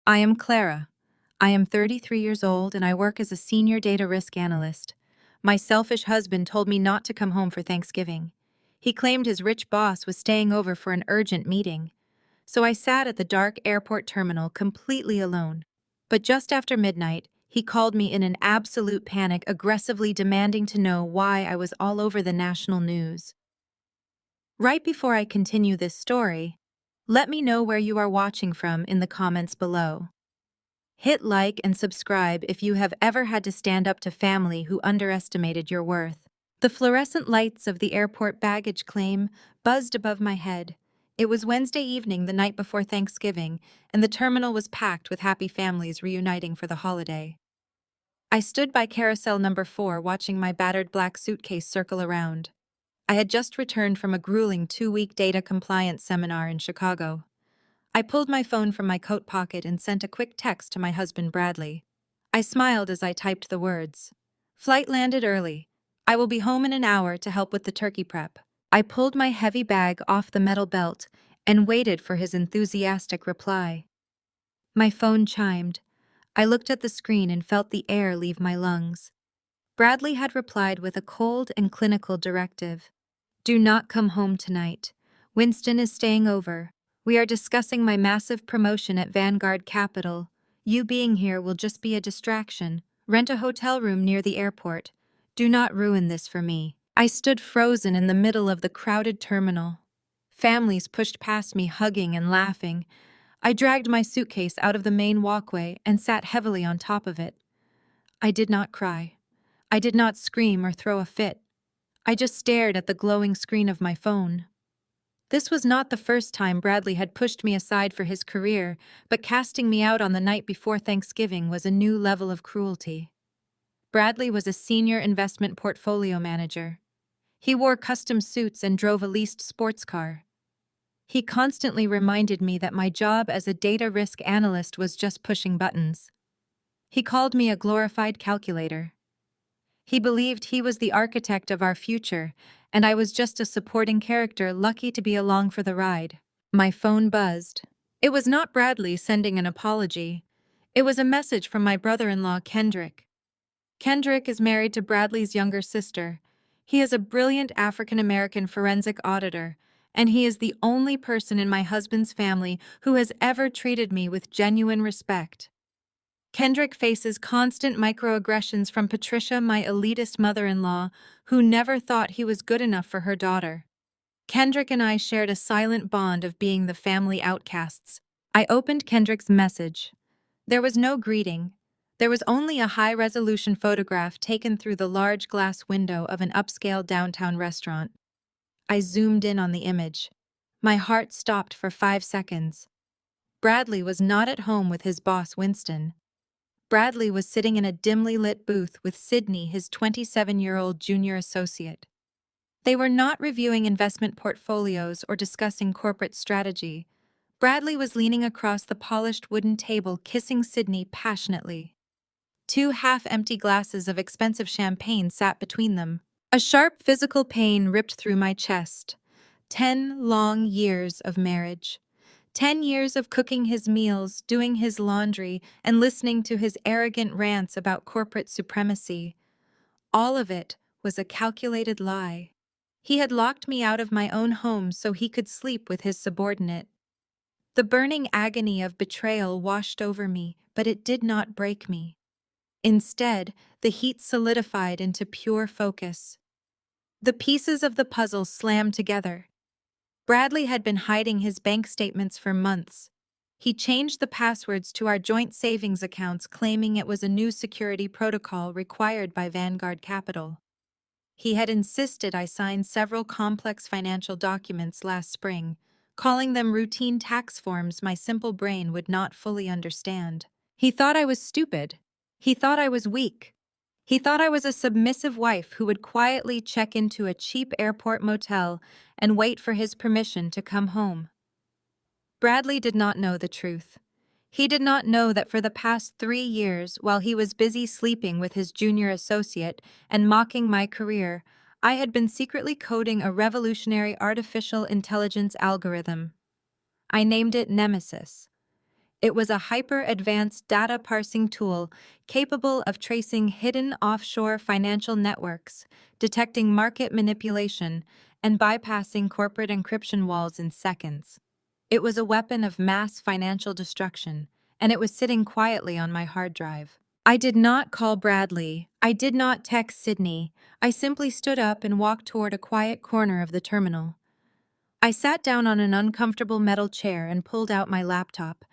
I am Clara. I am 33 years old and I work as a senior data risk analyst. My selfish husband told me not to come home for Thanksgiving. He claimed his rich boss was staying over for an urgent meeting. So I sat at the dark airport terminal completely alone. But just after midnight, he called me in an absolute panic, aggressively demanding to know why I was all over the national news. Right before I continue this story, let me know where you are watching from in the comments below. Hit like and subscribe if you have ever had to stand up to family who underestimated your worth. The fluorescent lights of the airport baggage claim buzzed above my head. It was Wednesday evening, the night before Thanksgiving, and the terminal was packed with happy families reuniting for the holiday. I stood by carousel number 4 watching my battered black suitcase circle around. I had just returned from a grueling 2-week data compliance seminar in Chicago. I pulled my phone from my coat pocket and sent a quick text to my husband Bradley. I smiled as I typed the words. Flight landed early. I will be home in an hour to help with the turkey prep. I pulled my heavy bag off the metal belt and waited for his enthusiastic reply. My phone chimed. I looked at the screen and felt the air leave my lungs. Bradley had replied with a cold and clinical directive. Do not come home tonight. Winston is staying over. We are discussing my massive promotion at Vanguard Capital. You being here will just be a distraction. Rent a hotel room near the airport. Do not ruin this for me. I stood frozen in the middle of the crowded terminal. Families pushed past me, hugging and laughing. I dragged my suitcase out of the main walkway and sat heavily on top of it. I did not cry. I did not scream or throw a fit. I just stared at the glowing screen of my phone. This was not the first time Bradley had pushed me aside for his career, but casting me out on the night before Thanksgiving was a new level of cruelty. Bradley was a senior investment portfolio manager. He wore custom suits and drove a leased sports car. He constantly reminded me that my job as a data risk analyst was just pushing buttons. He called me a glorified calculator. He believed he was the architect of our future, and I was just a supporting character lucky to be along for the ride. My phone buzzed. It was not Bradley sending an apology. It was a message from my brother-in-law, Kendrick. Kendrick is married to Bradley's younger sister. He is a brilliant African-American forensic auditor, and he is the only person in my husband's family who has ever treated me with genuine respect. Kendrick faces constant microaggressions from Patricia, my elitist mother-in-law, who never thought he was good enough for her daughter. Kendrick and I shared a silent bond of being the family outcasts. I opened Kendrick's message. There was no greeting. There was only a high-resolution photograph taken through the large glass window of an upscale downtown restaurant. I zoomed in on the image. My heart stopped for 5 seconds. Bradley was not at home with his boss, Winston. Bradley was sitting in a dimly lit booth with Sydney, his 27-year-old junior associate. They were not reviewing investment portfolios or discussing corporate strategy. Bradley was leaning across the polished wooden table, kissing Sydney passionately. 2 half-empty glasses of expensive champagne sat between them. A sharp physical pain ripped through my chest. 10 long years of marriage. 10 years of cooking his meals, doing his laundry, and listening to his arrogant rants about corporate supremacy. All of it was a calculated lie. He had locked me out of my own home so he could sleep with his subordinate. The burning agony of betrayal washed over me, but it did not break me. Instead, the heat solidified into pure focus. The pieces of the puzzle slammed together. Bradley had been hiding his bank statements for months. He changed the passwords to our joint savings accounts, claiming it was a new security protocol required by Vanguard Capital. He had insisted I sign several complex financial documents last spring, calling them routine tax forms my simple brain would not fully understand. He thought I was stupid. He thought I was weak. He thought I was a submissive wife who would quietly check into a cheap airport motel and wait for his permission to come home. Bradley did not know the truth. He did not know that for the past 3 years, while he was busy sleeping with his junior associate and mocking my career, I had been secretly coding a revolutionary artificial intelligence algorithm. I named it Nemesis. It was a hyper-advanced data parsing tool capable of tracing hidden offshore financial networks, detecting market manipulation, and bypassing corporate encryption walls in seconds. It was a weapon of mass financial destruction, and it was sitting quietly on my hard drive. I did not call Bradley. I did not text Sydney. I simply stood up and walked toward a quiet corner of the terminal. I sat down on an uncomfortable metal chair and pulled out my laptop.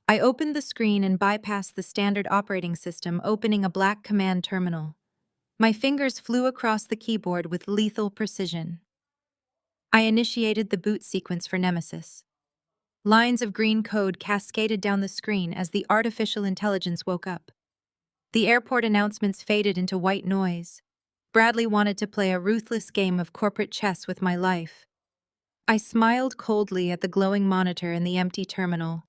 I opened the screen and bypassed the standard operating system, opening a black command terminal. My fingers flew across the keyboard with lethal precision. I initiated the boot sequence for Nemesis. Lines of green code cascaded down the screen as the artificial intelligence woke up. The airport announcements faded into white noise. Bradley wanted to play a ruthless game of corporate chess with my life. I smiled coldly at the glowing monitor in the empty terminal.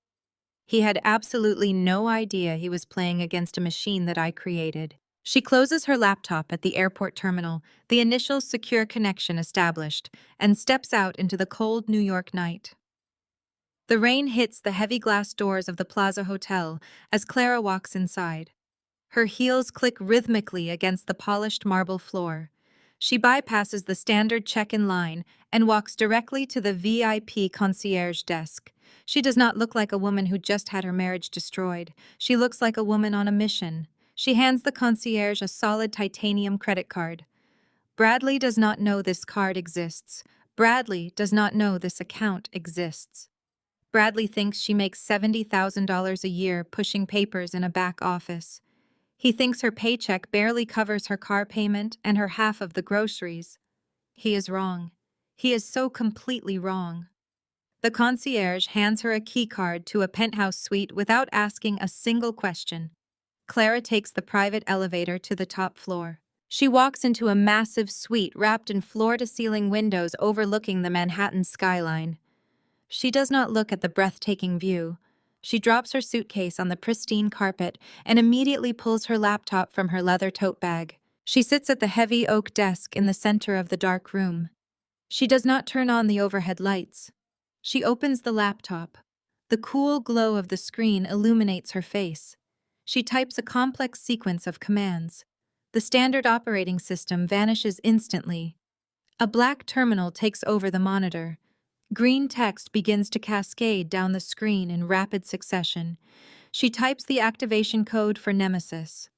He had absolutely no idea he was playing against a machine that I created. She closes her laptop at the airport terminal, the initial secure connection established, and steps out into the cold New York night. The rain hits the heavy glass doors of the Plaza Hotel as Clara walks inside. Her heels click rhythmically against the polished marble floor. She bypasses the standard check-in line and walks directly to the VIP concierge desk. She does not look like a woman who just had her marriage destroyed. She looks like a woman on a mission. She hands the concierge a solid titanium credit card. Bradley does not know this card exists. Bradley does not know this account exists. Bradley thinks she makes $70,000 a year pushing papers in a back office. He thinks her paycheck barely covers her car payment and her half of the groceries. He is wrong. He is so completely wrong. The concierge hands her a key card to a penthouse suite without asking a single question. Clara takes the private elevator to the top floor. She walks into a massive suite wrapped in floor-to-ceiling windows overlooking the Manhattan skyline. She does not look at the breathtaking view. She drops her suitcase on the pristine carpet and immediately pulls her laptop from her leather tote bag. She sits at the heavy oak desk in the center of the dark room. She does not turn on the overhead lights. She opens the laptop. The cool glow of the screen illuminates her face. She types a complex sequence of commands. The standard operating system vanishes instantly. A black terminal takes over the monitor. Green text begins to cascade down the screen in rapid succession. She types the activation code for Nemesis.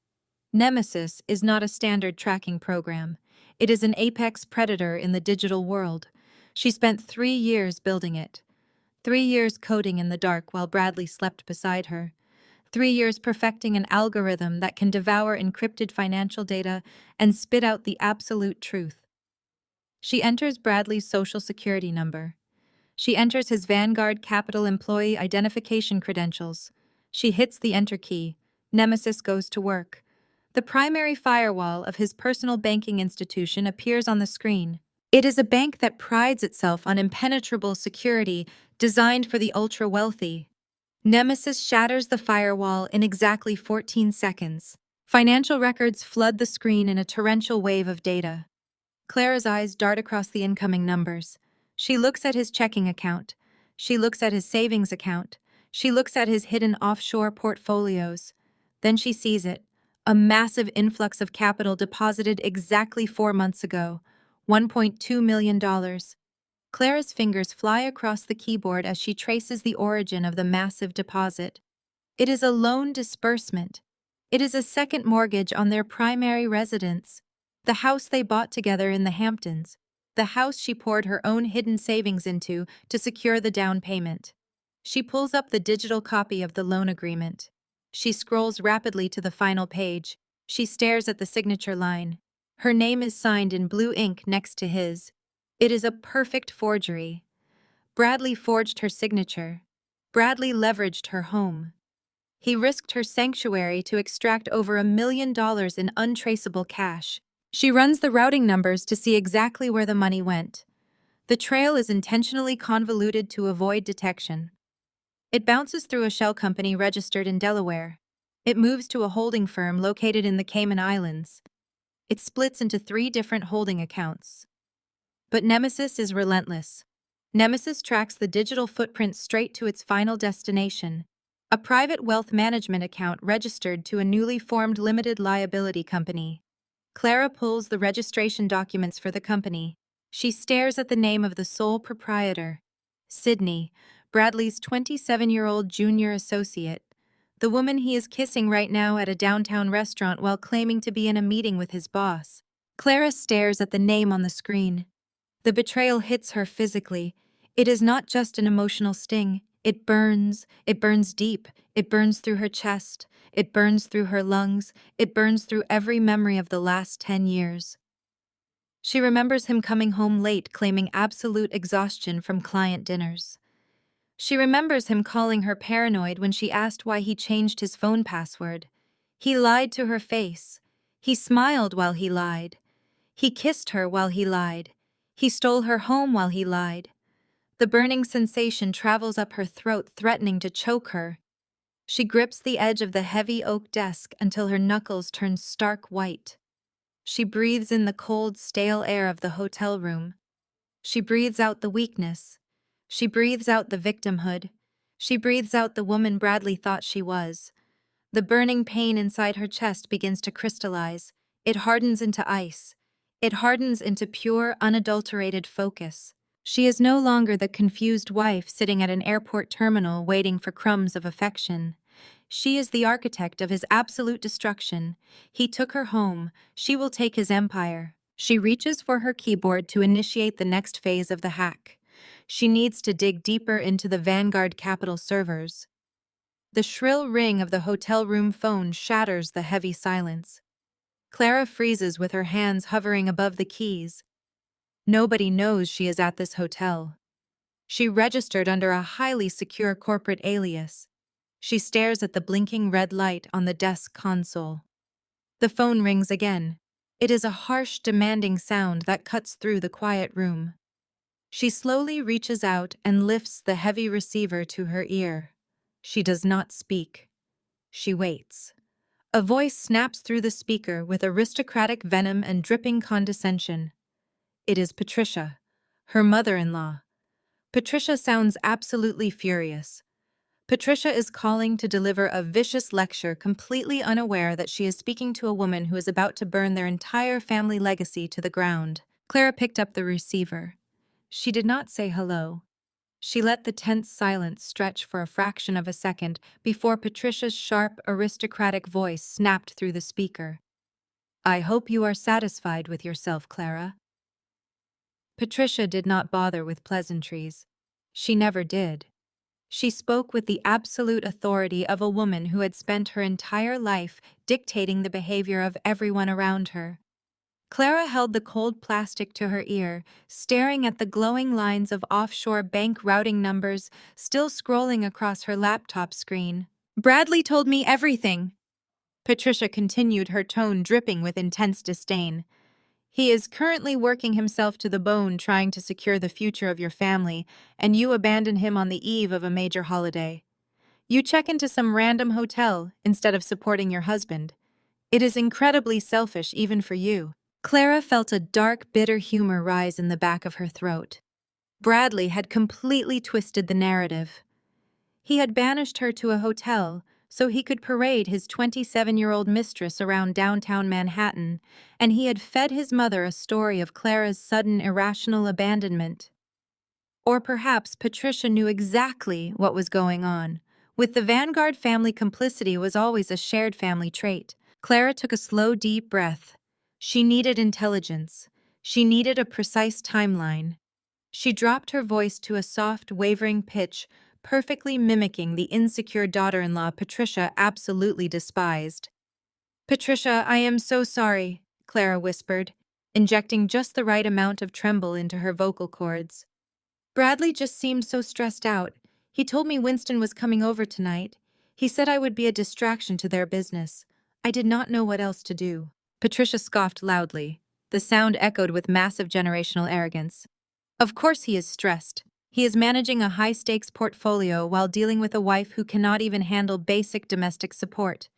Nemesis is not a standard tracking program. It is an apex predator in the digital world. She spent 3 years building it. 3 years coding in the dark while Bradley slept beside her. 3 years perfecting an algorithm that can devour encrypted financial data and spit out the absolute truth. She enters Bradley's social security number. She enters his Vanguard Capital employee identification credentials. She hits the enter key. Nemesis goes to work. The primary firewall of his personal banking institution appears on the screen. It is a bank that prides itself on impenetrable security designed for the ultra-wealthy. Nemesis shatters the firewall in exactly 14 seconds. Financial records flood the screen in a torrential wave of data. Clara's eyes dart across the incoming numbers. She looks at his checking account. She looks at his savings account. She looks at his hidden offshore portfolios. Then she sees it. A massive influx of capital deposited exactly 4 months ago. $1.2 million. Clara's fingers fly across the keyboard as she traces the origin of the massive deposit. It is a loan disbursement. It is a second mortgage on their primary residence, the house they bought together in the Hamptons, the house she poured her own hidden savings into to secure the down payment. She pulls up the digital copy of the loan agreement. She scrolls rapidly to the final page. She stares at the signature line. Her name is signed in blue ink next to his. It is a perfect forgery. Bradley forged her signature. Bradley leveraged her home. He risked her sanctuary to extract over $1 million in untraceable cash. She runs the routing numbers to see exactly where the money went. The trail is intentionally convoluted to avoid detection. It bounces through a shell company registered in Delaware. It moves to a holding firm located in the Cayman Islands. It splits into 3 different holding accounts. But Nemesis is relentless. Nemesis tracks the digital footprint straight to its final destination, A private wealth management account registered to a newly formed limited liability company. Clara pulls the registration documents for the company. She stares at the name of the sole proprietor, Sydney, Bradley's 27-year-old junior associate, the woman he is kissing right now at a downtown restaurant while claiming to be in a meeting with his boss. Clara stares at the name on the screen. The betrayal hits her physically. It is not just an emotional sting. It burns deep. It burns through her chest. It burns through her lungs. It burns through every memory of the last 10 years. She remembers him coming home late, claiming absolute exhaustion from client dinners. She remembers him calling her paranoid when she asked why he changed his phone password. He lied to her face. He smiled while he lied. He kissed her while he lied. He stole her home while he lied. The burning sensation travels up her throat, threatening to choke her. She grips the edge of the heavy oak desk until her knuckles turn stark white. She breathes in the cold, stale air of the hotel room. She breathes out the weakness. She breathes out the victimhood. She breathes out the woman Bradley thought she was. The burning pain inside her chest begins to crystallize. It hardens into ice. It hardens into pure, unadulterated focus. She is no longer the confused wife sitting at an airport terminal waiting for crumbs of affection. She is the architect of his absolute destruction. He took her home. She will take his empire. She reaches for her keyboard to initiate the next phase of the hack. She needs to dig deeper into the Vanguard Capital servers. The shrill ring of the hotel room phone shatters the heavy silence. Clara freezes with her hands hovering above the keys. Nobody knows she is at this hotel. She registered under a highly secure corporate alias. She stares at the blinking red light on the desk console. The phone rings again. It is a harsh, demanding sound that cuts through the quiet room. She slowly reaches out and lifts the heavy receiver to her ear. She does not speak. She waits. A voice snaps through the speaker with aristocratic venom and dripping condescension. It is Patricia, her mother-in-law. Patricia sounds absolutely furious. Patricia is calling to deliver a vicious lecture, completely unaware that she is speaking to a woman who is about to burn their entire family legacy to the ground. Clara picked up the receiver. She did not say hello. She let the tense silence stretch for a fraction of a second before Patricia's sharp, aristocratic voice snapped through the speaker. "I hope you are satisfied with yourself, Clara." Patricia did not bother with pleasantries. She never did. She spoke with the absolute authority of a woman who had spent her entire life dictating the behavior of everyone around her. Clara held the cold plastic to her ear, staring at the glowing lines of offshore bank routing numbers still scrolling across her laptop screen. "Bradley told me everything," Patricia continued, her tone dripping with intense disdain. "He is currently working himself to the bone trying to secure the future of your family, and you abandon him on the eve of a major holiday. You check into some random hotel instead of supporting your husband. It is incredibly selfish even for you." Clara felt a dark, bitter humor rise in the back of her throat. Bradley had completely twisted the narrative. He had banished her to a hotel so he could parade his 27-year-old mistress around downtown Manhattan, and he had fed his mother a story of Clara's sudden, irrational abandonment. Or perhaps Patricia knew exactly what was going on. With the Vanguard family, complicity was always a shared family trait. Clara took a slow, deep breath. She needed intelligence. She needed a precise timeline. She dropped her voice to a soft, wavering pitch, perfectly mimicking the insecure daughter-in-law Patricia absolutely despised. "Patricia, I am so sorry," Clara whispered, injecting just the right amount of tremble into her vocal cords. "Bradley just seemed so stressed out. He told me Winston was coming over tonight. He said I would be a distraction to their business. I did not know what else to do." Patricia scoffed loudly. The sound echoed with massive generational arrogance. "Of course he is stressed. He is managing a high-stakes portfolio while dealing with a wife who cannot even handle basic domestic support.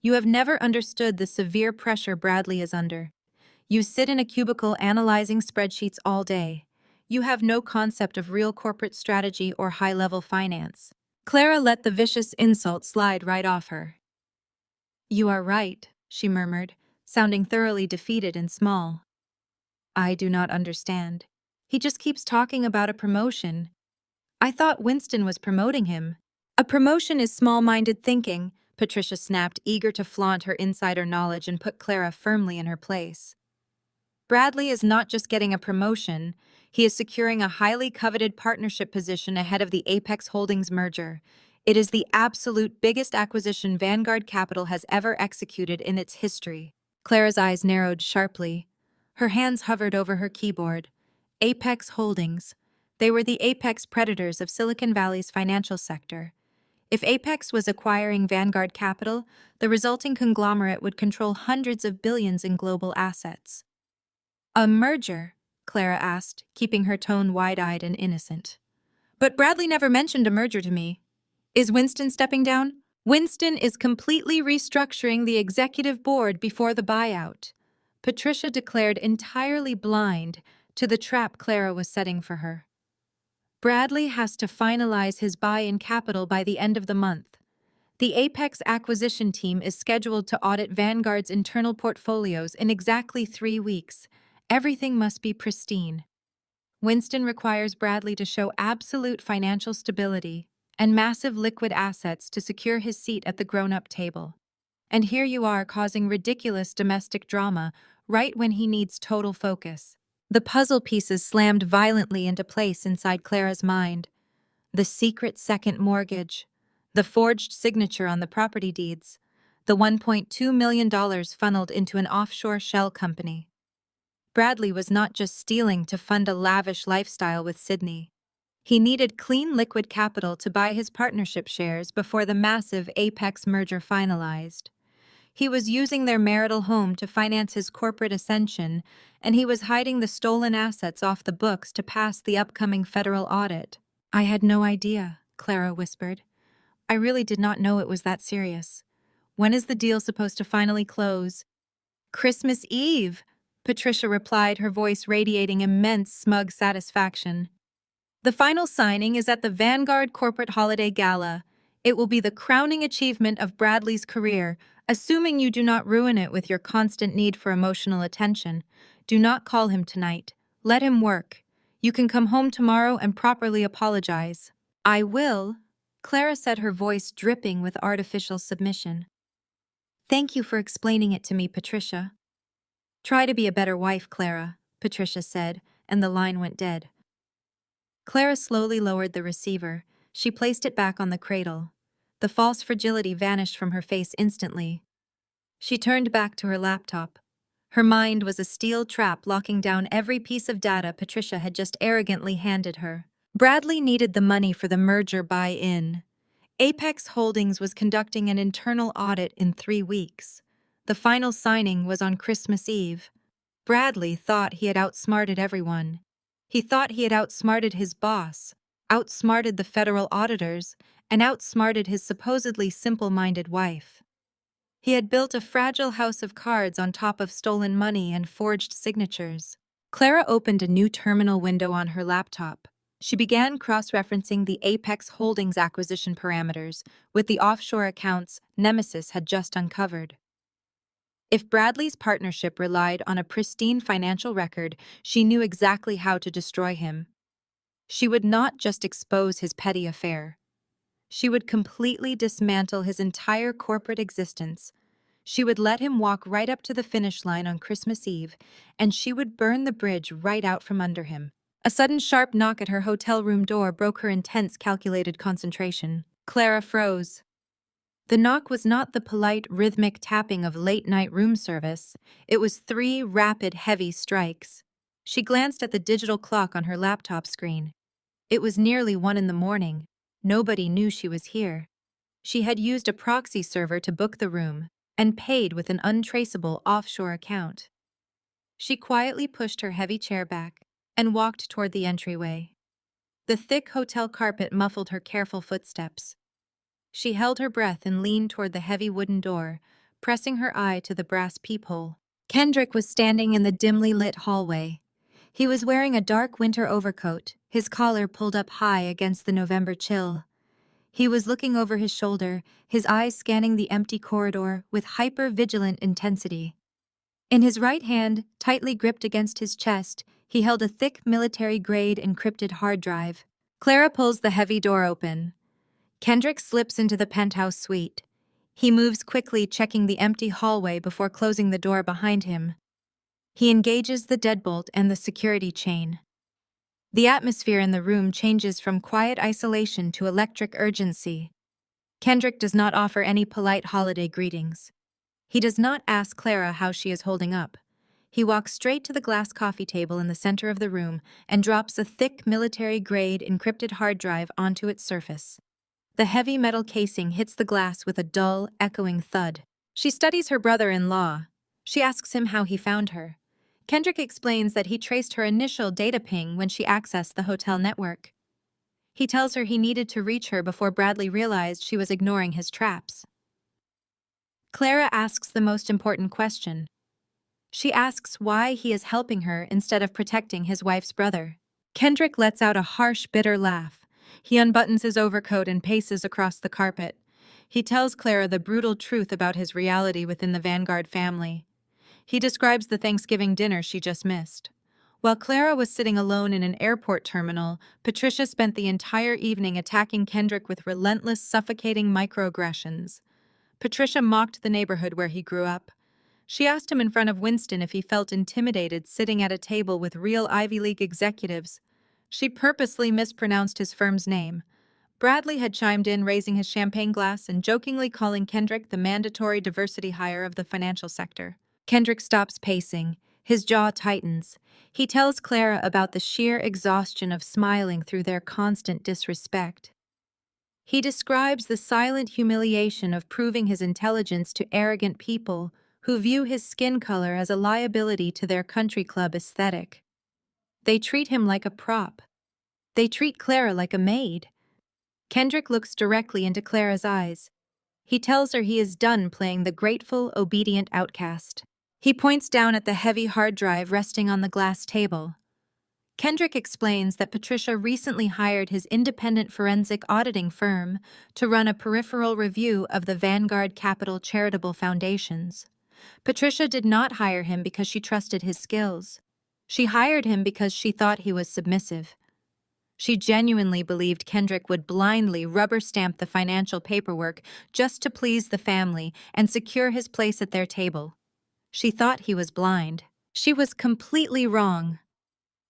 You have never understood the severe pressure Bradley is under. You sit in a cubicle analyzing spreadsheets all day. You have no concept of real corporate strategy or high-level finance. Clara let the vicious insult slide right off her. "You are right," she murmured, sounding thoroughly defeated and small. "I do not understand. He just keeps talking about a promotion. I thought Winston was promoting him." "A promotion is small-minded thinking," Patricia snapped, eager to flaunt her insider knowledge and put Clara firmly in her place. "Bradley is not just getting a promotion, he is securing a highly coveted partnership position ahead of the Apex Holdings merger. It is the absolute biggest acquisition Vanguard Capital has ever executed in its history." Clara's eyes narrowed sharply. Her hands hovered over her keyboard. Apex Holdings. They were the apex predators of Silicon Valley's financial sector. If Apex was acquiring Vanguard Capital, the resulting conglomerate would control hundreds of billions in global assets. "A merger?" Clara asked, keeping her tone wide-eyed and innocent. "But Bradley never mentioned a merger to me. Is Winston stepping down?" "Winston is completely restructuring the executive board before the buyout," Patricia declared, entirely blind to the trap Clara was setting for her. "Bradley has to finalize his buy-in capital by the end of the month. The Apex acquisition team is scheduled to audit Vanguard's internal portfolios in exactly 3 weeks. Everything must be pristine. Winston requires Bradley to show absolute financial stability and massive liquid assets to secure his seat at the grown-up table. And here you are causing ridiculous domestic drama right when he needs total focus." The puzzle pieces slammed violently into place inside Clara's mind. The secret second mortgage, the forged signature on the property deeds, the $1.2 million funneled into an offshore shell company. Bradley was not just stealing to fund a lavish lifestyle with Sydney. He needed clean liquid capital to buy his partnership shares before the massive Apex merger finalized. He was using their marital home to finance his corporate ascension, and he was hiding the stolen assets off the books to pass the upcoming federal audit. "I had no idea," Clara whispered. "I really did not know it was that serious. When is the deal supposed to finally close?" "Christmas Eve," Patricia replied, her voice radiating immense, smug satisfaction. "The final signing is at the Vanguard Corporate Holiday Gala. It will be the crowning achievement of Bradley's career, assuming you do not ruin it with your constant need for emotional attention. Do not call him tonight. Let him work. You can come home tomorrow and properly apologize." "I will," Clara said, her voice dripping with artificial submission. "Thank you for explaining it to me, Patricia." "Try to be a better wife, Clara," Patricia said, and the line went dead. Clara slowly lowered the receiver. She placed it back on the cradle. The false fragility vanished from her face instantly. She turned back to her laptop. Her mind was a steel trap locking down every piece of data Patricia had just arrogantly handed her. Bradley needed the money for the merger buy-in. Apex Holdings was conducting an internal audit in 3 weeks. The final signing was on Christmas Eve. Bradley thought he had outsmarted everyone. He thought he had outsmarted his boss, outsmarted the federal auditors, and outsmarted his supposedly simple-minded wife. He had built a fragile house of cards on top of stolen money and forged signatures. Clara opened a new terminal window on her laptop. She began cross-referencing the Apex Holdings acquisition parameters with the offshore accounts Nemesis had just uncovered. If Bradley's partnership relied on a pristine financial record, she knew exactly how to destroy him. She would not just expose his petty affair. She would completely dismantle his entire corporate existence. She would let him walk right up to the finish line on Christmas Eve, and she would burn the bridge right out from under him. A sudden sharp knock at her hotel room door broke her intense, calculated concentration. Clara froze. The knock was not the polite, rhythmic tapping of late-night room service. It was 3 rapid, heavy strikes. She glanced at the digital clock on her laptop screen. It was nearly 1 in the morning. Nobody knew she was here. She had used a proxy server to book the room and paid with an untraceable offshore account. She quietly pushed her heavy chair back and walked toward the entryway. The thick hotel carpet muffled her careful footsteps. She held her breath and leaned toward the heavy wooden door, pressing her eye to the brass peephole. Kendrick was standing in the dimly lit hallway. He was wearing a dark winter overcoat, his collar pulled up high against the November chill. He was looking over his shoulder, his eyes scanning the empty corridor with hyper-vigilant intensity. In his right hand, tightly gripped against his chest, he held a thick military-grade encrypted hard drive. Clara pulls the heavy door open. Kendrick slips into the penthouse suite. He moves quickly, checking the empty hallway before closing the door behind him. He engages the deadbolt and the security chain. The atmosphere in the room changes from quiet isolation to electric urgency. Kendrick does not offer any polite holiday greetings. He does not ask Clara how she is holding up. He walks straight to the glass coffee table in the center of the room and drops a thick military-grade encrypted hard drive onto its surface. The heavy metal casing hits the glass with a dull, echoing thud. She studies her brother-in-law. She asks him how he found her. Kendrick explains that he traced her initial data ping when she accessed the hotel network. He tells her he needed to reach her before Bradley realized she was ignoring his traps. Clara asks the most important question. She asks why he is helping her instead of protecting his wife's brother. Kendrick lets out a harsh, bitter laugh. He unbuttons his overcoat and paces across the carpet. He tells Clara the brutal truth about his reality within the Vanguard family. He describes the Thanksgiving dinner she just missed. While Clara was sitting alone in an airport terminal, Patricia spent the entire evening attacking Kendrick with relentless, suffocating microaggressions. Patricia mocked the neighborhood where he grew up. She asked him in front of Winston if he felt intimidated sitting at a table with real Ivy League executives. She purposely mispronounced his firm's name. Bradley had chimed in, raising his champagne glass and jokingly calling Kendrick the mandatory diversity hire of the financial sector. Kendrick stops pacing. His jaw tightens. He tells Clara about the sheer exhaustion of smiling through their constant disrespect. He describes the silent humiliation of proving his intelligence to arrogant people who view his skin color as a liability to their country club aesthetic. They treat him like a prop. They treat Clara like a maid. Kendrick looks directly into Clara's eyes. He tells her he is done playing the grateful, obedient outcast. He points down at the heavy hard drive resting on the glass table. Kendrick explains that Patricia recently hired his independent forensic auditing firm to run a peripheral review of the Vanguard Capital charitable foundations. Patricia did not hire him because she trusted his skills. She hired him because she thought he was submissive. She genuinely believed Kendrick would blindly rubber-stamp the financial paperwork just to please the family and secure his place at their table. She thought he was blind. She was completely wrong.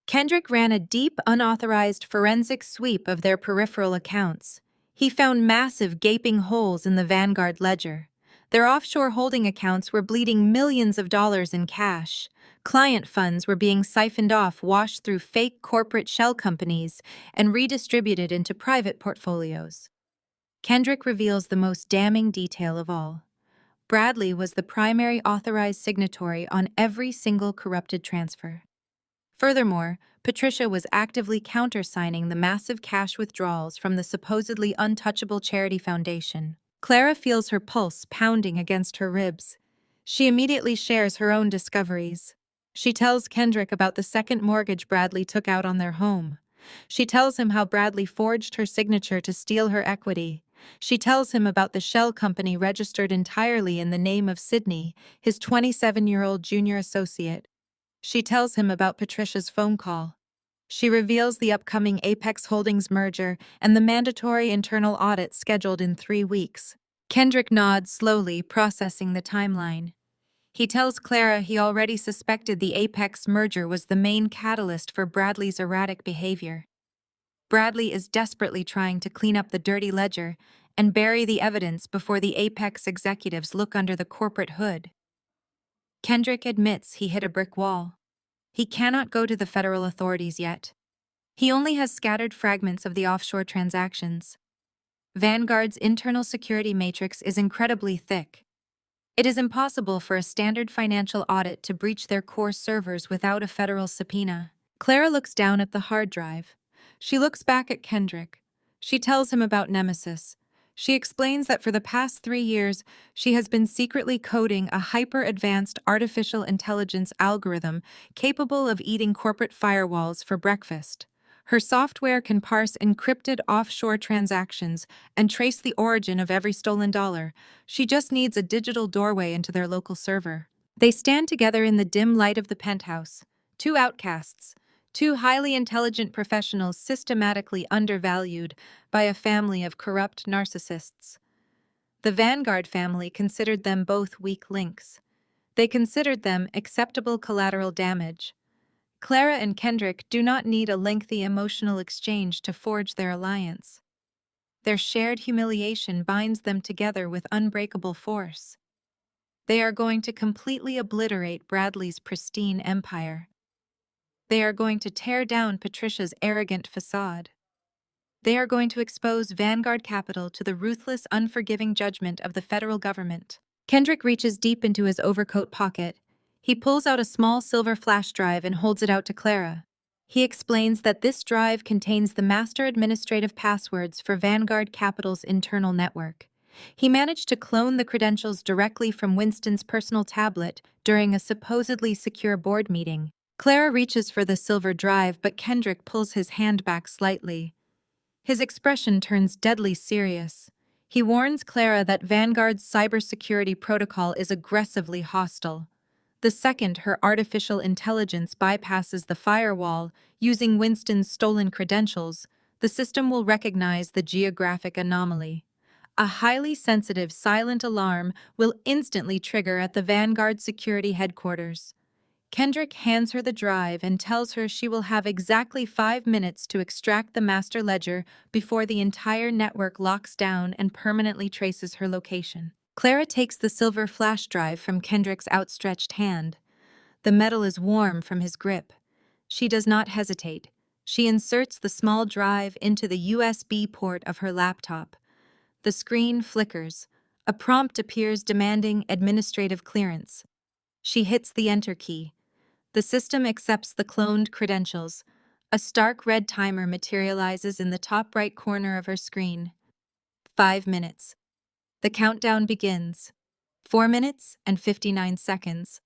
Kendrick ran a deep, unauthorized forensic sweep of their peripheral accounts. He found massive, gaping holes in the Vanguard ledger. Their offshore holding accounts were bleeding millions of dollars in cash. Client funds were being siphoned off, washed through fake corporate shell companies, and redistributed into private portfolios. Kendrick reveals the most damning detail of all. Bradley was the primary authorized signatory on every single corrupted transfer. Furthermore, Patricia was actively countersigning the massive cash withdrawals from the supposedly untouchable charity foundation. Clara feels her pulse pounding against her ribs. She immediately shares her own discoveries. She tells Kendrick about the second mortgage Bradley took out on their home. She tells him how Bradley forged her signature to steal her equity. She tells him about the shell company registered entirely in the name of Sydney, his 27-year-old junior associate. She tells him about Patricia's phone call. She reveals the upcoming Apex Holdings merger and the mandatory internal audit scheduled in 3 weeks. Kendrick nods slowly, processing the timeline. He tells Clara he already suspected the Apex merger was the main catalyst for Bradley's erratic behavior. Bradley is desperately trying to clean up the dirty ledger and bury the evidence before the Apex executives look under the corporate hood. Kendrick admits he hit a brick wall. He cannot go to the federal authorities yet. He only has scattered fragments of the offshore transactions. Vanguard's internal security matrix is incredibly thick. It is impossible for a standard financial audit to breach their core servers without a federal subpoena. Clara looks down at the hard drive. She looks back at Kendrick. She tells him about Nemesis. She explains that for the past 3 years, she has been secretly coding a hyper-advanced artificial intelligence algorithm capable of eating corporate firewalls for breakfast. Her software can parse encrypted offshore transactions and trace the origin of every stolen dollar. She just needs a digital doorway into their local server. They stand together in the dim light of the penthouse, two outcasts, two highly intelligent professionals systematically undervalued by a family of corrupt narcissists. The Vanguard family considered them both weak links. They considered them acceptable collateral damage. Clara and Kendrick do not need a lengthy emotional exchange to forge their alliance. Their shared humiliation binds them together with unbreakable force. They are going to completely obliterate Bradley's pristine empire. They are going to tear down Patricia's arrogant facade. They are going to expose Vanguard Capital to the ruthless, unforgiving judgment of the federal government. Kendrick reaches deep into his overcoat pocket. He pulls out a small silver flash drive and holds it out to Clara. He explains that this drive contains the master administrative passwords for Vanguard Capital's internal network. He managed to clone the credentials directly from Winston's personal tablet during a supposedly secure board meeting. Clara reaches for the silver drive, but Kendrick pulls his hand back slightly. His expression turns deadly serious. He warns Clara that Vanguard's cybersecurity protocol is aggressively hostile. The second her artificial intelligence bypasses the firewall using Winston's stolen credentials, the system will recognize the geographic anomaly. A highly sensitive silent alarm will instantly trigger at the Vanguard security headquarters. Kendrick hands her the drive and tells her she will have exactly 5 minutes to extract the master ledger before the entire network locks down and permanently traces her location. Clara takes the silver flash drive from Kendrick's outstretched hand. The metal is warm from his grip. She does not hesitate. She inserts the small drive into the USB port of her laptop. The screen flickers. A prompt appears demanding administrative clearance. She hits the enter key. The system accepts the cloned credentials. A stark red timer materializes in the top right corner of her screen. 5 minutes. The countdown begins. 4 minutes and 59 seconds.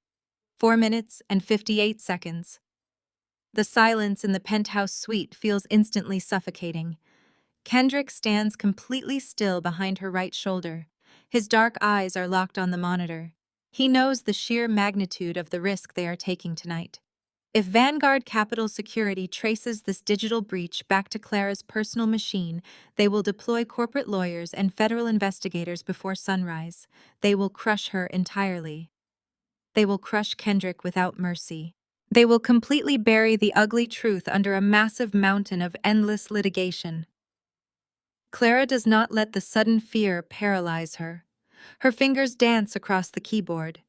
4 minutes and 58 seconds. The silence in the penthouse suite feels instantly suffocating. Kendrick stands completely still behind her right shoulder. His dark eyes are locked on the monitor. He knows the sheer magnitude of the risk they are taking tonight. If Vanguard Capital Security traces this digital breach back to Clara's personal machine, they will deploy corporate lawyers and federal investigators before sunrise. They will crush her entirely. They will crush Kendrick without mercy. They will completely bury the ugly truth under a massive mountain of endless litigation. Clara does not let the sudden fear paralyze her. Her fingers dance across the keyboard.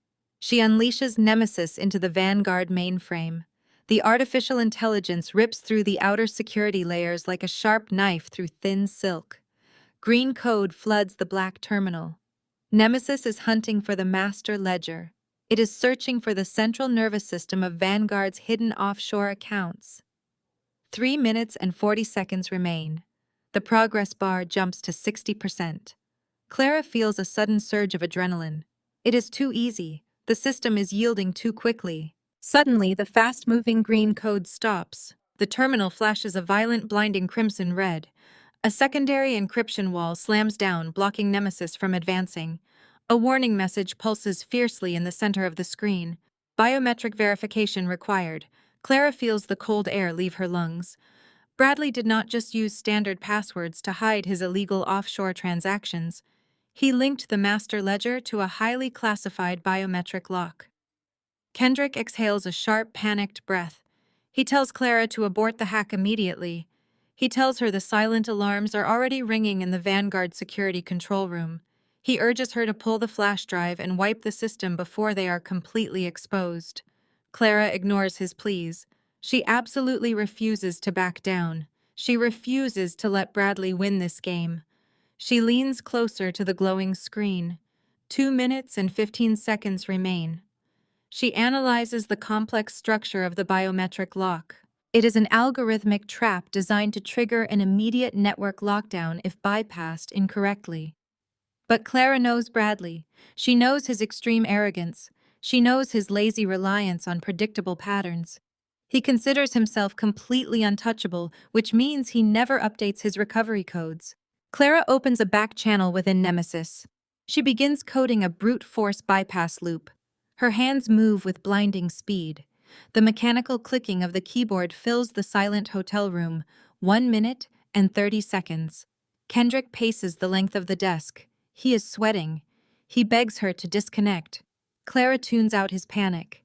She unleashes Nemesis into the Vanguard mainframe. The artificial intelligence rips through the outer security layers like a sharp knife through thin silk. Green code floods the black terminal. Nemesis is hunting for the master ledger. It is searching for the central nervous system of Vanguard's hidden offshore accounts. 3 minutes and 40 seconds remain. The progress bar jumps to 60%. Clara feels a sudden surge of adrenaline. It is too easy. The system is yielding too quickly. Suddenly, the fast-moving green code stops. The terminal flashes a violent, blinding crimson red. A secondary encryption wall slams down, blocking Nemesis from advancing. A warning message pulses fiercely in the center of the screen. Biometric verification required. Clara feels the cold air leave her lungs. Bradley did not just use standard passwords to hide his illegal offshore transactions. He linked the master ledger to a highly classified biometric lock. Kendrick exhales a sharp, panicked breath. He tells Clara to abort the hack immediately. He tells her the silent alarms are already ringing in the Vanguard security control room. He urges her to pull the flash drive and wipe the system before they are completely exposed. Clara ignores his pleas. She absolutely refuses to back down. She refuses to let Bradley win this game. She leans closer to the glowing screen. 2 minutes and 15 seconds remain. She analyzes the complex structure of the biometric lock. It is an algorithmic trap designed to trigger an immediate network lockdown if bypassed incorrectly. But Clara knows Bradley. She knows his extreme arrogance. She knows his lazy reliance on predictable patterns. He considers himself completely untouchable, which means he never updates his recovery codes. Clara opens a back channel within Nemesis. She begins coding a brute force bypass loop. Her hands move with blinding speed. The mechanical clicking of the keyboard fills the silent hotel room. 1 minute and 30 seconds. Kendrick paces the length of the desk. He is sweating. He begs her to disconnect. Clara tunes out his panic.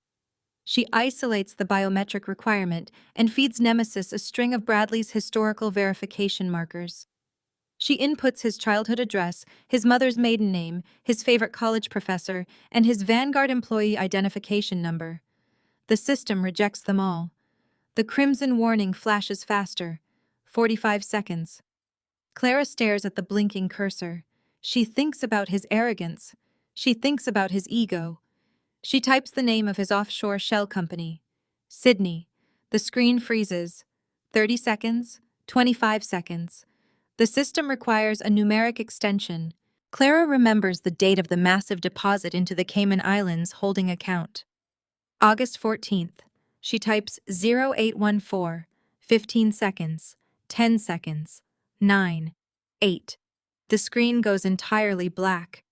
She isolates the biometric requirement and feeds Nemesis a string of Bradley's historical verification markers. She inputs his childhood address, his mother's maiden name, his favorite college professor, and his Vanguard employee identification number. The system rejects them all. The crimson warning flashes faster. 45 seconds. Clara stares at the blinking cursor. She thinks about his arrogance. She thinks about his ego. She types the name of his offshore shell company. Sydney. The screen freezes. 30 seconds. 25 seconds. The system requires a numeric extension. Clara remembers the date of the massive deposit into the Cayman Islands holding account. August 14th. She types 0814, 15 seconds, 10 seconds, 9, 8. The screen goes entirely black.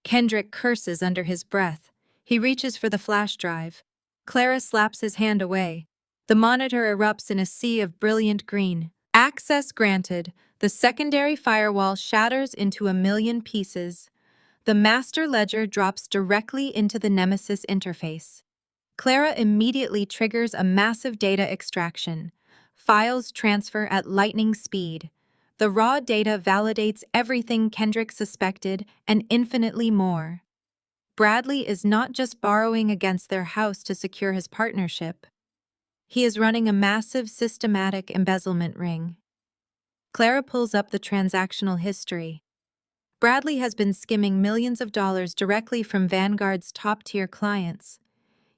Kendrick curses under his breath. He reaches for the flash drive. Clara slaps his hand away. The monitor erupts in a sea of brilliant green. Access granted. The secondary firewall shatters into a million pieces. The master ledger drops directly into the Nemesis interface. Clara immediately triggers a massive data extraction. Files transfer at lightning speed. The raw data validates everything Kendrick suspected and infinitely more. Bradley is not just borrowing against their house to secure his partnership. He is running a massive systematic embezzlement ring. Clara pulls up the transactional history. Bradley has been skimming millions of dollars directly from Vanguard's top-tier clients.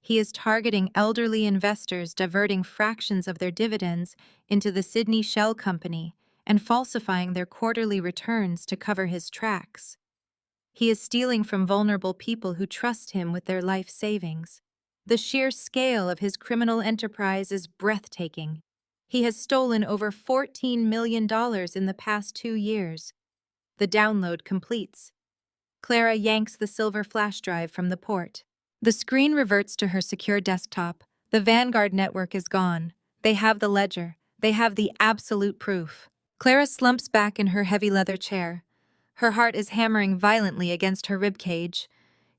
He is targeting elderly investors, diverting fractions of their dividends into the Sydney Shell Company and falsifying their quarterly returns to cover his tracks. He is stealing from vulnerable people who trust him with their life savings. The sheer scale of his criminal enterprise is breathtaking. He has stolen over $14 million in the past 2 years. The download completes. Clara yanks the silver flash drive from the port. The screen reverts to her secure desktop. The Vanguard network is gone. They have the ledger. They have the absolute proof. Clara slumps back in her heavy leather chair. Her heart is hammering violently against her ribcage.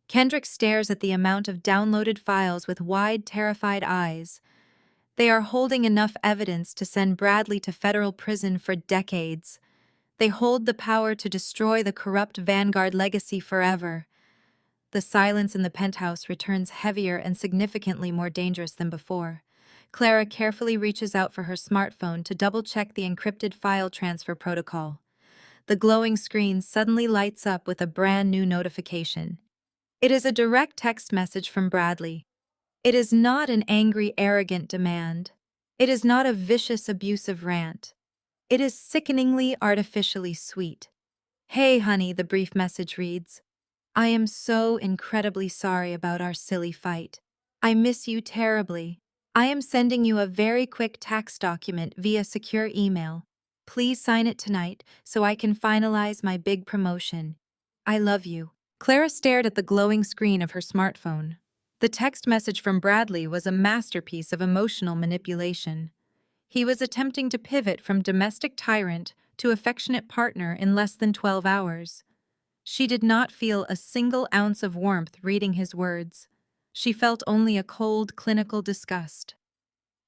Kendrick stares at the amount of downloaded files with wide, terrified eyes. They are holding enough evidence to send Bradley to federal prison for decades. They hold the power to destroy the corrupt Vanguard legacy forever. The silence in the penthouse returns heavier and significantly more dangerous than before. Clara carefully reaches out for her smartphone to double-check the encrypted file transfer protocol. The glowing screen suddenly lights up with a brand new notification. It is a direct text message from Bradley. It is not an angry, arrogant demand. It is not a vicious, abusive rant. It is sickeningly, artificially sweet. "Hey, honey," the brief message reads. "I am so incredibly sorry about our silly fight. I miss you terribly. I am sending you a very quick tax document via secure email. Please sign it tonight so I can finalize my big promotion. I love you." Clara stared at the glowing screen of her smartphone. The text message from Bradley was a masterpiece of emotional manipulation. He was attempting to pivot from domestic tyrant to affectionate partner in less than 12 hours. She did not feel a single ounce of warmth reading his words. She felt only a cold, clinical disgust.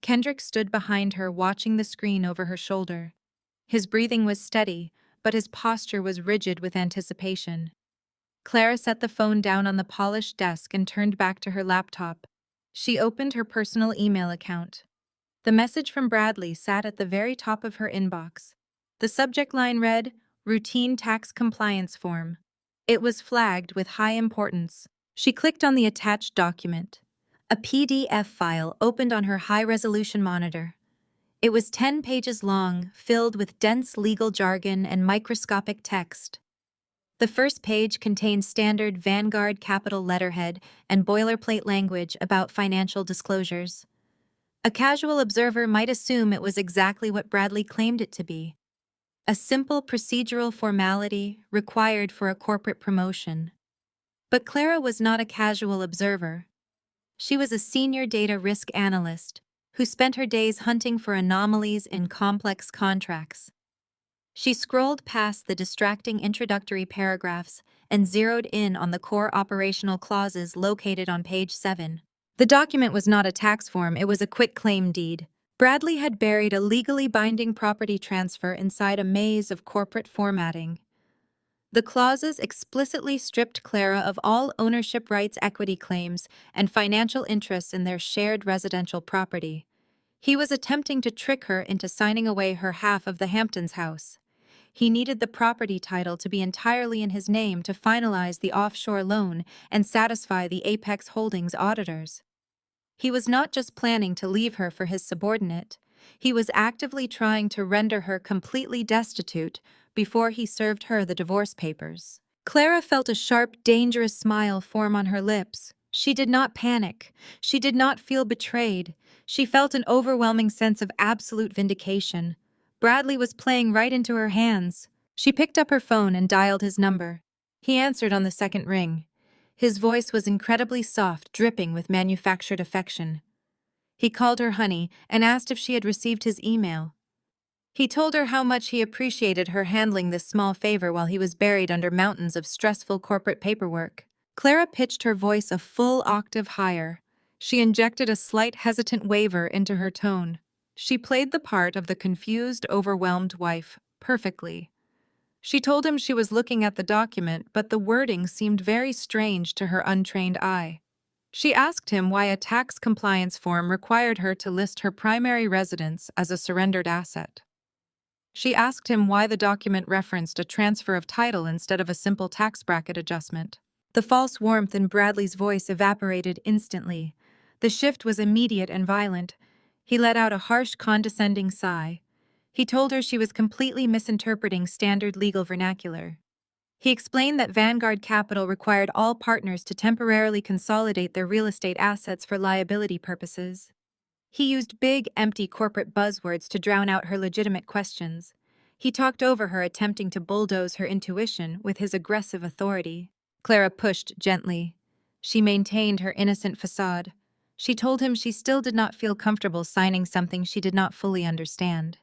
Kendrick stood behind her, watching the screen over her shoulder. His breathing was steady, but his posture was rigid with anticipation. Clara set the phone down on the polished desk and turned back to her laptop. She opened her personal email account. The message from Bradley sat at the very top of her inbox. The subject line read, "Routine Tax Compliance Form." It was flagged with high importance. She clicked on the attached document. A PDF file opened on her high-resolution monitor. It was 10 pages long, filled with dense legal jargon and microscopic text. The first page contained standard Vanguard capital letterhead and boilerplate language about financial disclosures. A casual observer might assume it was exactly what Bradley claimed it to be: a simple procedural formality required for a corporate promotion. But Clara was not a casual observer. She was a senior data risk analyst who spent her days hunting for anomalies in complex contracts. She scrolled past the distracting introductory paragraphs and zeroed in on the core operational clauses located on page 7. The document was not a tax form, it was a quitclaim deed. Bradley had buried a legally binding property transfer inside a maze of corporate formatting. The clauses explicitly stripped Clara of all ownership rights, equity claims, and financial interests in their shared residential property. He was attempting to trick her into signing away her half of the Hamptons house. He needed the property title to be entirely in his name to finalize the offshore loan and satisfy the Apex Holdings auditors. He was not just planning to leave her for his subordinate, he was actively trying to render her completely destitute before he served her the divorce papers. Clara felt a sharp, dangerous smile form on her lips. She did not panic. She did not feel betrayed. She felt an overwhelming sense of absolute vindication. Bradley was playing right into her hands. She picked up her phone and dialed his number. He answered on the second ring. His voice was incredibly soft, dripping with manufactured affection. He called her honey and asked if she had received his email. He told her how much he appreciated her handling this small favor while he was buried under mountains of stressful corporate paperwork. Clara pitched her voice a full octave higher. She injected a slight hesitant waver into her tone. She played the part of the confused, overwhelmed wife perfectly. She told him she was looking at the document, but the wording seemed very strange to her untrained eye. She asked him why a tax compliance form required her to list her primary residence as a surrendered asset. She asked him why the document referenced a transfer of title instead of a simple tax bracket adjustment. The false warmth in Bradley's voice evaporated instantly. The shift was immediate and violent. He let out a harsh, condescending sigh. He told her she was completely misinterpreting standard legal vernacular. He explained that Vanguard Capital required all partners to temporarily consolidate their real estate assets for liability purposes. He used big, empty corporate buzzwords to drown out her legitimate questions. He talked over her, attempting to bulldoze her intuition with his aggressive authority. Clara pushed gently. She maintained her innocent facade. She told him she still did not feel comfortable signing something she did not fully understand.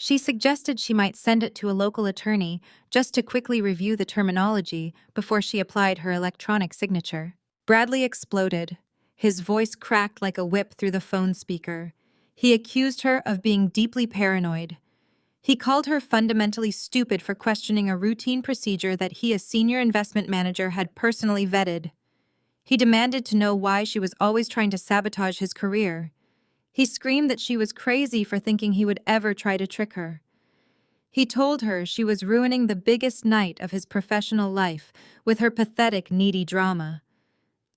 She suggested she might send it to a local attorney just to quickly review the terminology before she applied her electronic signature. Bradley exploded. His voice cracked like a whip through the phone speaker. He accused her of being deeply paranoid. He called her fundamentally stupid for questioning a routine procedure that he, as senior investment manager, had personally vetted. He demanded to know why she was always trying to sabotage his career. He screamed that she was crazy for thinking he would ever try to trick her. He told her she was ruining the biggest night of his professional life with her pathetic, needy drama.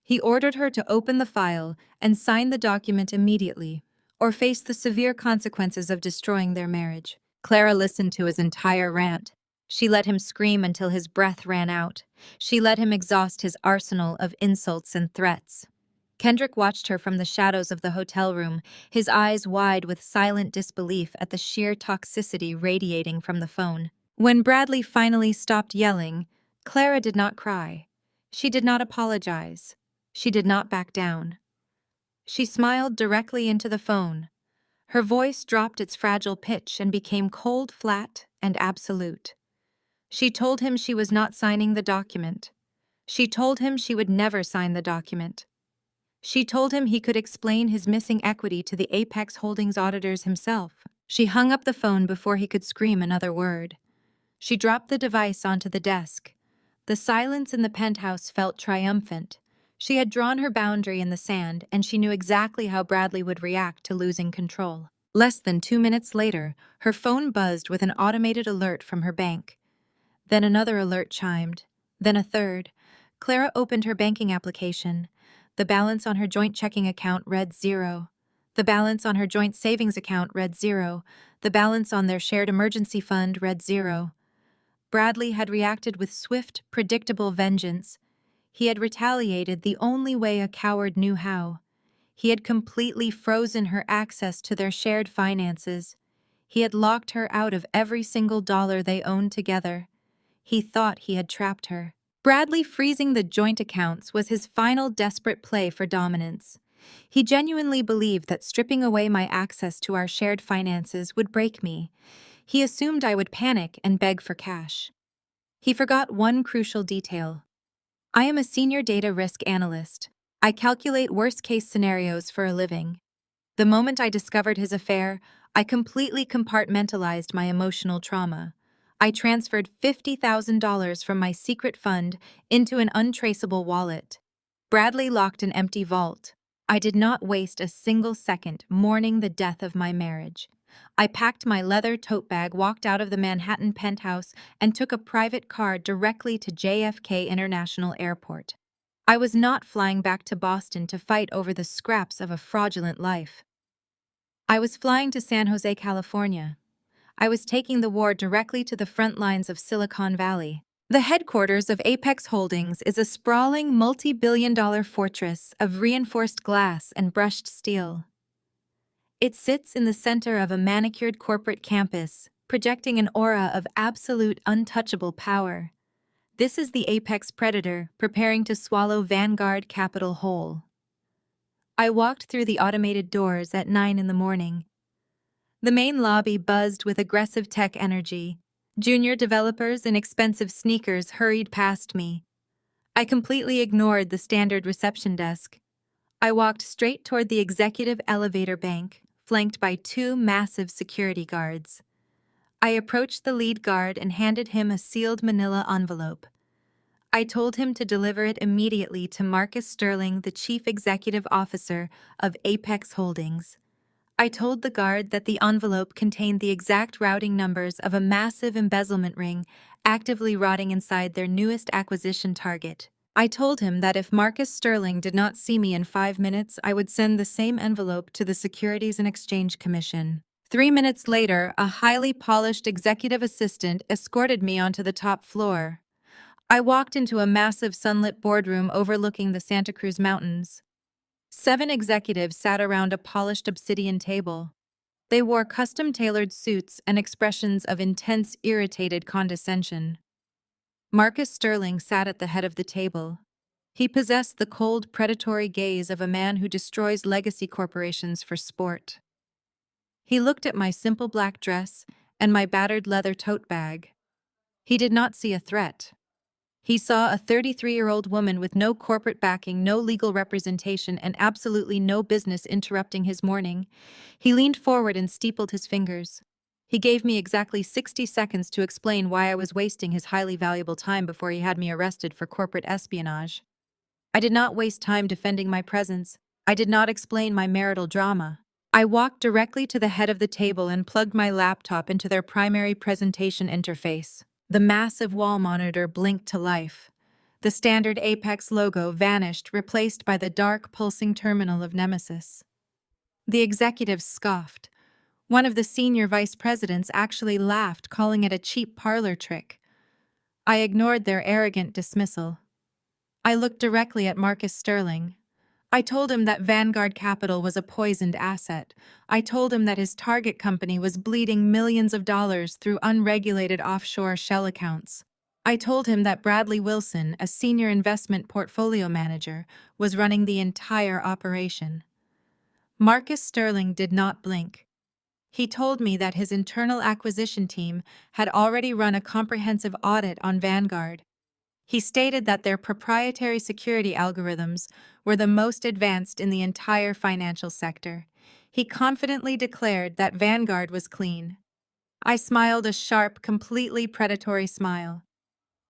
He ordered her to open the file and sign the document immediately, or face the severe consequences of destroying their marriage. Clara listened to his entire rant. She let him scream until his breath ran out. She let him exhaust his arsenal of insults and threats. Kendrick watched her from the shadows of the hotel room, his eyes wide with silent disbelief at the sheer toxicity radiating from the phone. When Bradley finally stopped yelling, Clara did not cry. She did not apologize. She did not back down. She smiled directly into the phone. Her voice dropped its fragile pitch and became cold, flat, and absolute. She told him she was not signing the document. She told him she would never sign the document. She told him he could explain his missing equity to the Apex Holdings auditors himself. She hung up the phone before he could scream another word. She dropped the device onto the desk. The silence in the penthouse felt triumphant. She had drawn her boundary in the sand, and she knew exactly how Bradley would react to losing control. Less than 2 minutes later, her phone buzzed with an automated alert from her bank. Then another alert chimed. Then a third. Clara opened her banking application. The balance on her joint checking account read 0. The balance on her joint savings account read 0. The balance on their shared emergency fund read 0. Bradley had reacted with swift, predictable vengeance. He had retaliated the only way a coward knew how. He had completely frozen her access to their shared finances. He had locked her out of every single dollar they owned together. He thought he had trapped her. Bradley freezing the joint accounts was his final desperate play for dominance. He genuinely believed that stripping away my access to our shared finances would break me. He assumed I would panic and beg for cash. He forgot one crucial detail. I am a senior data risk analyst. I calculate worst-case scenarios for a living. The moment I discovered his affair, I completely compartmentalized my emotional trauma. I transferred $50,000 from my secret fund into an untraceable wallet. Bradley locked an empty vault. I did not waste a single second mourning the death of my marriage. I packed my leather tote bag, walked out of the Manhattan penthouse, and took a private car directly to JFK International Airport. I was not flying back to Boston to fight over the scraps of a fraudulent life. I was flying to San Jose, California. I was taking the war directly to the front lines of Silicon Valley. The headquarters of Apex Holdings is a sprawling multi-billion-dollar fortress of reinforced glass and brushed steel. It sits in the center of a manicured corporate campus, projecting an aura of absolute untouchable power. This is the apex predator preparing to swallow Vanguard Capital whole. I walked through the automated doors at 9 in the morning. The main lobby buzzed with aggressive tech energy. Junior developers in expensive sneakers hurried past me. I completely ignored the standard reception desk. I walked straight toward the executive elevator bank, flanked by two massive security guards. I approached the lead guard and handed him a sealed manila envelope. I told him to deliver it immediately to Marcus Sterling, the chief executive officer of Apex Holdings. I told the guard that the envelope contained the exact routing numbers of a massive embezzlement ring actively rotting inside their newest acquisition target. I told him that if Marcus Sterling did not see me in 5 minutes, I would send the same envelope to the Securities and Exchange Commission. 3 minutes later, a highly polished executive assistant escorted me onto the top floor. I walked into a massive sunlit boardroom overlooking the Santa Cruz Mountains. 7 executives sat around a polished obsidian table. They wore custom-tailored suits and expressions of intense, irritated condescension. Marcus Sterling sat at the head of the table. He possessed the cold, predatory gaze of a man who destroys legacy corporations for sport. He looked at my simple black dress and my battered leather tote bag. He did not see a threat. He saw a 33-year-old woman with no corporate backing, no legal representation, and absolutely no business interrupting his morning. He leaned forward and steepled his fingers. He gave me exactly 60 seconds to explain why I was wasting his highly valuable time before he had me arrested for corporate espionage. I did not waste time defending my presence. I did not explain my marital drama. I walked directly to the head of the table and plugged my laptop into their primary presentation interface. The massive wall monitor blinked to life. The standard Apex logo vanished, replaced by the dark, pulsing terminal of Nemesis. The executives scoffed. One of the senior vice presidents actually laughed, calling it a cheap parlor trick. I ignored their arrogant dismissal. I looked directly at Marcus Sterling. I told him that Vanguard Capital was a poisoned asset. I told him that his target company was bleeding millions of dollars through unregulated offshore shell accounts. I told him that Bradley Wilson, a senior investment portfolio manager, was running the entire operation. Marcus Sterling did not blink. He told me that his internal acquisition team had already run a comprehensive audit on Vanguard. He stated that their proprietary security algorithms were the most advanced in the entire financial sector. He confidently declared that Vanguard was clean. I smiled a sharp, completely predatory smile.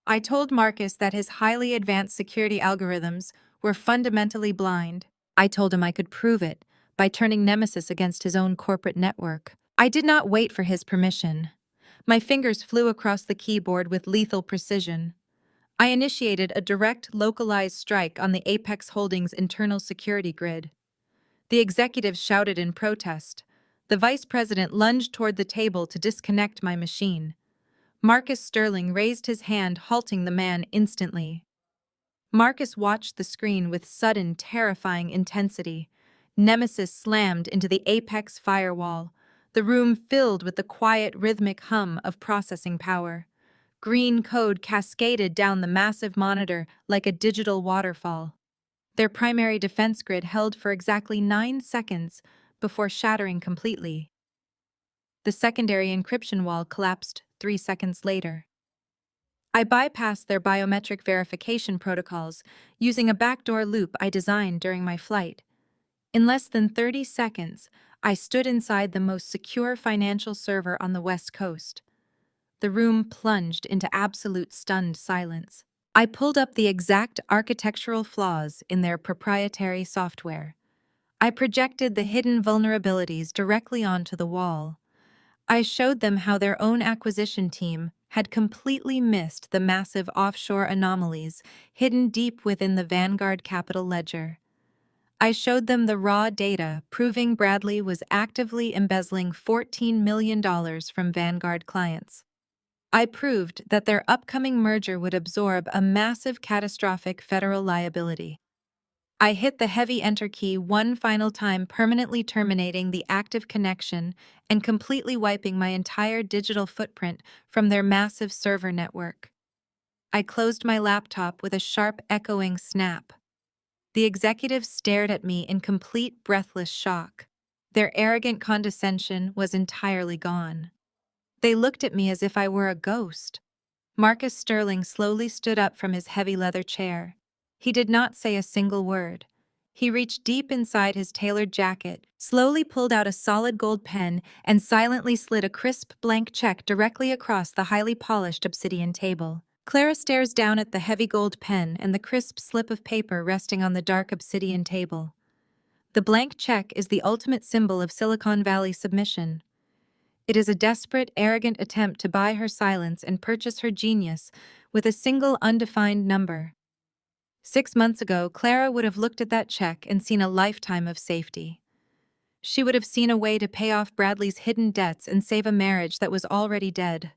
I told Marcus that his highly advanced security algorithms were fundamentally blind. I told him I could prove it by turning Nemesis against his own corporate network. I did not wait for his permission. My fingers flew across the keyboard with lethal precision. I initiated a direct, localized strike on the Apex Holdings internal security grid. The executives shouted in protest. The vice president lunged toward the table to disconnect my machine. Marcus Sterling raised his hand, halting the man instantly. Marcus watched the screen with sudden, terrifying intensity. Nemesis slammed into the apex firewall, the room filled with the quiet, rhythmic hum of processing power. Green code cascaded down the massive monitor like a digital waterfall. Their primary defense grid held for exactly 9 seconds before shattering completely. The secondary encryption wall collapsed 3 seconds later. I bypassed their biometric verification protocols using a backdoor loop I designed during my flight. In less than 30 seconds, I stood inside the most secure financial server on the West Coast. The room plunged into absolute stunned silence. I pulled up the exact architectural flaws in their proprietary software. I projected the hidden vulnerabilities directly onto the wall. I showed them how their own acquisition team had completely missed the massive offshore anomalies hidden deep within the Vanguard Capital ledger. I showed them the raw data proving Bradley was actively embezzling $14 million from Vanguard clients. I proved that their upcoming merger would absorb a massive catastrophic federal liability. I hit the heavy enter key one final time, permanently terminating the active connection and completely wiping my entire digital footprint from their massive server network. I closed my laptop with a sharp, echoing snap. The executives stared at me in complete, breathless shock. Their arrogant condescension was entirely gone. They looked at me as if I were a ghost. Marcus Sterling slowly stood up from his heavy leather chair. He did not say a single word. He reached deep inside his tailored jacket, slowly pulled out a solid gold pen, and silently slid a crisp blank check directly across the highly polished obsidian table. Clara stares down at the heavy gold pen and the crisp slip of paper resting on the dark obsidian table. The blank check is the ultimate symbol of Silicon Valley submission. It is a desperate, arrogant attempt to buy her silence and purchase her genius with a single undefined number. 6 months ago, Clara would have looked at that check and seen a lifetime of safety. She would have seen a way to pay off Bradley's hidden debts and save a marriage that was already dead.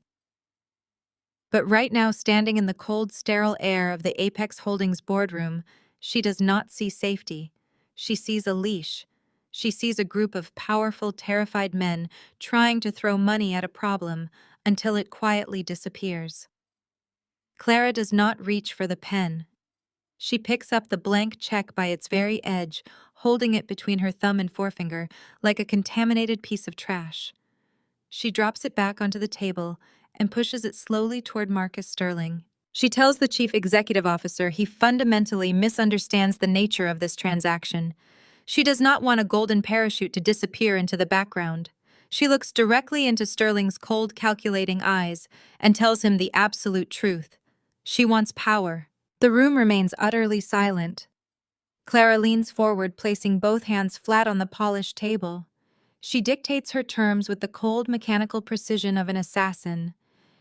But right now, standing in the cold, sterile air of the Apex Holdings boardroom, she does not see safety. She sees a leash. She sees a group of powerful, terrified men trying to throw money at a problem until it quietly disappears. Clara does not reach for the pen. She picks up the blank check by its very edge, holding it between her thumb and forefinger like a contaminated piece of trash. She drops it back onto the table and pushes it slowly toward Marcus Sterling. She tells the chief executive officer he fundamentally misunderstands the nature of this transaction. She does not want a golden parachute to disappear into the background. She looks directly into Sterling's cold, calculating eyes and tells him the absolute truth. She wants power. The room remains utterly silent. Clara leans forward, placing both hands flat on the polished table. She dictates her terms with the cold, mechanical precision of an assassin.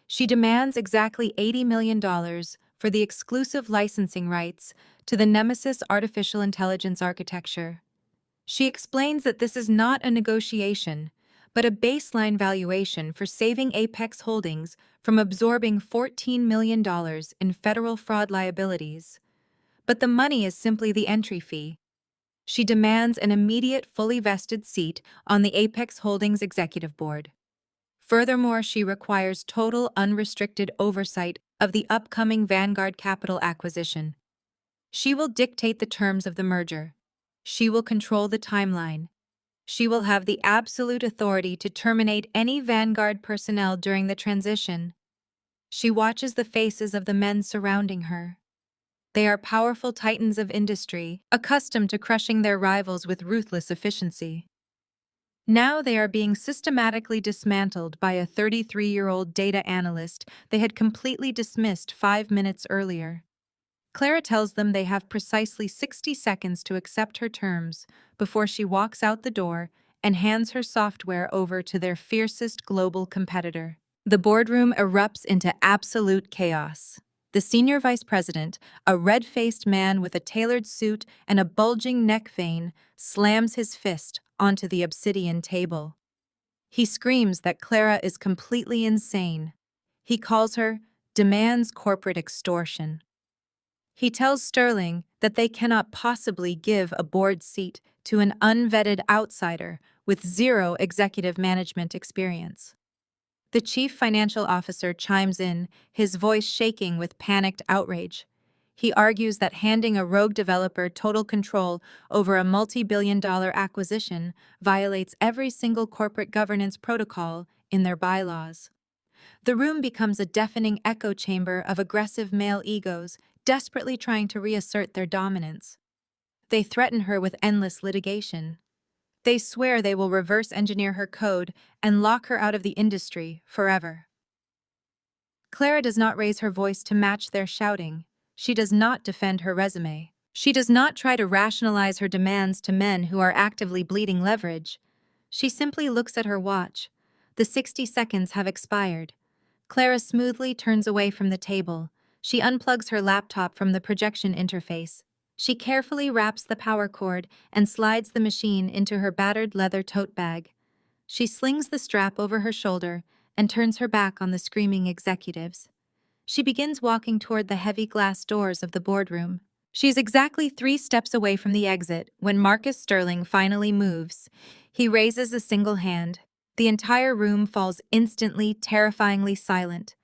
She demands exactly $80 million for the exclusive licensing rights to the Nemesis artificial intelligence architecture. She explains that this is not a negotiation, but a baseline valuation for saving Apex Holdings from absorbing $14 million in federal fraud liabilities. But the money is simply the entry fee. She demands an immediate, fully vested seat on the Apex Holdings executive board. Furthermore, she requires total, unrestricted oversight of the upcoming Vanguard Capital acquisition. She will dictate the terms of the merger. She will control the timeline. She will have the absolute authority to terminate any Vanguard personnel during the transition. She watches the faces of the men surrounding her. They are powerful titans of industry, accustomed to crushing their rivals with ruthless efficiency. Now they are being systematically dismantled by a 33-year-old data analyst they had completely dismissed 5 minutes earlier. Clara tells them they have precisely 60 seconds to accept her terms before she walks out the door and hands her software over to their fiercest global competitor. The boardroom erupts into absolute chaos. The senior vice president, a red-faced man with a tailored suit and a bulging neck vein, slams his fist onto the obsidian table. He screams that Clara is completely insane. He calls her, demands corporate extortion. He tells Sterling that they cannot possibly give a board seat to an unvetted outsider with zero executive management experience. The chief financial officer chimes in, his voice shaking with panicked outrage. He argues that handing a rogue developer total control over a multi-billion-dollar acquisition violates every single corporate governance protocol in their bylaws. The room becomes a deafening echo chamber of aggressive male egos desperately trying to reassert their dominance. They threaten her with endless litigation. They swear they will reverse engineer her code and lock her out of the industry forever. Clara does not raise her voice to match their shouting. She does not defend her resume. She does not try to rationalize her demands to men who are actively bleeding leverage. She simply looks at her watch. The 60 seconds have expired. Clara smoothly turns away from the table. She unplugs her laptop from the projection interface. She carefully wraps the power cord and slides the machine into her battered leather tote bag. She slings the strap over her shoulder and turns her back on the screaming executives. She begins walking toward the heavy glass doors of the boardroom. She is exactly 3 steps away from the exit when Marcus Sterling finally moves. He raises a single hand. The entire room falls instantly, terrifyingly silent.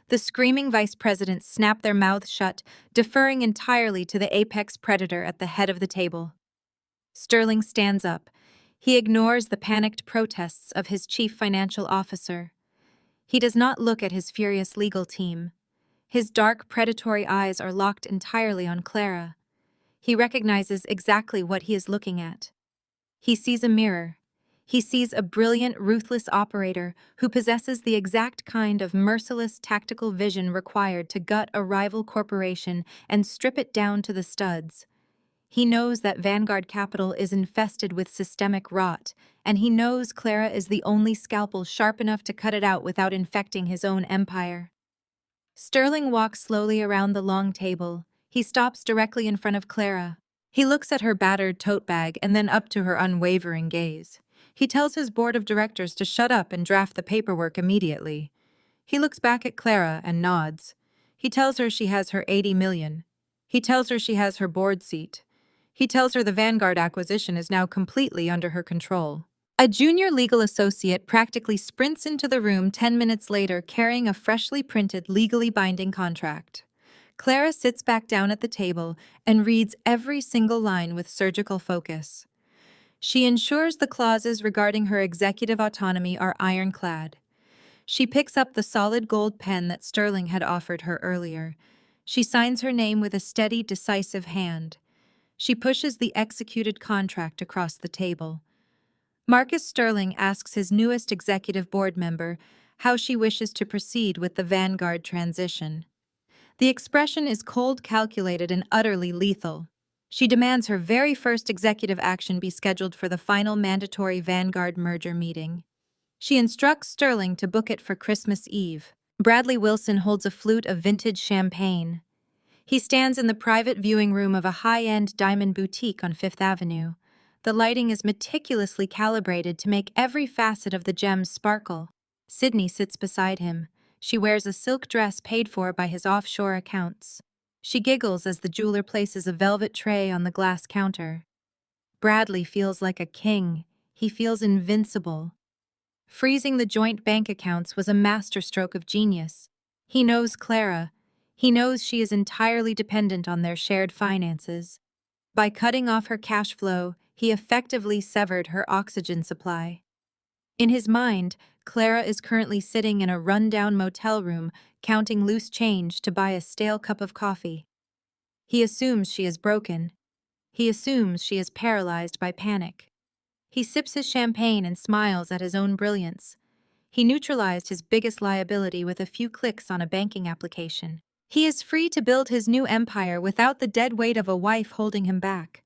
The screaming vice presidents snap their mouths shut, deferring entirely to the apex predator at the head of the table. Sterling stands up. He ignores the panicked protests of his chief financial officer. He does not look at his furious legal team. His dark, predatory eyes are locked entirely on Clara. He recognizes exactly what he is looking at. He sees a mirror. He sees a brilliant, ruthless operator who possesses the exact kind of merciless tactical vision required to gut a rival corporation and strip it down to the studs. He knows that Vanguard Capital is infested with systemic rot, and he knows Clara is the only scalpel sharp enough to cut it out without infecting his own empire. Sterling walks slowly around the long table. He stops directly in front of Clara. He looks at her battered tote bag and then up to her unwavering gaze. He tells his board of directors to shut up and draft the paperwork immediately. He looks back at Clara and nods. He tells her she has her 80 million. He tells her she has her board seat. He tells her the Vanguard acquisition is now completely under her control. A junior legal associate practically sprints into the room 10 minutes later carrying a freshly printed, legally binding contract. Clara sits back down at the table and reads every single line with surgical focus. She ensures the clauses regarding her executive autonomy are ironclad. She picks up the solid gold pen that Sterling had offered her earlier. She signs her name with a steady, decisive hand. She pushes the executed contract across the table. Marcus Sterling asks his newest executive board member how she wishes to proceed with the Vanguard transition. The expression is cold, calculated, and utterly lethal. She demands her very first executive action be scheduled for the final mandatory Vanguard merger meeting. She instructs Sterling to book it for Christmas Eve. Bradley Wilson holds a flute of vintage champagne. He stands in the private viewing room of a high-end diamond boutique on Fifth Avenue. The lighting is meticulously calibrated to make every facet of the gems sparkle. Sydney sits beside him. She wears a silk dress paid for by his offshore accounts. She giggles as the jeweler places a velvet tray on the glass counter. Bradley feels like a king. He feels invincible. Freezing the joint bank accounts was a masterstroke of genius. He knows Clara. He knows she is entirely dependent on their shared finances. By cutting off her cash flow, he effectively severed her oxygen supply. In his mind, Clara is currently sitting in a run-down motel room, counting loose change to buy a stale cup of coffee. He assumes she is broken. He assumes she is paralyzed by panic. He sips his champagne and smiles at his own brilliance. He neutralized his biggest liability with a few clicks on a banking application. He is free to build his new empire without the dead weight of a wife holding him back.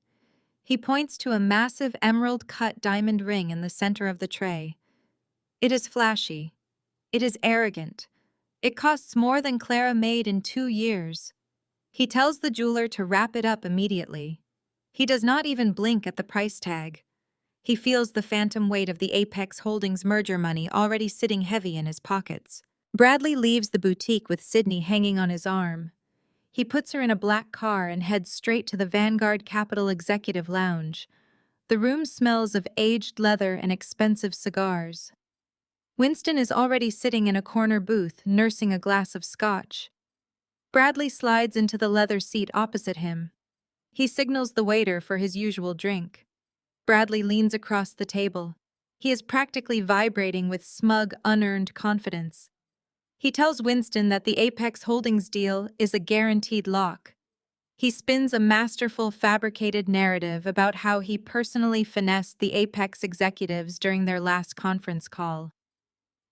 He points to a massive emerald-cut diamond ring in the center of the tray. It is flashy. It is arrogant. It costs more than Clara made in 2 years. He tells the jeweler to wrap it up immediately. He does not even blink at the price tag. He feels the phantom weight of the Apex Holdings merger money already sitting heavy in his pockets. Bradley leaves the boutique with Sydney hanging on his arm. He puts her in a black car and heads straight to the Vanguard Capital Executive Lounge. The room smells of aged leather and expensive cigars. Winston is already sitting in a corner booth, nursing a glass of scotch. Bradley slides into the leather seat opposite him. He signals the waiter for his usual drink. Bradley leans across the table. He is practically vibrating with smug, unearned confidence. He tells Winston that the Apex Holdings deal is a guaranteed lock. He spins a masterful, fabricated narrative about how he personally finessed the Apex executives during their last conference call.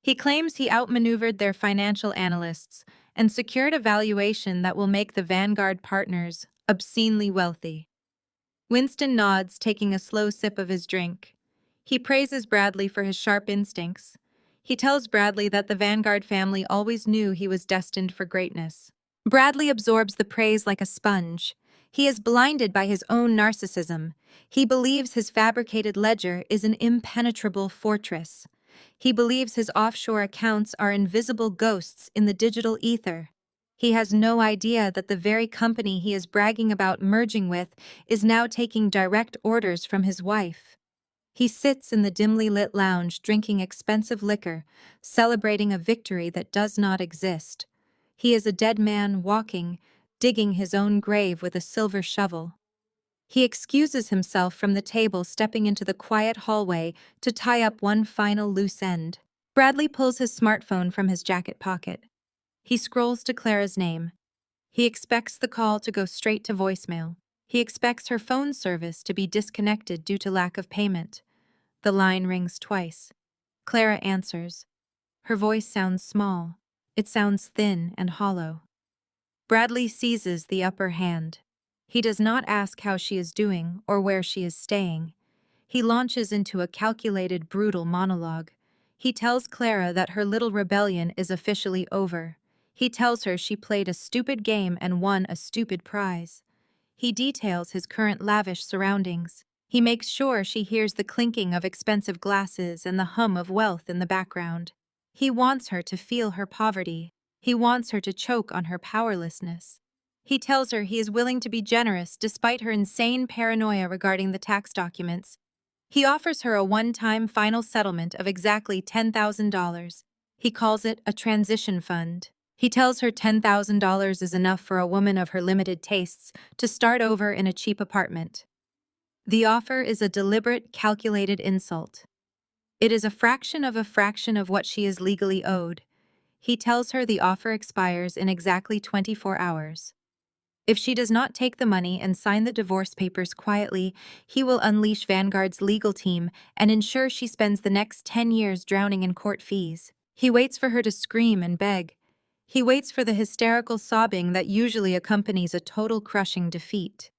He claims he outmaneuvered their financial analysts and secured a valuation that will make the Vanguard partners obscenely wealthy. Winston nods, taking a slow sip of his drink. He praises Bradley for his sharp instincts. He tells Bradley that the Vanguard family always knew he was destined for greatness. Bradley absorbs the praise like a sponge. He is blinded by his own narcissism. He believes his fabricated ledger is an impenetrable fortress. He believes his offshore accounts are invisible ghosts in the digital ether. He has no idea that the very company he is bragging about merging with is now taking direct orders from his wife. He sits in the dimly lit lounge drinking expensive liquor, celebrating a victory that does not exist. He is a dead man walking, digging his own grave with a silver shovel. He excuses himself from the table, stepping into the quiet hallway to tie up one final loose end. Bradley pulls his smartphone from his jacket pocket. He scrolls to Clara's name. He expects the call to go straight to voicemail. He expects her phone service to be disconnected due to lack of payment. The line rings twice. Clara answers. Her voice sounds small. It sounds thin and hollow. Bradley seizes the upper hand. He does not ask how she is doing or where she is staying. He launches into a calculated, brutal monologue. He tells Clara that her little rebellion is officially over. He tells her she played a stupid game and won a stupid prize. He details his current lavish surroundings. He makes sure she hears the clinking of expensive glasses and the hum of wealth in the background. He wants her to feel her poverty. He wants her to choke on her powerlessness. He tells her he is willing to be generous despite her insane paranoia regarding the tax documents. He offers her a one-time final settlement of exactly $10,000. He calls it a transition fund. He tells her $10,000 is enough for a woman of her limited tastes to start over in a cheap apartment. The offer is a deliberate, calculated insult. It is a fraction of what she is legally owed. He tells her the offer expires in exactly 24 hours. If she does not take the money and sign the divorce papers quietly, he will unleash Vanguard's legal team and ensure she spends the next 10 years drowning in court fees. He waits for her to scream and beg. He waits for the hysterical sobbing that usually accompanies a total crushing defeat.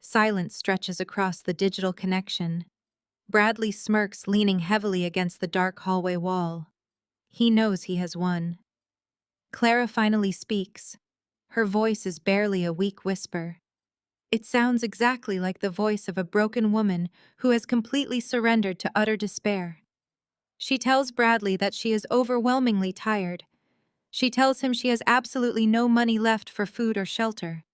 Silence stretches across the digital connection. Bradley smirks, leaning heavily against the dark hallway wall. He knows he has won. Clara finally speaks. Her voice is barely a weak whisper. It sounds exactly like the voice of a broken woman who has completely surrendered to utter despair. She tells Bradley that she is overwhelmingly tired. She tells him she has absolutely no money left for food or shelter.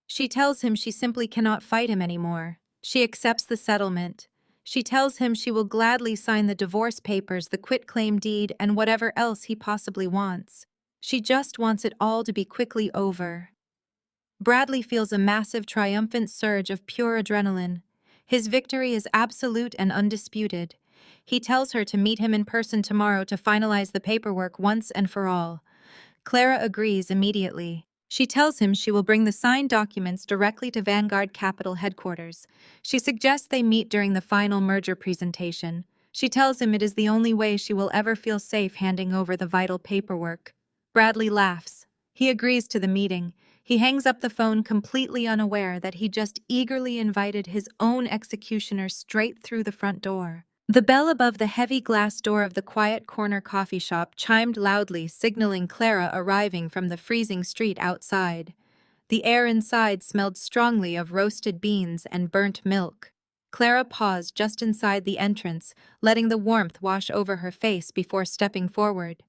She tells him she simply cannot fight him anymore. She accepts the settlement. She tells him she will gladly sign the divorce papers, the quitclaim deed, and whatever else he possibly wants. She just wants it all to be quickly over. Bradley feels a massive, triumphant surge of pure adrenaline. His victory is absolute and undisputed. He tells her to meet him in person tomorrow to finalize the paperwork once and for all. Clara agrees immediately. She tells him she will bring the signed documents directly to Vanguard Capital headquarters. She suggests they meet during the final merger presentation. She tells him it is the only way she will ever feel safe handing over the vital paperwork. Bradley laughs. He agrees to the meeting. He hangs up the phone completely unaware that he just eagerly invited his own executioner straight through the front door. The bell above the heavy glass door of the quiet corner coffee shop chimed loudly, signaling Clara arriving from the freezing street outside. The air inside smelled strongly of roasted beans and burnt milk. Clara paused just inside the entrance, letting the warmth wash over her face before stepping forward.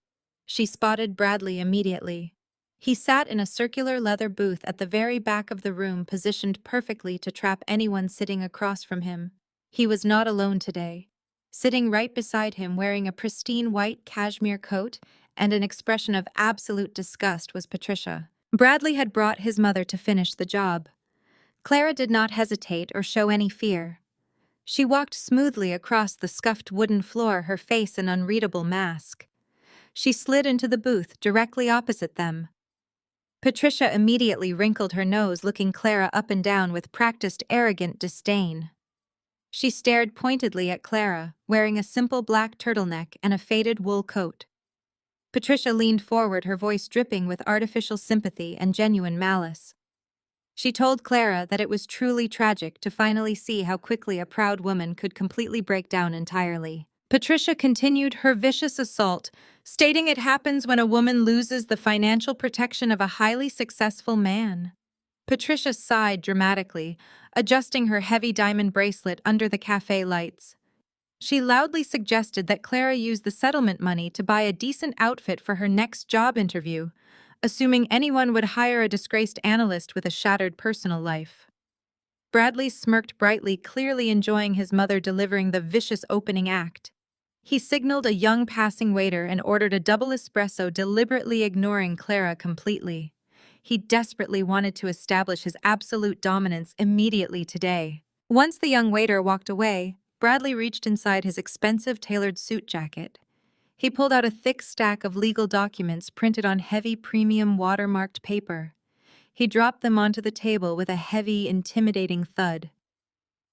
She spotted Bradley immediately. He sat in a circular leather booth at the very back of the room, positioned perfectly to trap anyone sitting across from him. He was not alone today. Sitting right beside him, wearing a pristine white cashmere coat and an expression of absolute disgust, was Patricia. Bradley had brought his mother to finish the job. Clara did not hesitate or show any fear. She walked smoothly across the scuffed wooden floor, her face an unreadable mask. She slid into the booth directly opposite them. Patricia immediately wrinkled her nose, looking Clara up and down with practiced arrogant disdain. She stared pointedly at Clara, wearing a simple black turtleneck and a faded wool coat. Patricia leaned forward, her voice dripping with artificial sympathy and genuine malice. She told Clara that it was truly tragic to finally see how quickly a proud woman could completely break down entirely. Patricia continued her vicious assault, stating it happens when a woman loses the financial protection of a highly successful man. Patricia sighed dramatically, adjusting her heavy diamond bracelet under the cafe lights. She loudly suggested that Clara use the settlement money to buy a decent outfit for her next job interview, assuming anyone would hire a disgraced analyst with a shattered personal life. Bradley smirked brightly, clearly enjoying his mother delivering the vicious opening act. He signaled a young passing waiter and ordered a double espresso, deliberately ignoring Clara completely. He desperately wanted to establish his absolute dominance immediately today. Once the young waiter walked away, Bradley reached inside his expensive tailored suit jacket. He pulled out a thick stack of legal documents printed on heavy premium watermarked paper. He dropped them onto the table with a heavy, intimidating thud.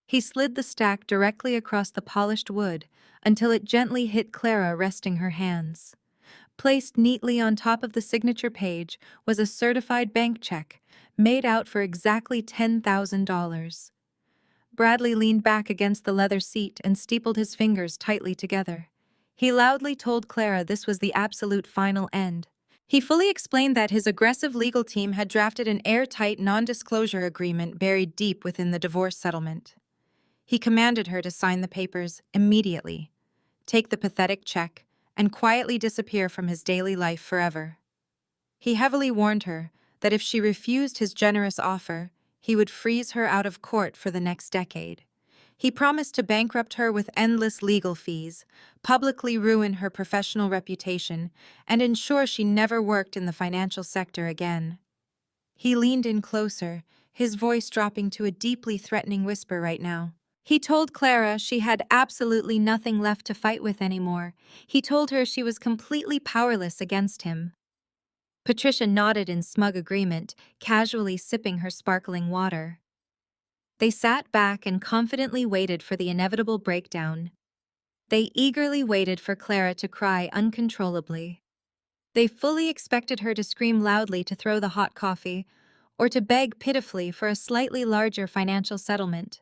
He slid the stack directly across the polished wood until it gently hit Clara, resting her hands. Placed neatly on top of the signature page was a certified bank check, made out for exactly $10,000. Bradley leaned back against the leather seat and steepled his fingers tightly together. He loudly told Clara this was the absolute final end. He fully explained that his aggressive legal team had drafted an airtight non-disclosure agreement buried deep within the divorce settlement. He commanded her to sign the papers immediately, take the pathetic check, and quietly disappear from his daily life forever. He heavily warned her that if she refused his generous offer, he would freeze her out of court for the next decade. He promised to bankrupt her with endless legal fees, publicly ruin her professional reputation, and ensure she never worked in the financial sector again. He leaned in closer, his voice dropping to a deeply threatening whisper right now. He told Clara she had absolutely nothing left to fight with anymore. He told her she was completely powerless against him. Patricia nodded in smug agreement, casually sipping her sparkling water. They sat back and confidently waited for the inevitable breakdown. They eagerly waited for Clara to cry uncontrollably. They fully expected her to scream loudly to throw the hot coffee, or to beg pitifully for a slightly larger financial settlement.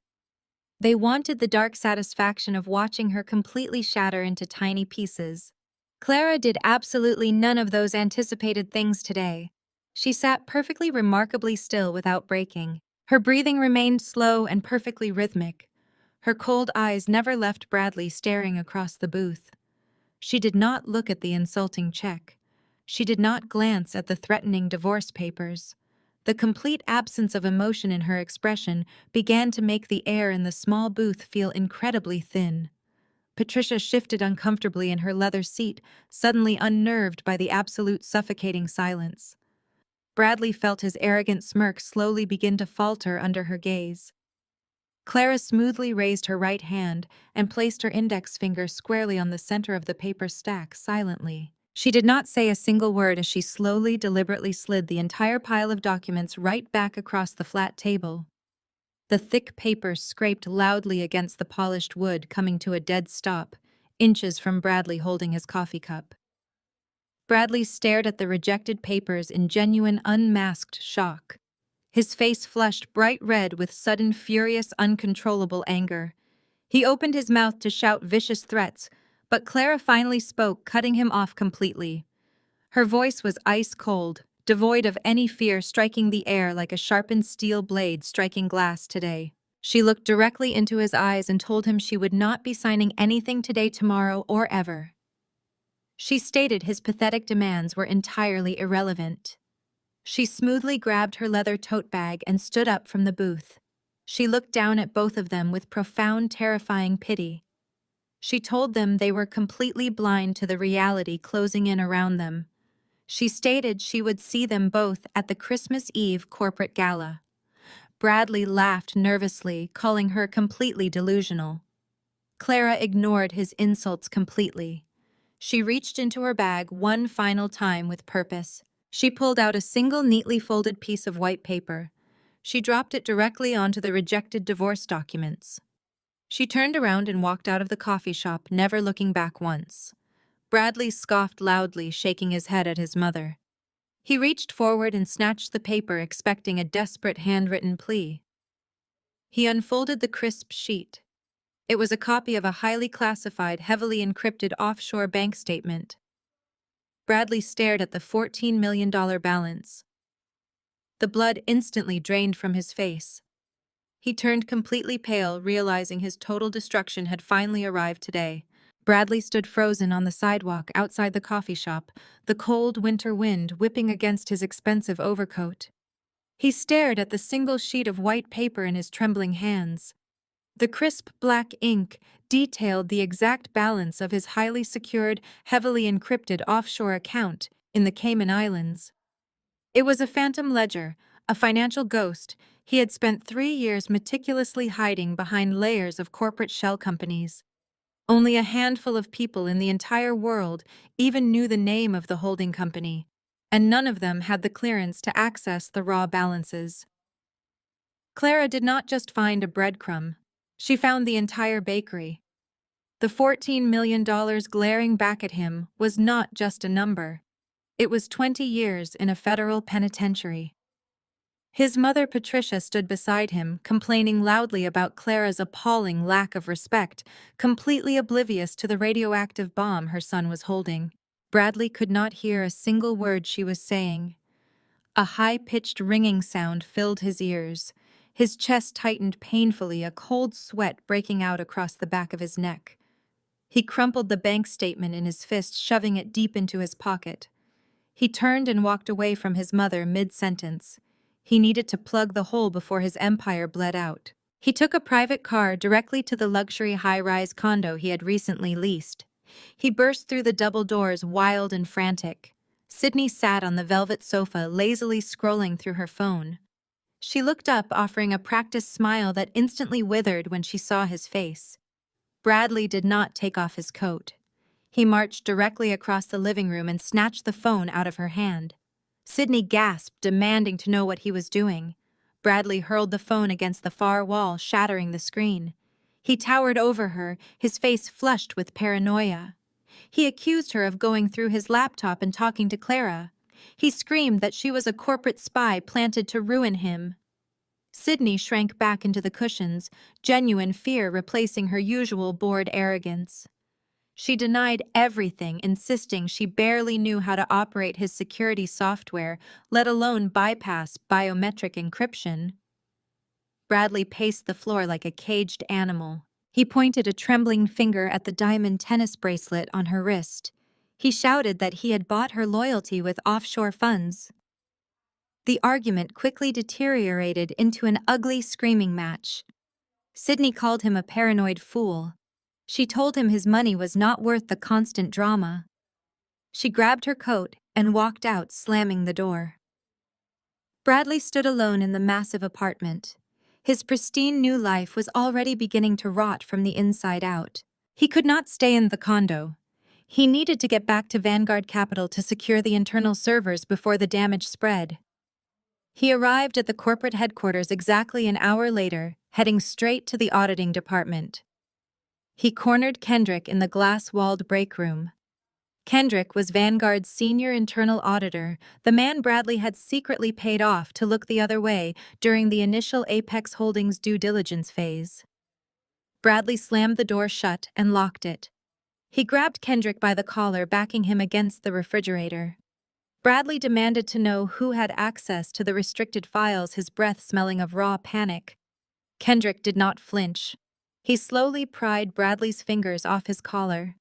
They wanted the dark satisfaction of watching her completely shatter into tiny pieces. Clara did absolutely none of those anticipated things today. She sat perfectly remarkably still without breaking. Her breathing remained slow and perfectly rhythmic. Her cold eyes never left Bradley, staring across the booth. She did not look at the insulting check. She did not glance at the threatening divorce papers. The complete absence of emotion in her expression began to make the air in the small booth feel incredibly thin. Patricia shifted uncomfortably in her leather seat, suddenly unnerved by the absolute suffocating silence. Bradley felt his arrogant smirk slowly begin to falter under her gaze. Clara smoothly raised her right hand and placed her index finger squarely on the center of the paper stack silently. She did not say a single word as she slowly, deliberately slid the entire pile of documents right back across the flat table. The thick paper scraped loudly against the polished wood, coming to a dead stop, inches from Bradley holding his coffee cup. Bradley stared at the rejected papers in genuine, unmasked shock. His face flushed bright red with sudden, furious, uncontrollable anger. He opened his mouth to shout vicious threats, but Clara finally spoke, cutting him off completely. Her voice was ice cold, devoid of any fear, striking the air like a sharpened steel blade striking glass today. She looked directly into his eyes and told him she would not be signing anything today, tomorrow, or ever. She stated his pathetic demands were entirely irrelevant. She smoothly grabbed her leather tote bag and stood up from the booth. She looked down at both of them with profound, terrifying pity. She told them they were completely blind to the reality closing in around them. She stated she would see them both at the Christmas Eve corporate gala. Bradley laughed nervously, calling her completely delusional. Clara ignored his insults completely. She reached into her bag one final time with purpose. She pulled out a single neatly folded piece of white paper. She dropped it directly onto the rejected divorce documents. She turned around and walked out of the coffee shop, never looking back once. Bradley scoffed loudly, shaking his head at his mother. He reached forward and snatched the paper, expecting a desperate handwritten plea. He unfolded the crisp sheet. It was a copy of a highly classified, heavily encrypted offshore bank statement. Bradley stared at the $14 million balance. The blood instantly drained from his face. He turned completely pale, realizing his total destruction had finally arrived today. Bradley stood frozen on the sidewalk outside the coffee shop, the cold winter wind whipping against his expensive overcoat. He stared at the single sheet of white paper in his trembling hands. The crisp black ink detailed the exact balance of his highly secured, heavily encrypted offshore account in the Cayman Islands. It was a phantom ledger, a financial ghost he had spent 3 years meticulously hiding behind layers of corporate shell companies. Only a handful of people in the entire world even knew the name of the holding company, and none of them had the clearance to access the raw balances. Clara did not just find a breadcrumb. She found the entire bakery. The $14 million glaring back at him was not just a number. It was 20 years in a federal penitentiary. His mother Patricia stood beside him, complaining loudly about Clara's appalling lack of respect, completely oblivious to the radioactive bomb her son was holding. Bradley could not hear a single word she was saying. A high-pitched ringing sound filled his ears. His chest tightened painfully, a cold sweat breaking out across the back of his neck. He crumpled the bank statement in his fist, shoving it deep into his pocket. He turned and walked away from his mother mid-sentence. He needed to plug the hole before his empire bled out. He took a private car directly to the luxury high-rise condo he had recently leased. He burst through the double doors, wild and frantic. Sydney sat on the velvet sofa, lazily scrolling through her phone. She looked up, offering a practiced smile that instantly withered when she saw his face. Bradley did not take off his coat. He marched directly across the living room and snatched the phone out of her hand. Sydney gasped, demanding to know what he was doing. Bradley hurled the phone against the far wall, shattering the screen. He towered over her, his face flushed with paranoia. He accused her of going through his laptop and talking to Clara. He screamed that she was a corporate spy planted to ruin him. Sydney shrank back into the cushions, genuine fear replacing her usual bored arrogance. She denied everything, insisting she barely knew how to operate his security software, let alone bypass biometric encryption. Bradley paced the floor like a caged animal. He pointed a trembling finger at the diamond tennis bracelet on her wrist. He shouted that he had bought her loyalty with offshore funds. The argument quickly deteriorated into an ugly screaming match. Sydney called him a paranoid fool. She told him his money was not worth the constant drama. She grabbed her coat and walked out, slamming the door. Bradley stood alone in the massive apartment. His pristine new life was already beginning to rot from the inside out. He could not stay in the condo. He needed to get back to Vanguard Capital to secure the internal servers before the damage spread. He arrived at the corporate headquarters exactly an hour later, heading straight to the auditing department. He cornered Kendrick in the glass-walled break room. Kendrick was Vanguard's senior internal auditor, the man Bradley had secretly paid off to look the other way during the initial Apex Holdings due diligence phase. Bradley slammed the door shut and locked it. He grabbed Kendrick by the collar, backing him against the refrigerator. Bradley demanded to know who had access to the restricted files, his breath smelling of raw panic. Kendrick did not flinch. He slowly pried Bradley's fingers off his collar.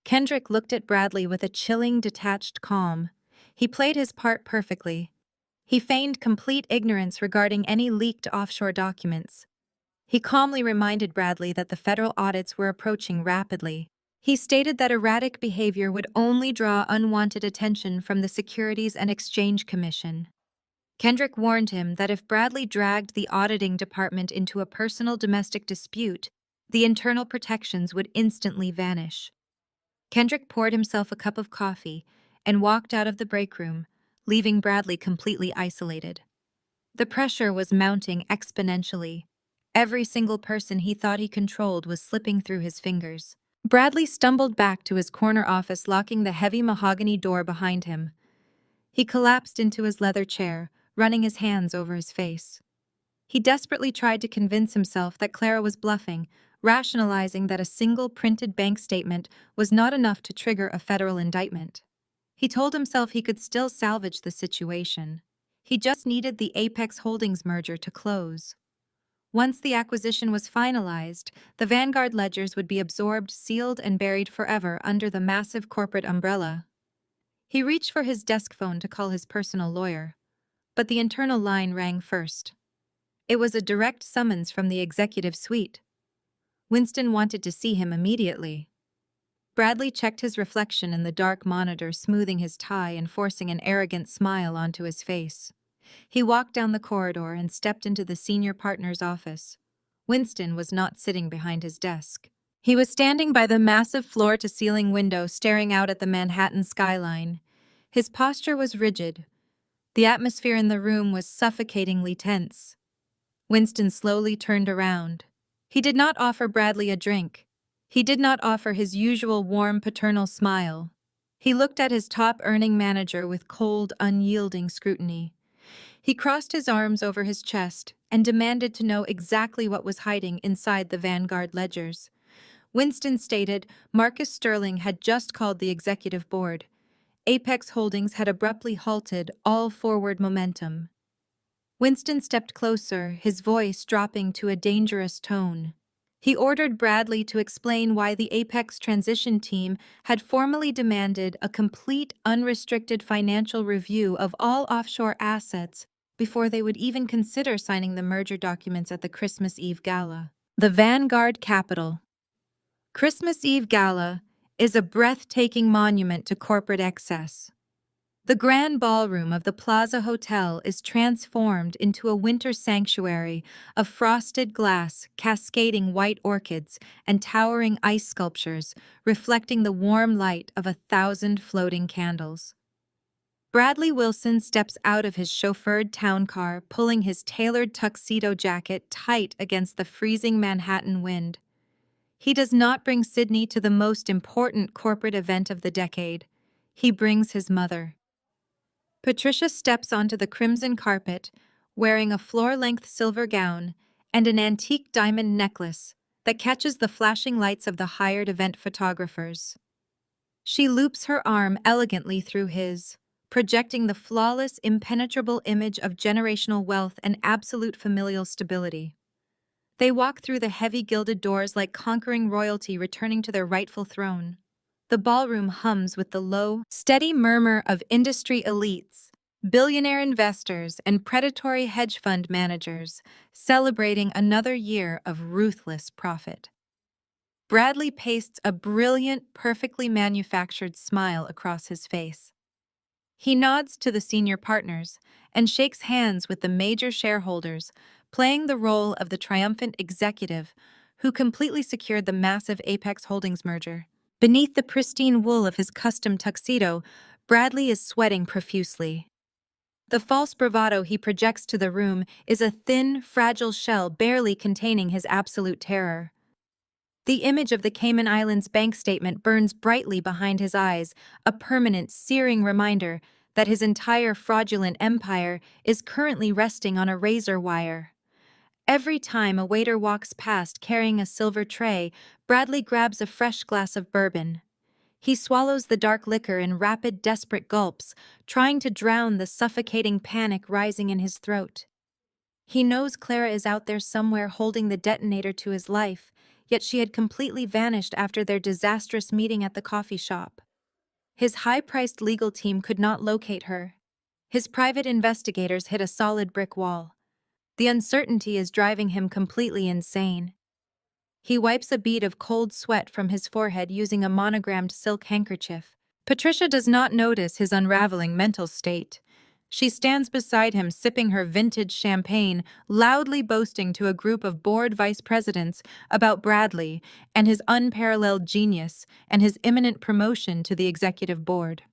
Kendrick looked at Bradley with a chilling, detached calm. He played his part perfectly. He feigned complete ignorance regarding any leaked offshore documents. He calmly reminded Bradley that the federal audits were approaching rapidly. He stated that erratic behavior would only draw unwanted attention from the Securities and Exchange Commission. Kendrick warned him that if Bradley dragged the auditing department into a personal domestic dispute, the internal protections would instantly vanish. Kendrick poured himself a cup of coffee and walked out of the break room, leaving Bradley completely isolated. The pressure was mounting exponentially. Every single person he thought he controlled was slipping through his fingers. Bradley stumbled back to his corner office, locking the heavy mahogany door behind him. He collapsed into his leather chair, running his hands over his face. He desperately tried to convince himself that Clara was bluffing, rationalizing that a single printed bank statement was not enough to trigger a federal indictment. He told himself he could still salvage the situation. He just needed the Apex Holdings merger to close. Once the acquisition was finalized, the Vanguard ledgers would be absorbed, sealed, and buried forever under the massive corporate umbrella. He reached for his desk phone to call his personal lawyer, but the internal line rang first. It was a direct summons from the executive suite. Winston wanted to see him immediately. Bradley checked his reflection in the dark monitor, smoothing his tie and forcing an arrogant smile onto his face. He walked down the corridor and stepped into the senior partner's office. Winston was not sitting behind his desk. He was standing by the massive floor-to-ceiling window, staring out at the Manhattan skyline. His posture was rigid. The atmosphere in the room was suffocatingly tense. Winston slowly turned around. He did not offer Bradley a drink. He did not offer his usual warm paternal smile. He looked at his top-earning manager with cold, unyielding scrutiny. He crossed his arms over his chest and demanded to know exactly what was hiding inside the Vanguard ledgers. Winston stated Marcus Sterling had just called the executive board. Apex Holdings had abruptly halted all forward momentum. Winston stepped closer, his voice dropping to a dangerous tone. He ordered Bradley to explain why the Apex transition team had formally demanded a complete, unrestricted financial review of all offshore assets before they would even consider signing the merger documents at the Christmas Eve Gala. The Vanguard Capital. Christmas Eve Gala is a breathtaking monument to corporate excess. The grand ballroom of the Plaza Hotel is transformed into a winter sanctuary of frosted glass, cascading white orchids, and towering ice sculptures, reflecting the warm light of 1,000 floating candles. Bradley Wilson steps out of his chauffeured town car, pulling his tailored tuxedo jacket tight against the freezing Manhattan wind. He does not bring Sydney to the most important corporate event of the decade. He brings his mother. Patricia steps onto the crimson carpet, wearing a floor-length silver gown and an antique diamond necklace that catches the flashing lights of the hired event photographers. She loops her arm elegantly through his, projecting the flawless, impenetrable image of generational wealth and absolute familial stability. They walk through the heavy gilded doors like conquering royalty returning to their rightful throne. The ballroom hums with the low, steady murmur of industry elites, billionaire investors, and predatory hedge fund managers celebrating another year of ruthless profit. Bradley pastes a brilliant, perfectly manufactured smile across his face. He nods to the senior partners and shakes hands with the major shareholders, playing the role of the triumphant executive who completely secured the massive Apex Holdings merger. Beneath the pristine wool of his custom tuxedo, Bradley is sweating profusely. The false bravado he projects to the room is a thin, fragile shell barely containing his absolute terror. The image of the Cayman Islands bank statement burns brightly behind his eyes, a permanent, searing reminder that his entire fraudulent empire is currently resting on a razor wire. Every time a waiter walks past carrying a silver tray, Bradley grabs a fresh glass of bourbon. He swallows the dark liquor in rapid, desperate gulps, trying to drown the suffocating panic rising in his throat. He knows Clara is out there somewhere holding the detonator to his life, yet she had completely vanished after their disastrous meeting at the coffee shop. His high-priced legal team could not locate her. His private investigators hit a solid brick wall. The uncertainty is driving him completely insane. He wipes a bead of cold sweat from his forehead using a monogrammed silk handkerchief. Patricia does not notice his unraveling mental state. She stands beside him sipping her vintage champagne, loudly boasting to a group of board vice presidents about Bradley and his unparalleled genius and his imminent promotion to the executive board.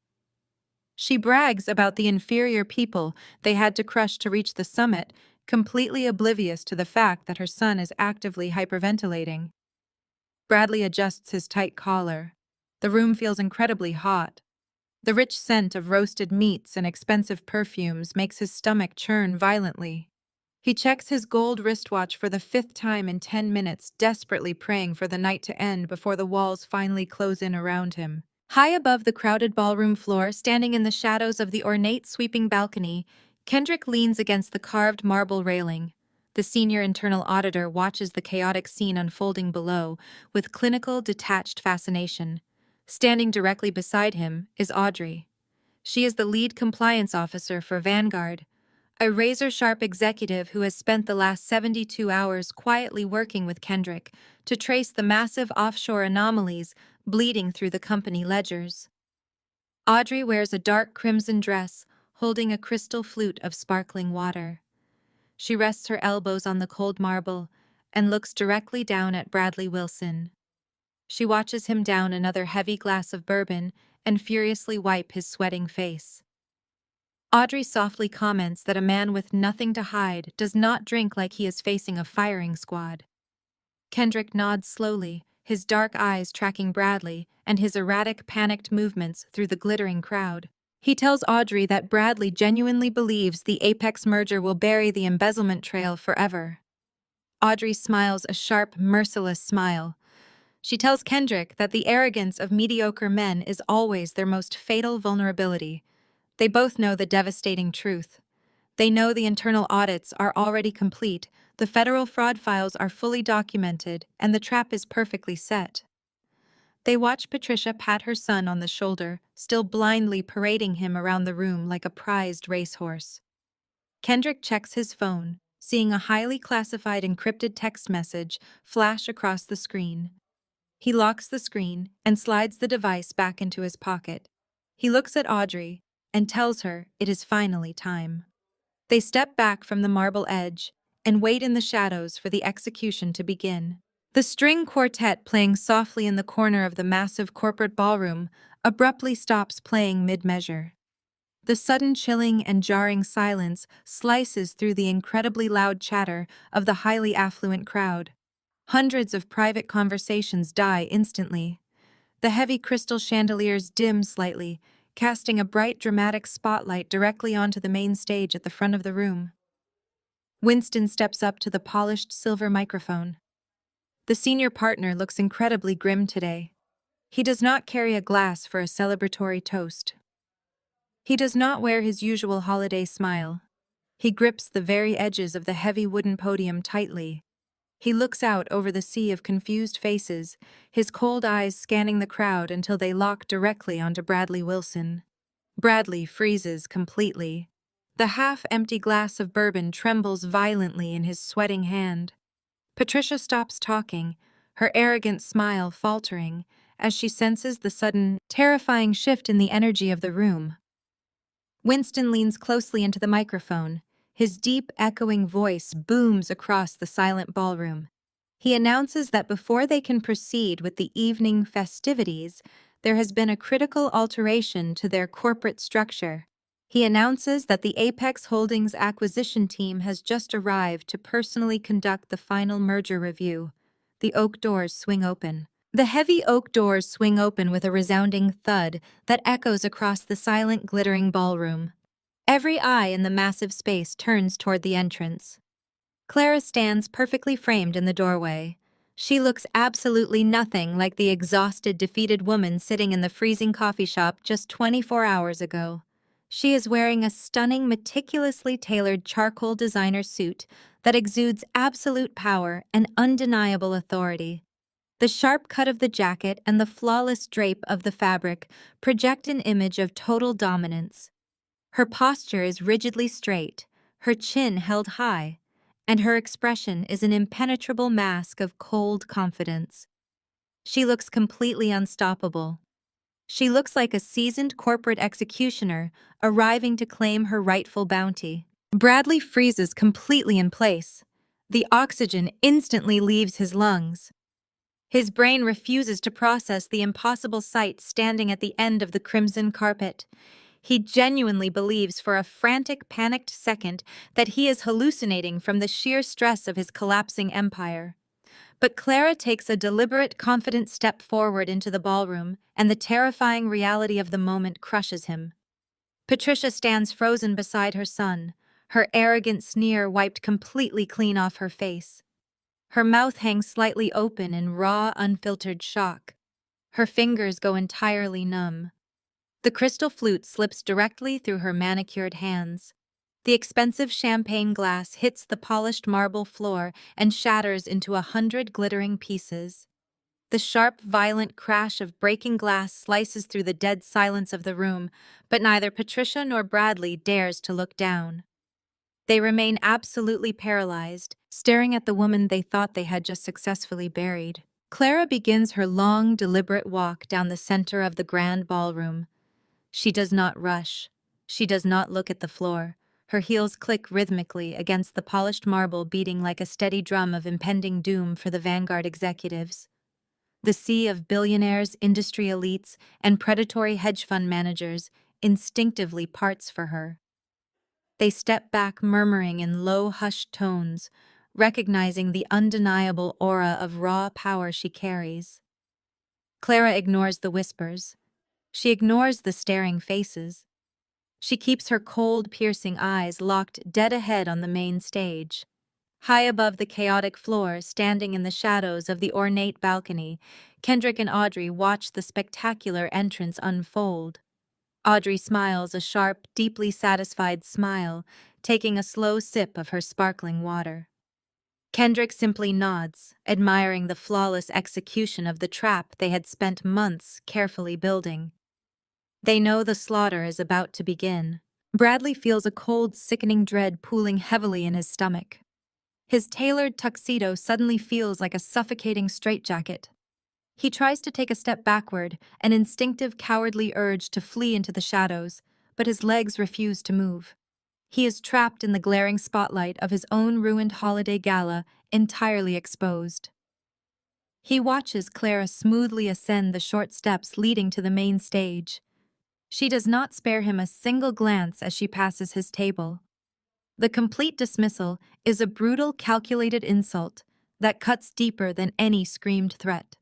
She brags about the inferior people they had to crush to reach the summit, completely oblivious to the fact that her son is actively hyperventilating. Bradley adjusts his tight collar. The room feels incredibly hot. The rich scent of roasted meats and expensive perfumes makes his stomach churn violently. He checks his gold wristwatch for the 5th time in 10 minutes, desperately praying for the night to end before the walls finally close in around him. High above the crowded ballroom floor, standing in the shadows of the ornate sweeping balcony, Kendrick leans against the carved marble railing. The senior internal auditor watches the chaotic scene unfolding below with clinical, detached fascination. Standing directly beside him is Audrey. She is the lead compliance officer for Vanguard, a razor-sharp executive who has spent the last 72 hours quietly working with Kendrick to trace the massive offshore anomalies bleeding through the company ledgers. Audrey wears a dark crimson dress, holding a crystal flute of sparkling water. She rests her elbows on the cold marble and looks directly down at Bradley Wilson. She watches him down another heavy glass of bourbon and furiously wipe his sweating face. Audrey softly comments that a man with nothing to hide does not drink like he is facing a firing squad. Kendrick nods slowly, his dark eyes tracking Bradley and his erratic, panicked movements through the glittering crowd. He tells Audrey that Bradley genuinely believes the Apex merger will bury the embezzlement trail forever. Audrey smiles a sharp, merciless smile. She tells Kendrick that the arrogance of mediocre men is always their most fatal vulnerability. They both know the devastating truth. They know the internal audits are already complete, the federal fraud files are fully documented, and the trap is perfectly set. They watch Patricia pat her son on the shoulder, still blindly parading him around the room like a prized racehorse. Kendrick checks his phone, seeing a highly classified encrypted text message flash across the screen. He locks the screen and slides the device back into his pocket. He looks at Audrey and tells her it is finally time. They step back from the marble edge and wait in the shadows for the execution to begin. The string quartet playing softly in the corner of the massive corporate ballroom abruptly stops playing mid-measure. The sudden chilling and jarring silence slices through the incredibly loud chatter of the highly affluent crowd. Hundreds of private conversations die instantly. The heavy crystal chandeliers dim slightly, casting a bright, dramatic spotlight directly onto the main stage at the front of the room. Winston steps up to the polished silver microphone. The senior partner looks incredibly grim today. He does not carry a glass for a celebratory toast. He does not wear his usual holiday smile. He grips the very edges of the heavy wooden podium tightly. He looks out over the sea of confused faces, his cold eyes scanning the crowd until they lock directly onto Bradley Wilson. Bradley freezes completely. The half-empty glass of bourbon trembles violently in his sweating hand. Patricia stops talking, her arrogant smile faltering, as she senses the sudden, terrifying shift in the energy of the room. Winston leans closely into the microphone. His deep, echoing voice booms across the silent ballroom. He announces that before they can proceed with the evening festivities, there has been a critical alteration to their corporate structure. He announces that the Apex Holdings acquisition team has just arrived to personally conduct the final merger review. The oak doors swing open. The heavy oak doors swing open with a resounding thud that echoes across the silent, glittering ballroom. Every eye in the massive space turns toward the entrance. Clara stands perfectly framed in the doorway. She looks absolutely nothing like the exhausted, defeated woman sitting in the freezing coffee shop just 24 hours ago. She is wearing a stunning, meticulously tailored charcoal designer suit that exudes absolute power and undeniable authority. The sharp cut of the jacket and the flawless drape of the fabric project an image of total dominance. Her posture is rigidly straight, her chin held high, and her expression is an impenetrable mask of cold confidence. She looks completely unstoppable. She looks like a seasoned corporate executioner arriving to claim her rightful bounty. Bradley freezes completely in place. The oxygen instantly leaves his lungs. His brain refuses to process the impossible sight standing at the end of the crimson carpet. He genuinely believes for a frantic, panicked second that he is hallucinating from the sheer stress of his collapsing empire. But Clara takes a deliberate, confident step forward into the ballroom, and the terrifying reality of the moment crushes him. Patricia stands frozen beside her son, her arrogant sneer wiped completely clean off her face. Her mouth hangs slightly open in raw, unfiltered shock. Her fingers go entirely numb. The crystal flute slips directly through her manicured hands. The expensive champagne glass hits the polished marble floor and shatters into 100 glittering pieces. The sharp, violent crash of breaking glass slices through the dead silence of the room, but neither Patricia nor Bradley dares to look down. They remain absolutely paralyzed, staring at the woman they thought they had just successfully buried. Clara begins her long, deliberate walk down the center of the grand ballroom. She does not rush. She does not look at the floor. Her heels click rhythmically against the polished marble, beating like a steady drum of impending doom for the Vanguard executives. The sea of billionaires, industry elites, and predatory hedge fund managers instinctively parts for her. They step back, murmuring in low, hushed tones, recognizing the undeniable aura of raw power she carries. Clara ignores the whispers. She ignores the staring faces. She keeps her cold, piercing eyes locked dead ahead on the main stage. High above the chaotic floor, standing in the shadows of the ornate balcony, Kendrick and Audrey watch the spectacular entrance unfold. Audrey smiles a sharp, deeply satisfied smile, taking a slow sip of her sparkling water. Kendrick simply nods, admiring the flawless execution of the trap they had spent months carefully building. They know the slaughter is about to begin. Bradley feels a cold, sickening dread pooling heavily in his stomach. His tailored tuxedo suddenly feels like a suffocating straitjacket. He tries to take a step backward, an instinctive, cowardly urge to flee into the shadows, but his legs refuse to move. He is trapped in the glaring spotlight of his own ruined holiday gala, entirely exposed. He watches Clara smoothly ascend the short steps leading to the main stage. She does not spare him a single glance as she passes his table. The complete dismissal is a brutal, calculated insult that cuts deeper than any screamed threat.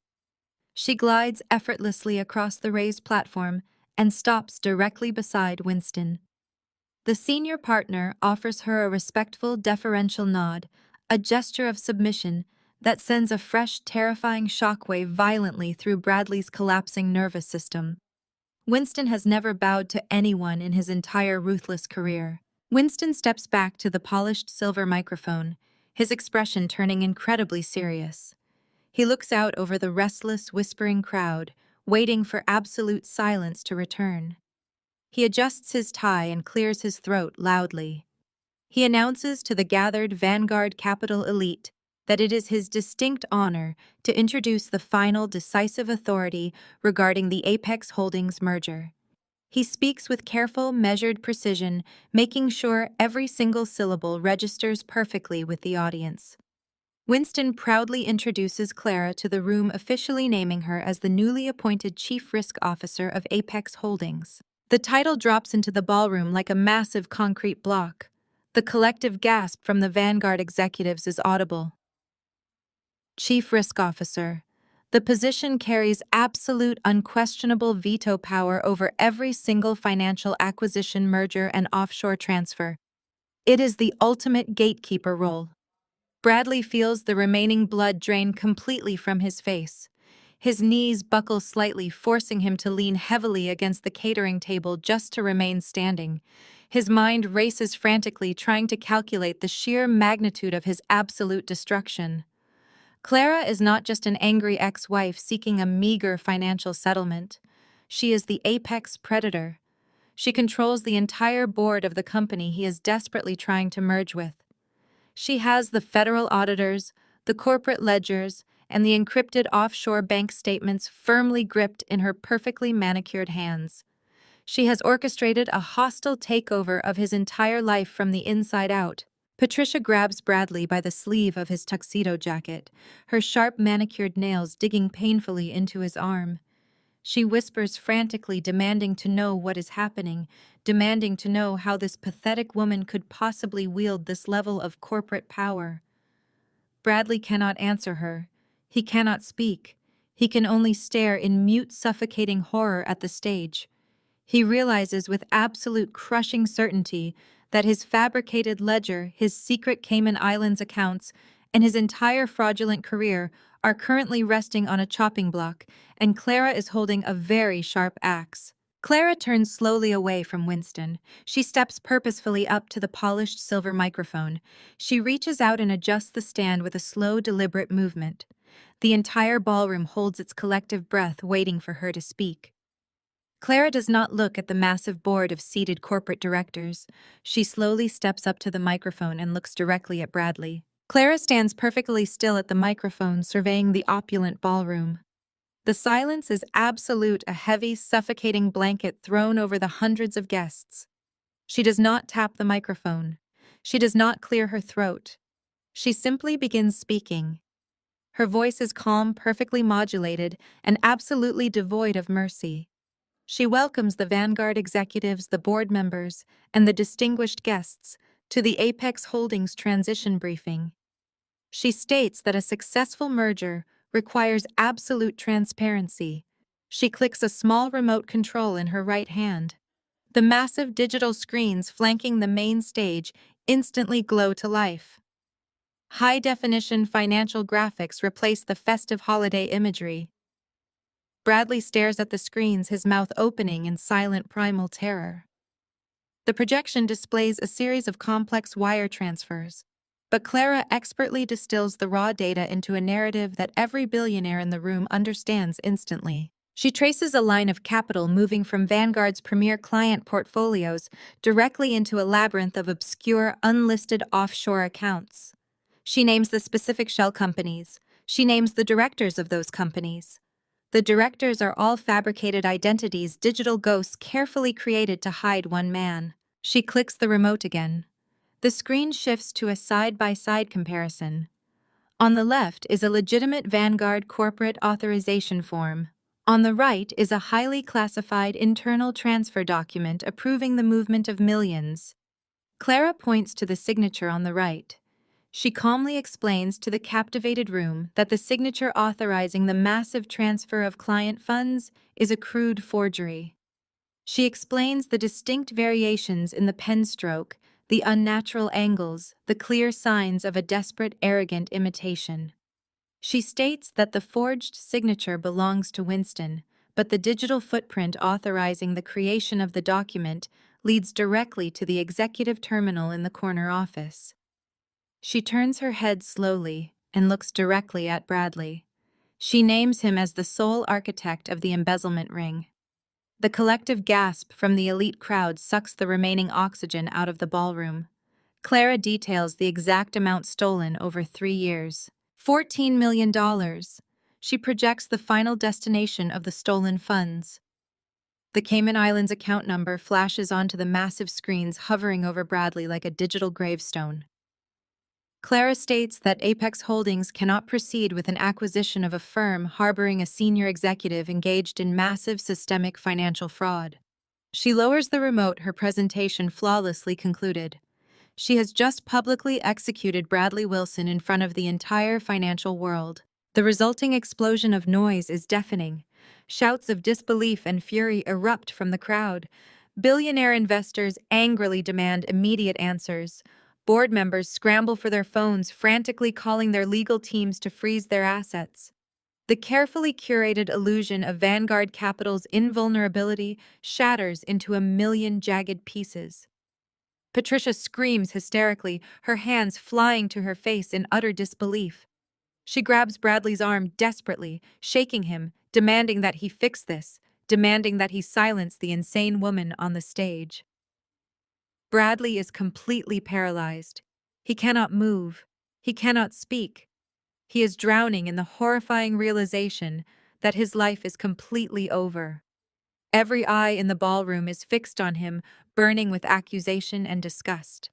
She glides effortlessly across the raised platform and stops directly beside Winston. The senior partner offers her a respectful, deferential nod, a gesture of submission that sends a fresh, terrifying shockwave violently through Bradley's collapsing nervous system. Winston has never bowed to anyone in his entire ruthless career. Winston steps back to the polished silver microphone, his expression turning incredibly serious. He looks out over the restless, whispering crowd, waiting for absolute silence to return. He adjusts his tie and clears his throat loudly. He announces to the gathered Vanguard Capital elite that it is his distinct honor to introduce the final decisive authority regarding the Apex Holdings merger. He speaks with careful, measured precision, making sure every single syllable registers perfectly with the audience. Winston proudly introduces Clara to the room, officially naming her as the newly appointed Chief Risk Officer of Apex Holdings. The title drops into the ballroom like a massive concrete block. The collective gasp from the Vanguard executives is audible. Chief Risk Officer. The position carries absolute, unquestionable veto power over every single financial acquisition, merger, and offshore transfer. It is the ultimate gatekeeper role. Bradley feels the remaining blood drain completely from his face. His knees buckle slightly, forcing him to lean heavily against the catering table just to remain standing. His mind races frantically, trying to calculate the sheer magnitude of his absolute destruction. Clara is not just an angry ex-wife seeking a meager financial settlement. She is the apex predator. She controls the entire board of the company he is desperately trying to merge with. She has the federal auditors, the corporate ledgers, and the encrypted offshore bank statements firmly gripped in her perfectly manicured hands. She has orchestrated a hostile takeover of his entire life from the inside out. Patricia grabs Bradley by the sleeve of his tuxedo jacket, her sharp manicured nails digging painfully into his arm. She whispers frantically, demanding to know what is happening, demanding to know how this pathetic woman could possibly wield this level of corporate power. Bradley cannot answer her. He cannot speak. He can only stare in mute, suffocating horror at the stage. He realizes with absolute crushing certainty that his fabricated ledger, his secret Cayman Islands accounts, and his entire fraudulent career are currently resting on a chopping block, and Clara is holding a very sharp axe. Clara turns slowly away from Winston. She steps purposefully up to the polished silver microphone. She reaches out and adjusts the stand with a slow, deliberate movement. The entire ballroom holds its collective breath, waiting for her to speak. Clara does not look at the massive board of seated corporate directors. She slowly steps up to the microphone and looks directly at Bradley. Clara stands perfectly still at the microphone, surveying the opulent ballroom. The silence is absolute, a heavy, suffocating blanket thrown over the hundreds of guests. She does not tap the microphone. She does not clear her throat. She simply begins speaking. Her voice is calm, perfectly modulated, and absolutely devoid of mercy. She welcomes the Vanguard executives, the board members, and the distinguished guests to the Apex Holdings transition briefing. She states that a successful merger requires absolute transparency. She clicks a small remote control in her right hand. The massive digital screens flanking the main stage instantly glow to life. High-definition financial graphics replace the festive holiday imagery. Bradley stares at the screens, his mouth opening in silent primal terror. The projection displays a series of complex wire transfers, but Clara expertly distills the raw data into a narrative that every billionaire in the room understands instantly. She traces a line of capital moving from Vanguard's premier client portfolios directly into a labyrinth of obscure, unlisted offshore accounts. She names the specific shell companies. She names the directors of those companies. The directors are all fabricated identities, digital ghosts carefully created to hide one man. She clicks the remote again. The screen shifts to a side-by-side comparison. On the left is a legitimate Vanguard corporate authorization form. On the right is a highly classified internal transfer document approving the movement of millions. Clara points to the signature on the right. She calmly explains to the captivated room that the signature authorizing the massive transfer of client funds is a crude forgery. She explains the distinct variations in the pen stroke, the unnatural angles, the clear signs of a desperate, arrogant imitation. She states that the forged signature belongs to Winston, but the digital footprint authorizing the creation of the document leads directly to the executive terminal in the corner office. She turns her head slowly and looks directly at Bradley. She names him as the sole architect of the embezzlement ring. The collective gasp from the elite crowd sucks the remaining oxygen out of the ballroom. Clara details the exact amount stolen over 3 years. $14 million. She projects the final destination of the stolen funds. The Cayman Islands account number flashes onto the massive screens hovering over Bradley like a digital gravestone. Clara states that Apex Holdings cannot proceed with an acquisition of a firm harboring a senior executive engaged in massive systemic financial fraud. She lowers the remote, her presentation flawlessly concluded. She has just publicly executed Bradley Wilson in front of the entire financial world. The resulting explosion of noise is deafening. Shouts of disbelief and fury erupt from the crowd. Billionaire investors angrily demand immediate answers. Board members scramble for their phones, frantically calling their legal teams to freeze their assets. The carefully curated illusion of Vanguard Capital's invulnerability shatters into a million jagged pieces. Patricia screams hysterically, her hands flying to her face in utter disbelief. She grabs Bradley's arm desperately, shaking him, demanding that he fix this, demanding that he silence the insane woman on the stage. Bradley is completely paralyzed. He cannot move. He cannot speak. He is drowning in the horrifying realization that his life is completely over. Every eye in the ballroom is fixed on him, burning with accusation and disgust.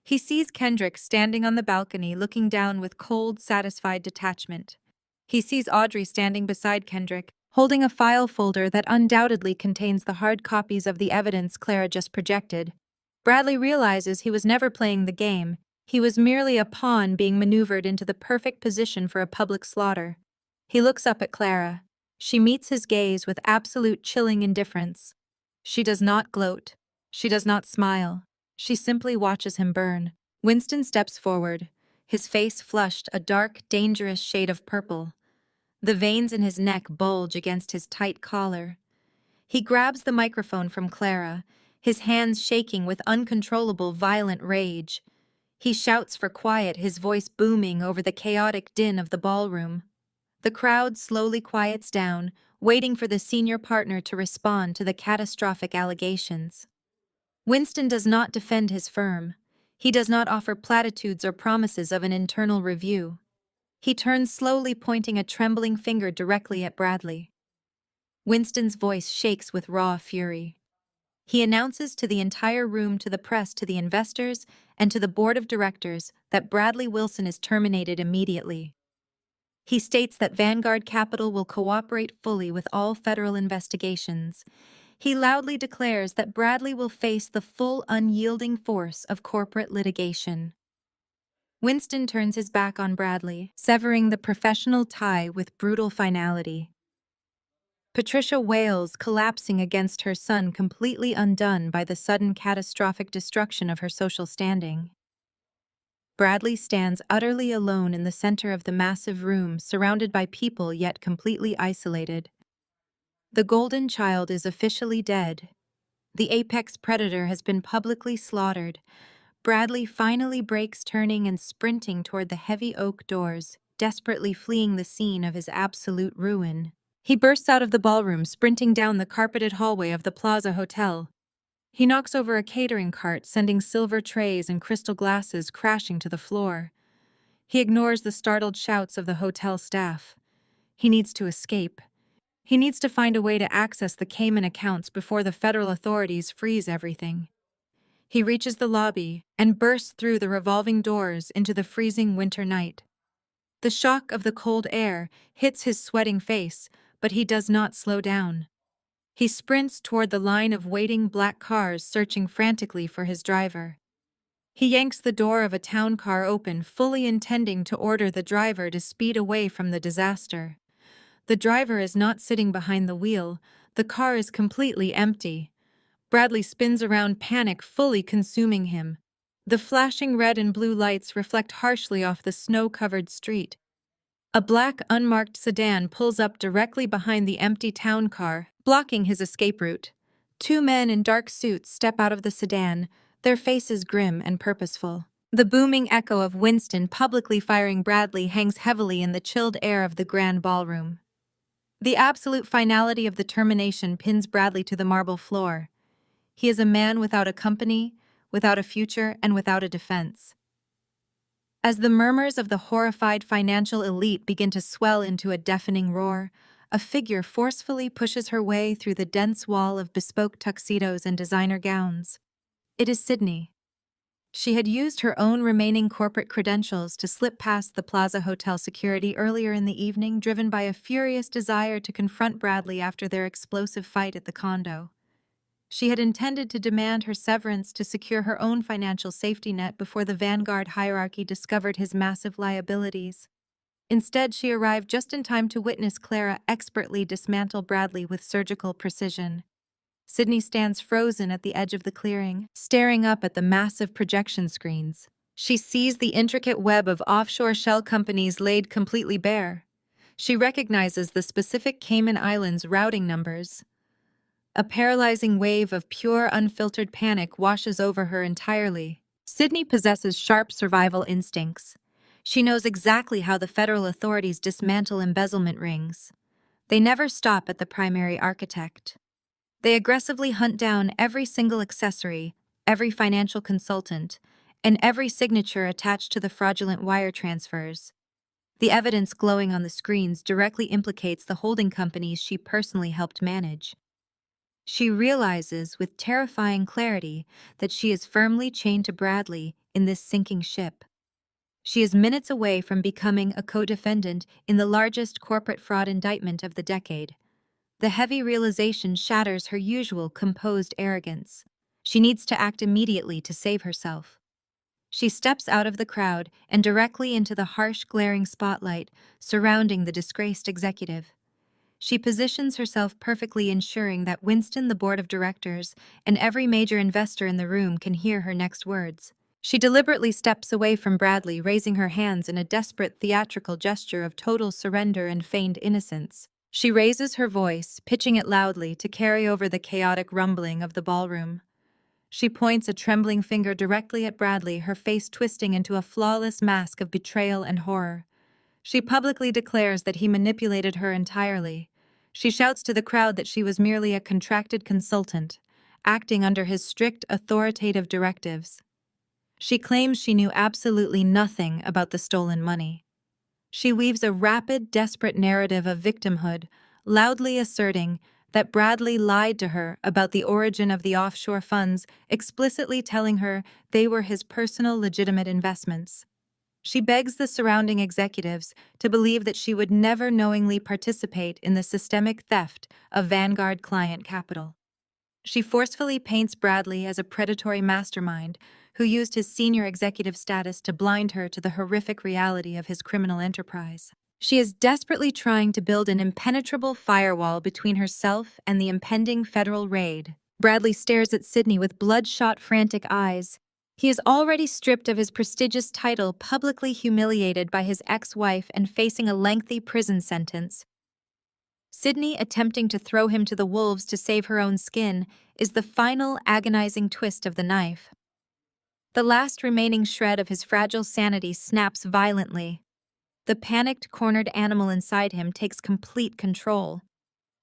He sees Kendrick standing on the balcony, looking down with cold, satisfied detachment. He sees Audrey standing beside Kendrick, holding a file folder that undoubtedly contains the hard copies of the evidence Clara just projected. Bradley realizes he was never playing the game. He was merely a pawn being maneuvered into the perfect position for a public slaughter. He looks up at Clara. She meets his gaze with absolute chilling indifference. She does not gloat. She does not smile. She simply watches him burn. Winston steps forward, his face flushed a dark, dangerous shade of purple. The veins in his neck bulge against his tight collar. He grabs the microphone from Clara, his hands shaking with uncontrollable, violent rage. He shouts for quiet, his voice booming over the chaotic din of the ballroom. The crowd slowly quiets down, waiting for the senior partner to respond to the catastrophic allegations. Winston does not defend his firm. He does not offer platitudes or promises of an internal review. He turns slowly, pointing a trembling finger directly at Bradley. Winston's voice shakes with raw fury. He announces to the entire room, to the press, to the investors, and to the board of directors that Bradley Wilson is terminated immediately. He states that Vanguard Capital will cooperate fully with all federal investigations. He loudly declares that Bradley will face the full, unyielding force of corporate litigation. Winston turns his back on Bradley, severing the professional tie with brutal finality. Patricia wails, collapsing against her son, completely undone by the sudden catastrophic destruction of her social standing. Bradley stands utterly alone in the center of the massive room, surrounded by people yet completely isolated. The golden child is officially dead. The apex predator has been publicly slaughtered. Bradley finally breaks, turning and sprinting toward the heavy oak doors, desperately fleeing the scene of his absolute ruin. He bursts out of the ballroom, sprinting down the carpeted hallway of the Plaza Hotel. He knocks over a catering cart, sending silver trays and crystal glasses crashing to the floor. He ignores the startled shouts of the hotel staff. He needs to escape. He needs to find a way to access the Cayman accounts before the federal authorities freeze everything. He reaches the lobby and bursts through the revolving doors into the freezing winter night. The shock of the cold air hits his sweating face, but he does not slow down. He sprints toward the line of waiting black cars, searching frantically for his driver. He yanks the door of a town car open, fully intending to order the driver to speed away from the disaster. The driver is not sitting behind the wheel. The car is completely empty. Bradley spins around, panic fully consuming him. The flashing red and blue lights reflect harshly off the snow-covered street. A black, unmarked sedan pulls up directly behind the empty town car, blocking his escape route. Two men in dark suits step out of the sedan, their faces grim and purposeful. The booming echo of Winston publicly firing Bradley hangs heavily in the chilled air of the grand ballroom. The absolute finality of the termination pins Bradley to the marble floor. He is a man without a company, without a future, and without a defense. As the murmurs of the horrified financial elite begin to swell into a deafening roar, a figure forcefully pushes her way through the dense wall of bespoke tuxedos and designer gowns. It is Sydney. She had used her own remaining corporate credentials to slip past the Plaza Hotel security earlier in the evening, driven by a furious desire to confront Bradley after their explosive fight at the condo. She had intended to demand her severance to secure her own financial safety net before the Vanguard hierarchy discovered his massive liabilities. Instead, she arrived just in time to witness Clara expertly dismantle Bradley with surgical precision. Sydney stands frozen at the edge of the clearing, staring up at the massive projection screens. She sees the intricate web of offshore shell companies laid completely bare. She recognizes the specific Cayman Islands routing numbers. A paralyzing wave of pure, unfiltered panic washes over her entirely. Sydney possesses sharp survival instincts. She knows exactly how the federal authorities dismantle embezzlement rings. They never stop at the primary architect. They aggressively hunt down every single accessory, every financial consultant, and every signature attached to the fraudulent wire transfers. The evidence glowing on the screens directly implicates the holding companies she personally helped manage. She realizes with terrifying clarity that she is firmly chained to Bradley in this sinking ship. She is minutes away from becoming a co-defendant in the largest corporate fraud indictment of the decade. The heavy realization shatters her usual composed arrogance. She needs to act immediately to save herself. She steps out of the crowd and directly into the harsh, glaring spotlight surrounding the disgraced executive. She positions herself perfectly, ensuring that Winston, the board of directors, and every major investor in the room can hear her next words. She deliberately steps away from Bradley, raising her hands in a desperate theatrical gesture of total surrender and feigned innocence. She raises her voice, pitching it loudly to carry over the chaotic rumbling of the ballroom. She points a trembling finger directly at Bradley, her face twisting into a flawless mask of betrayal and horror. She publicly declares that he manipulated her entirely. She shouts to the crowd that she was merely a contracted consultant, acting under his strict authoritative directives. She claims she knew absolutely nothing about the stolen money. She weaves a rapid, desperate narrative of victimhood, loudly asserting that Bradley lied to her about the origin of the offshore funds, explicitly telling her they were his personal legitimate investments. She begs the surrounding executives to believe that she would never knowingly participate in the systemic theft of Vanguard client capital. She forcefully paints Bradley as a predatory mastermind who used his senior executive status to blind her to the horrific reality of his criminal enterprise. She is desperately trying to build an impenetrable firewall between herself and the impending federal raid. Bradley stares at Sydney with bloodshot, frantic eyes. He is already stripped of his prestigious title, publicly humiliated by his ex-wife, and facing a lengthy prison sentence. Sydney, attempting to throw him to the wolves to save her own skin, is the final agonizing twist of the knife. The last remaining shred of his fragile sanity snaps violently. The panicked, cornered animal inside him takes complete control.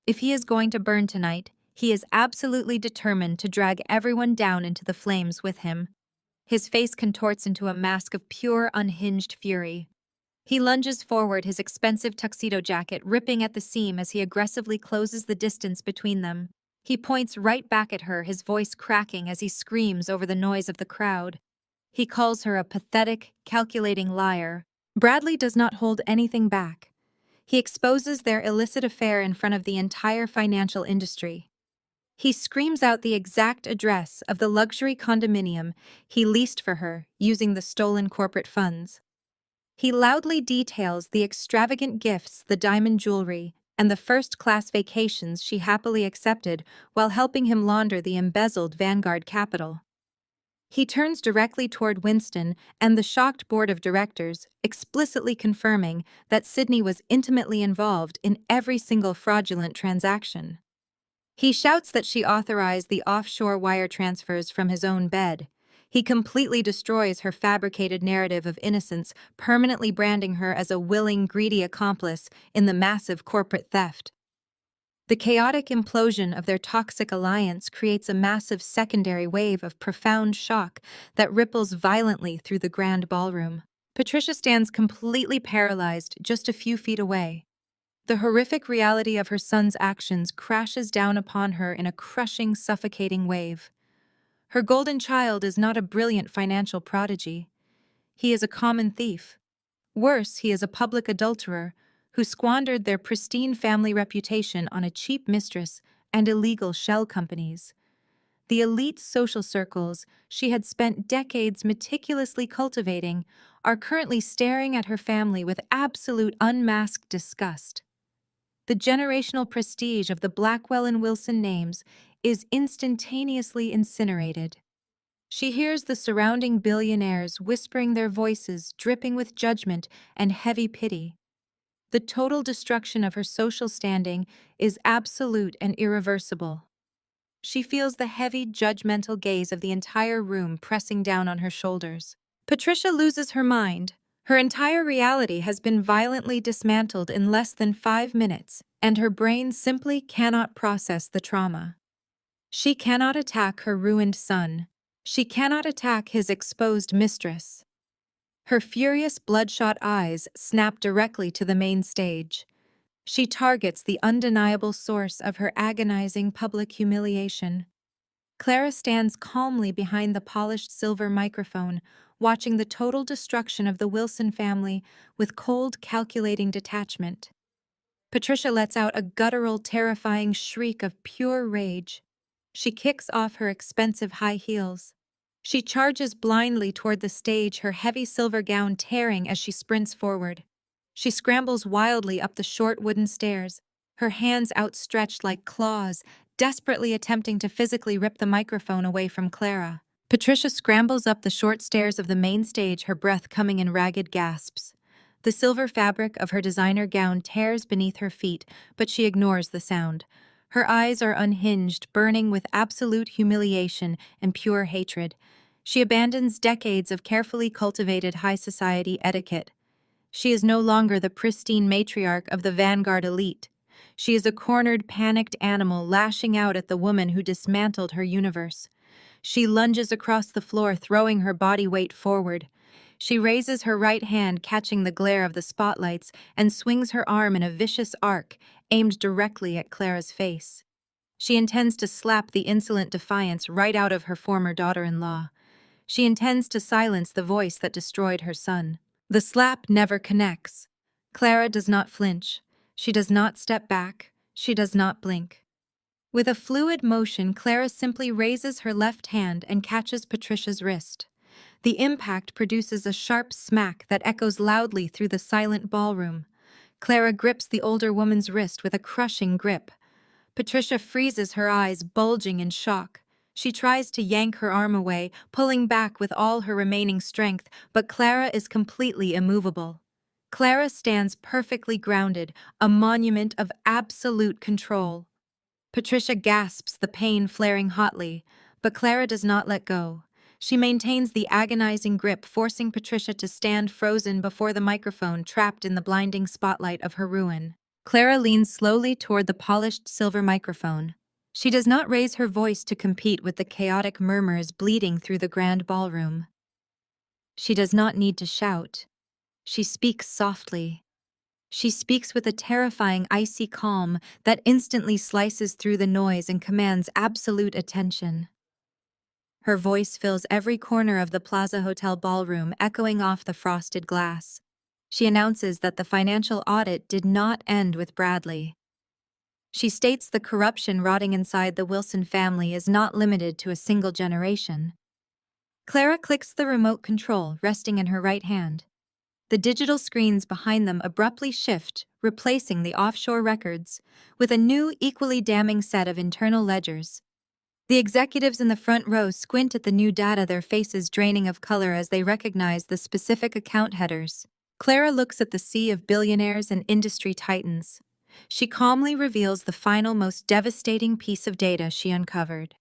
If he is going to burn tonight, he is absolutely determined to drag everyone down into the flames with him. His face contorts into a mask of pure, unhinged fury. He lunges forward, his expensive tuxedo jacket ripping at the seam as he aggressively closes the distance between them. He points right back at her, his voice cracking as he screams over the noise of the crowd. He calls her a pathetic, calculating liar. Bradley does not hold anything back. He exposes their illicit affair in front of the entire financial industry. He screams out the exact address of the luxury condominium he leased for her using the stolen corporate funds. He loudly details the extravagant gifts, the diamond jewelry, and the first-class vacations she happily accepted while helping him launder the embezzled Vanguard capital. He turns directly toward Winston and the shocked board of directors, explicitly confirming that Sydney was intimately involved in every single fraudulent transaction. He shouts that she authorized the offshore wire transfers from his own bed. He completely destroys her fabricated narrative of innocence, permanently branding her as a willing, greedy accomplice in the massive corporate theft. The chaotic implosion of their toxic alliance creates a massive secondary wave of profound shock that ripples violently through the grand ballroom. Patricia stands completely paralyzed just a few feet away. The horrific reality of her son's actions crashes down upon her in a crushing, suffocating wave. Her golden child is not a brilliant financial prodigy. He is a common thief. Worse, he is a public adulterer who squandered their pristine family reputation on a cheap mistress and illegal shell companies. The elite social circles she had spent decades meticulously cultivating are currently staring at her family with absolute unmasked disgust. The generational prestige of the Blackwell and Wilson names is instantaneously incinerated. She hears the surrounding billionaires whispering their voices, dripping with judgment and heavy pity. The total destruction of her social standing is absolute and irreversible. She feels the heavy, judgmental gaze of the entire room pressing down on her shoulders. Patricia loses her mind. Her entire reality has been violently dismantled in less than 5 minutes, and her brain simply cannot process the trauma. She cannot attack her ruined son. She cannot attack his exposed mistress. Her furious, bloodshot eyes snap directly to the main stage. She targets the undeniable source of her agonizing public humiliation. Clara stands calmly behind the polished silver microphone, watching the total destruction of the Wilson family with cold, calculating detachment. Patricia lets out a guttural, terrifying shriek of pure rage. She kicks off her expensive high heels. She charges blindly toward the stage, her heavy silver gown tearing as she sprints forward. She scrambles wildly up the short wooden stairs, her hands outstretched like claws, desperately attempting to physically rip the microphone away from Clara. Patricia scrambles up the short stairs of the main stage, her breath coming in ragged gasps. The silver fabric of her designer gown tears beneath her feet, but she ignores the sound. Her eyes are unhinged, burning with absolute humiliation and pure hatred. She abandons decades of carefully cultivated high society etiquette. She is no longer the pristine matriarch of the vanguard elite. She is a cornered, panicked animal lashing out at the woman who dismantled her universe. She lunges across the floor, throwing her body weight forward. She raises her right hand, catching the glare of the spotlights, and swings her arm in a vicious arc, aimed directly at Clara's face. She intends to slap the insolent defiance right out of her former daughter-in-law. She intends to silence the voice that destroyed her son. The slap never connects. Clara does not flinch. She does not step back. She does not blink. With a fluid motion, Clara simply raises her left hand and catches Patricia's wrist. The impact produces a sharp smack that echoes loudly through the silent ballroom. Clara grips the older woman's wrist with a crushing grip. Patricia freezes, her eyes bulging in shock. She tries to yank her arm away, pulling back with all her remaining strength, but Clara is completely immovable. Clara stands perfectly grounded, a monument of absolute control. Patricia gasps, the pain flaring hotly, but Clara does not let go. She maintains the agonizing grip, forcing Patricia to stand frozen before the microphone, trapped in the blinding spotlight of her ruin. Clara leans slowly toward the polished silver microphone. She does not raise her voice to compete with the chaotic murmurs bleeding through the grand ballroom. She does not need to shout. She speaks softly. She speaks with a terrifying, icy calm that instantly slices through the noise and commands absolute attention. Her voice fills every corner of the Plaza Hotel ballroom, echoing off the frosted glass. She announces that the financial audit did not end with Bradley. She states the corruption rotting inside the Wilson family is not limited to a single generation. Clara clicks the remote control, resting in her right hand. The digital screens behind them abruptly shift, replacing the offshore records, with a new, equally damning set of internal ledgers. The executives in the front row squint at the new data, their faces draining of color as they recognize the specific account headers. Clara looks at the sea of billionaires and industry titans. She calmly reveals the final, most devastating piece of data she uncovered.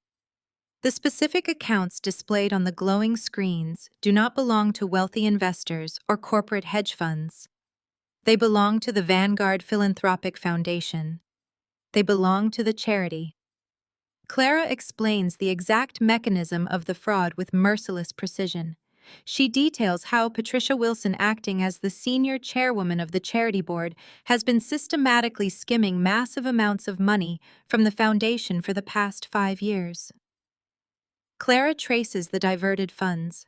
The specific accounts displayed on the glowing screens do not belong to wealthy investors or corporate hedge funds. They belong to the Vanguard Philanthropic Foundation. They belong to the charity. Clara explains the exact mechanism of the fraud with merciless precision. She details how Patricia Wilson, acting as the senior chairwoman of the charity board, has been systematically skimming massive amounts of money from the foundation for the past 5 years. Clara traces the diverted funds.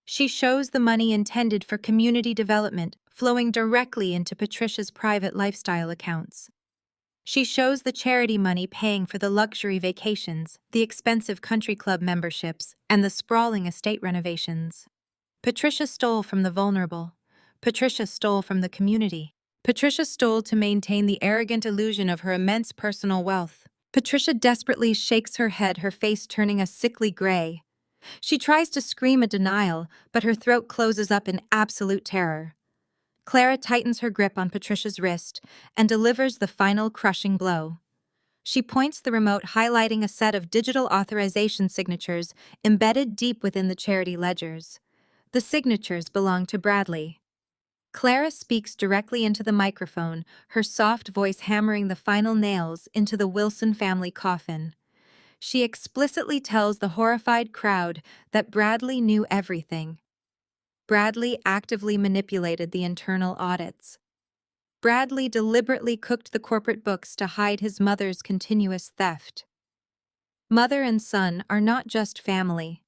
She shows the money intended for community development flowing directly into Patricia's private lifestyle accounts. She shows the charity money paying for the luxury vacations, the expensive country club memberships, and the sprawling estate renovations. Patricia stole from the vulnerable. Patricia stole from the community. Patricia stole to maintain the arrogant illusion of her immense personal wealth. Patricia desperately shakes her head, her face turning a sickly gray. She tries to scream a denial, but her throat closes up in absolute terror. Clara tightens her grip on Patricia's wrist and delivers the final crushing blow. She points the remote, highlighting a set of digital authorization signatures embedded deep within the charity ledgers. The signatures belong to Bradley. Clara speaks directly into the microphone, her soft voice hammering the final nails into the Wilson family coffin. She explicitly tells the horrified crowd that Bradley knew everything. Bradley actively manipulated the internal audits. Bradley deliberately cooked the corporate books to hide his mother's continuous theft. Mother and son are not just family.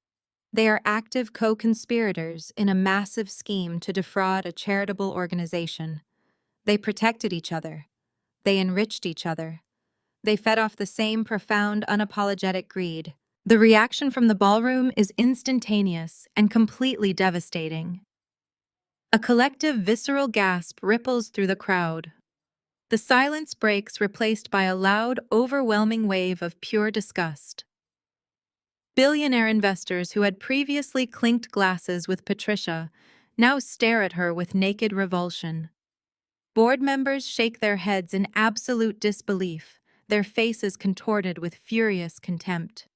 They are active co-conspirators in a massive scheme to defraud a charitable organization. They protected each other. They enriched each other. They fed off the same profound, unapologetic greed. The reaction from the ballroom is instantaneous and completely devastating. A collective visceral gasp ripples through the crowd. The silence breaks, replaced by a loud, overwhelming wave of pure disgust. Billionaire investors who had previously clinked glasses with Patricia now stare at her with naked revulsion. Board members shake their heads in absolute disbelief, their faces contorted with furious contempt.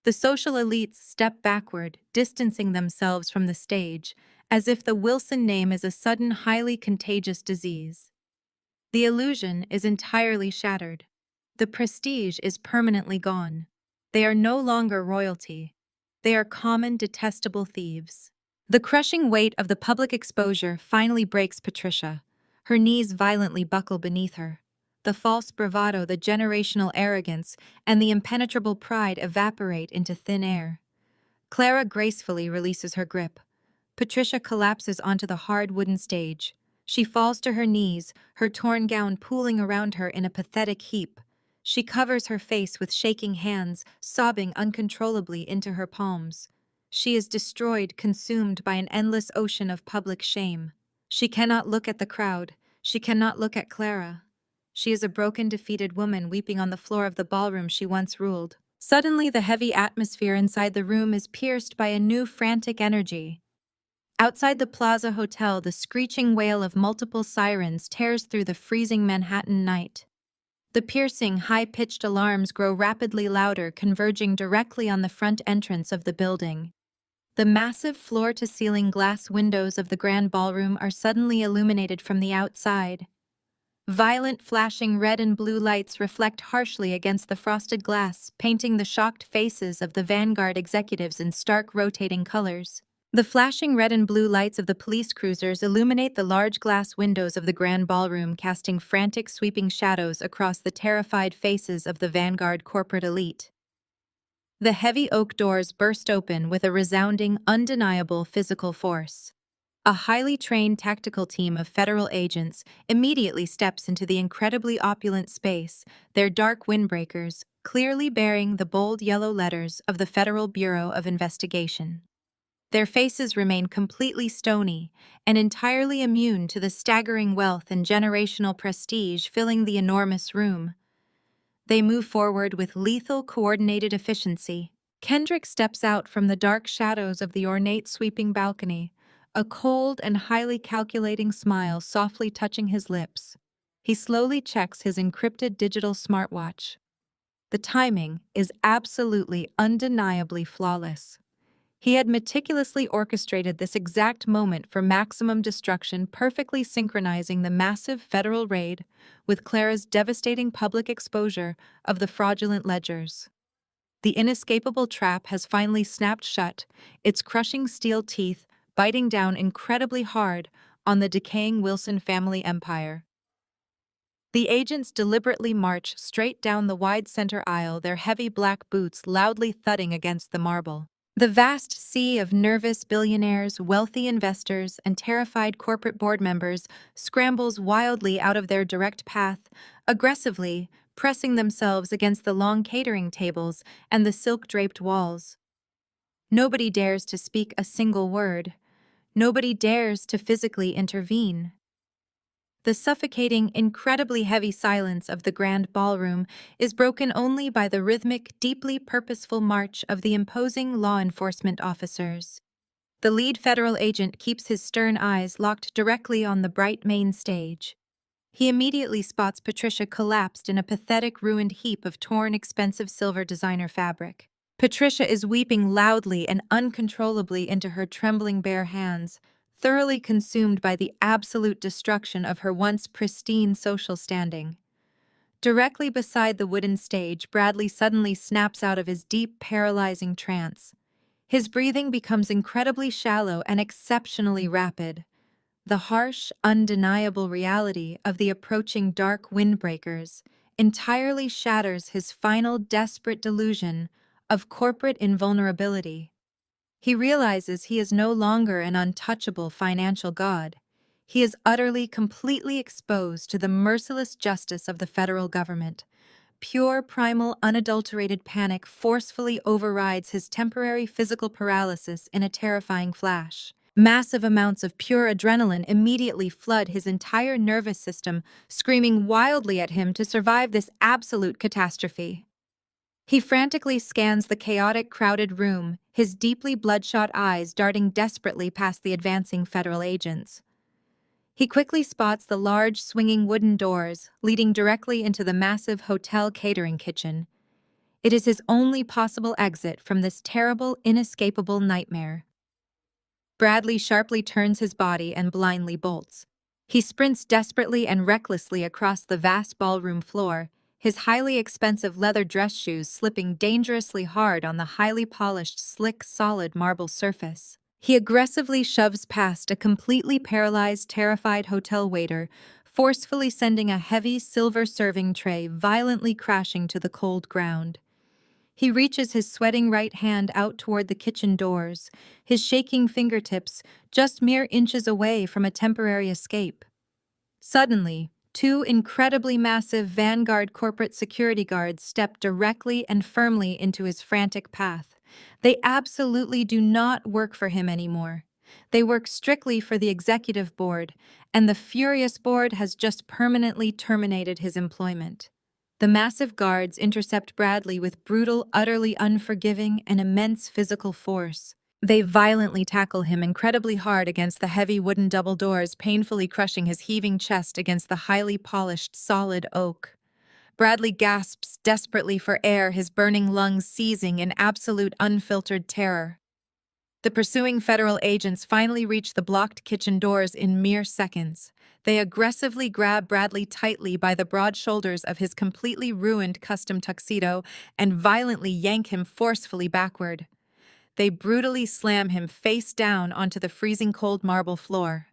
The social elites step backward, distancing themselves from the stage, as if the Wilson name is a sudden, highly contagious disease. The illusion is entirely shattered. The prestige is permanently gone. They are no longer royalty. They are common, detestable thieves. The crushing weight of the public exposure finally breaks Patricia. Her knees violently buckle beneath her. The false bravado, the generational arrogance, and the impenetrable pride evaporate into thin air. Clara gracefully releases her grip. Patricia collapses onto the hard wooden stage. She falls to her knees, her torn gown pooling around her in a pathetic heap. She covers her face with shaking hands, sobbing uncontrollably into her palms. She is destroyed, consumed by an endless ocean of public shame. She cannot look at the crowd. She cannot look at Clara. She is a broken, defeated woman weeping on the floor of the ballroom she once ruled. Suddenly, the heavy atmosphere inside the room is pierced by a new frantic energy. Outside the Plaza Hotel, the screeching wail of multiple sirens tears through the freezing Manhattan night. The piercing, high-pitched alarms grow rapidly louder, converging directly on the front entrance of the building. The massive floor-to-ceiling glass windows of the grand ballroom are suddenly illuminated from the outside. Violent, flashing red and blue lights reflect harshly against the frosted glass, painting the shocked faces of the Vanguard executives in stark, rotating colors. The flashing red and blue lights of the police cruisers illuminate the large glass windows of the grand ballroom, casting frantic, sweeping shadows across the terrified faces of the Vanguard corporate elite. The heavy oak doors burst open with a resounding, undeniable physical force. A highly trained tactical team of federal agents immediately steps into the incredibly opulent space, their dark windbreakers clearly bearing the bold yellow letters of the Federal Bureau of Investigation. Their faces remain completely stony and entirely immune to the staggering wealth and generational prestige filling the enormous room. They move forward with lethal, coordinated efficiency. Kendrick steps out from the dark shadows of the ornate sweeping balcony, a cold and highly calculating smile softly touching his lips. He slowly checks his encrypted digital smartwatch. The timing is absolutely, undeniably flawless. He had meticulously orchestrated this exact moment for maximum destruction, perfectly synchronizing the massive federal raid with Clara's devastating public exposure of the fraudulent ledgers. The inescapable trap has finally snapped shut, its crushing steel teeth biting down incredibly hard on the decaying Wilson family empire. The agents deliberately march straight down the wide center aisle, their heavy black boots loudly thudding against the marble. The vast sea of nervous billionaires, wealthy investors, and terrified corporate board members scrambles wildly out of their direct path, aggressively pressing themselves against the long catering tables and the silk-draped walls. Nobody dares to speak a single word. Nobody dares to physically intervene. The suffocating, incredibly heavy silence of the grand ballroom is broken only by the rhythmic, deeply purposeful march of the imposing law enforcement officers. The lead federal agent keeps his stern eyes locked directly on the bright main stage. He immediately spots Patricia collapsed in a pathetic, ruined heap of torn, expensive silver designer fabric. Patricia is weeping loudly and uncontrollably into her trembling bare hands, thoroughly consumed by the absolute destruction of her once pristine social standing. Directly beside the wooden stage, Bradley suddenly snaps out of his deep, paralyzing trance. His breathing becomes incredibly shallow and exceptionally rapid. The harsh, undeniable reality of the approaching dark windbreakers entirely shatters his final desperate delusion of corporate invulnerability. He realizes he is no longer an untouchable financial god. He is utterly, completely exposed to the merciless justice of the federal government. Pure, primal, unadulterated panic forcefully overrides his temporary physical paralysis in a terrifying flash. Massive amounts of pure adrenaline immediately flood his entire nervous system, screaming wildly at him to survive this absolute catastrophe. He frantically scans the chaotic, crowded room, his deeply bloodshot eyes darting desperately past the advancing federal agents. He quickly spots the large, swinging wooden doors leading directly into the massive hotel catering kitchen. It is his only possible exit from this terrible, inescapable nightmare. Bradley sharply turns his body and blindly bolts. He sprints desperately and recklessly across the vast ballroom floor, his highly expensive leather dress shoes slipping dangerously hard on the highly polished, slick, solid marble surface. He aggressively shoves past a completely paralyzed, terrified hotel waiter, forcefully sending a heavy silver serving tray violently crashing to the cold ground. He reaches his sweating right hand out toward the kitchen doors, his shaking fingertips just mere inches away from a temporary escape. Suddenly, two incredibly massive Vanguard corporate security guards step directly and firmly into his frantic path. They absolutely do not work for him anymore. They work strictly for the executive board, and the furious board has just permanently terminated his employment. The massive guards intercept Bradley with brutal, utterly unforgiving, and immense physical force. They violently tackle him incredibly hard against the heavy wooden double doors, painfully crushing his heaving chest against the highly polished, solid oak. Bradley gasps desperately for air, his burning lungs seizing in absolute unfiltered terror. The pursuing federal agents finally reach the blocked kitchen doors in mere seconds. They aggressively grab Bradley tightly by the broad shoulders of his completely ruined custom tuxedo and violently yank him forcefully backward. They brutally slam him face down onto the freezing cold marble floor.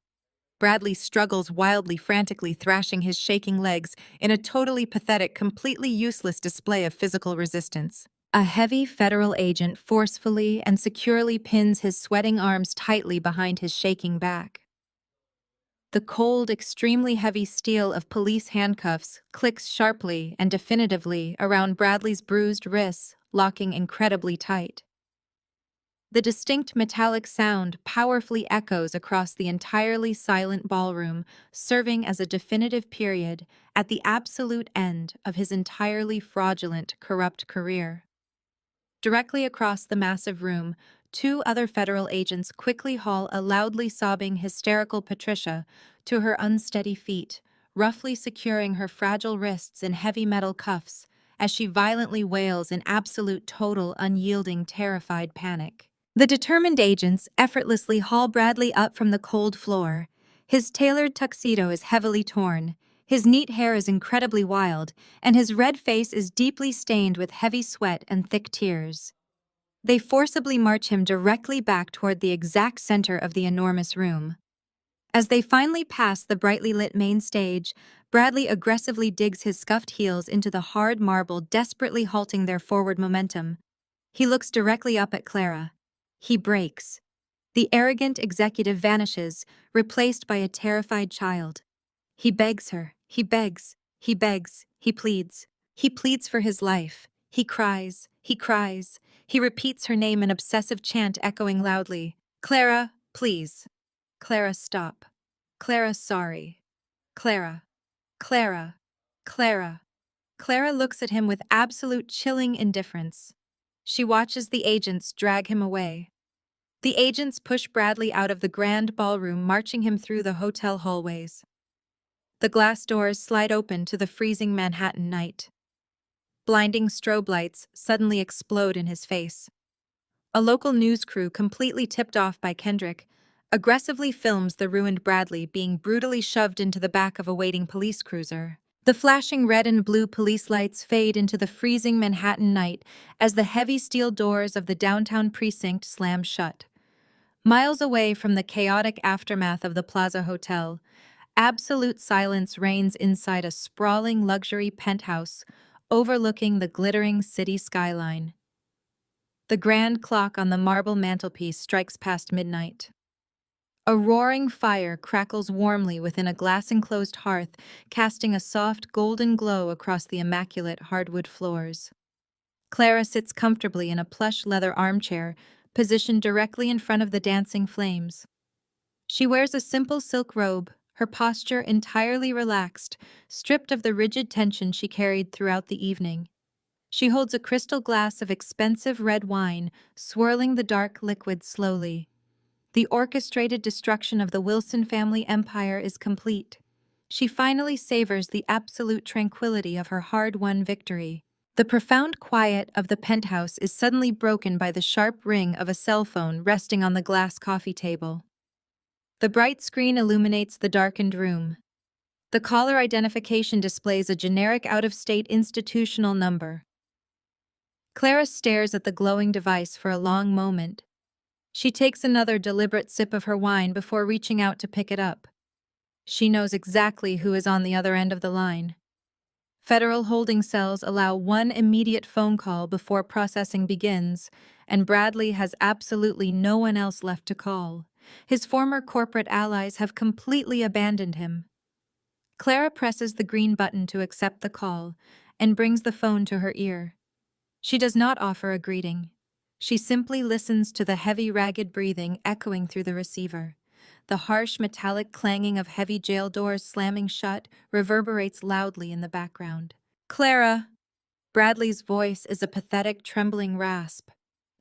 Bradley struggles wildly, frantically thrashing his shaking legs in a totally pathetic, completely useless display of physical resistance. A heavy federal agent forcefully and securely pins his sweating arms tightly behind his shaking back. The cold, extremely heavy steel of police handcuffs clicks sharply and definitively around Bradley's bruised wrists, locking incredibly tight. The distinct metallic sound powerfully echoes across the entirely silent ballroom, serving as a definitive period at the absolute end of his entirely fraudulent, corrupt career. Directly across the massive room, two other federal agents quickly haul a loudly sobbing, hysterical Patricia to her unsteady feet, roughly securing her fragile wrists in heavy metal cuffs as she violently wails in absolute, total, unyielding, terrified panic. The determined agents effortlessly haul Bradley up from the cold floor. His tailored tuxedo is heavily torn, his neat hair is incredibly wild, and his red face is deeply stained with heavy sweat and thick tears. They forcibly march him directly back toward the exact center of the enormous room. As they finally pass the brightly lit main stage, Bradley aggressively digs his scuffed heels into the hard marble, desperately halting their forward momentum. He looks directly up at Clara. He breaks. The arrogant executive vanishes, replaced by a terrified child. He begs her. He begs. He begs. He pleads. He pleads for his life. He cries. He cries. He repeats her name in obsessive chant echoing loudly. Clara, please. Clara, stop. Clara, sorry. Clara. Clara. Clara. Clara looks at him with absolute chilling indifference. She watches the agents drag him away. The agents push Bradley out of the grand ballroom, marching him through the hotel hallways. The glass doors slide open to the freezing Manhattan night. Blinding strobe lights suddenly explode in his face. A local news crew, completely tipped off by Kendrick, aggressively films the ruined Bradley being brutally shoved into the back of a waiting police cruiser. The flashing red and blue police lights fade into the freezing Manhattan night as the heavy steel doors of the downtown precinct slam shut. Miles away from the chaotic aftermath of the Plaza Hotel, absolute silence reigns inside a sprawling luxury penthouse overlooking the glittering city skyline. The grand clock on the marble mantelpiece strikes past midnight. A roaring fire crackles warmly within a glass-enclosed hearth, casting a soft golden glow across the immaculate hardwood floors. Clara sits comfortably in a plush leather armchair, positioned directly in front of the dancing flames. She wears a simple silk robe, her posture entirely relaxed, stripped of the rigid tension she carried throughout the evening. She holds a crystal glass of expensive red wine, swirling the dark liquid slowly. The orchestrated destruction of the Wilson family empire is complete. She finally savors the absolute tranquility of her hard-won victory. The profound quiet of the penthouse is suddenly broken by the sharp ring of a cell phone resting on the glass coffee table. The bright screen illuminates the darkened room. The caller identification displays a generic out-of-state institutional number. Clara stares at the glowing device for a long moment. She takes another deliberate sip of her wine before reaching out to pick it up. She knows exactly who is on the other end of the line. Federal holding cells allow one immediate phone call before processing begins, and Bradley has absolutely no one else left to call. His former corporate allies have completely abandoned him. Clara presses the green button to accept the call and brings the phone to her ear. She does not offer a greeting. She simply listens to the heavy, ragged breathing echoing through the receiver. The harsh, metallic clanging of heavy jail doors slamming shut reverberates loudly in the background. Clara! Bradley's voice is a pathetic, trembling rasp.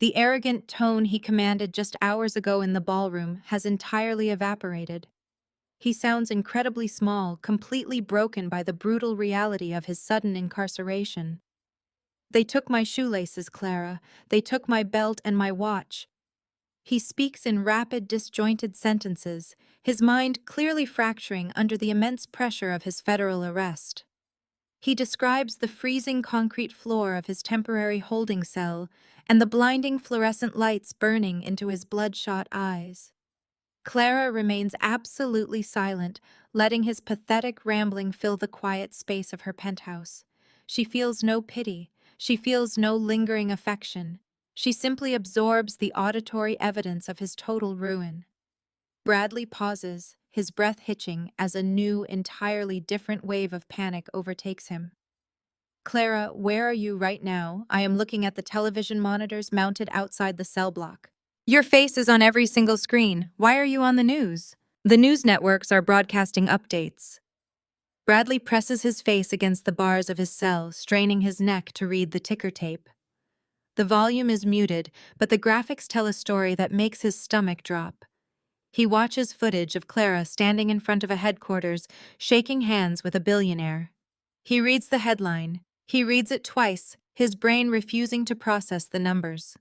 The arrogant tone he commanded just hours ago in the ballroom has entirely evaporated. He sounds incredibly small, completely broken by the brutal reality of his sudden incarceration. They took my shoelaces, Clara. They took my belt and my watch. He speaks in rapid, disjointed sentences, his mind clearly fracturing under the immense pressure of his federal arrest. He describes the freezing concrete floor of his temporary holding cell and the blinding fluorescent lights burning into his bloodshot eyes. Clara remains absolutely silent, letting his pathetic rambling fill the quiet space of her penthouse. She feels no pity. She feels no lingering affection. She simply absorbs the auditory evidence of his total ruin. Bradley pauses, his breath hitching as a new, entirely different wave of panic overtakes him. Clara, where are you right now? I am looking at the television monitors mounted outside the cell block. Your face is on every single screen. Why are you on the news? The news networks are broadcasting updates. Bradley presses his face against the bars of his cell, straining his neck to read the ticker tape. The volume is muted, but the graphics tell a story that makes his stomach drop. He watches footage of Clara standing in front of a headquarters, shaking hands with a billionaire. He reads the headline. He reads it twice, his brain refusing to process the numbers.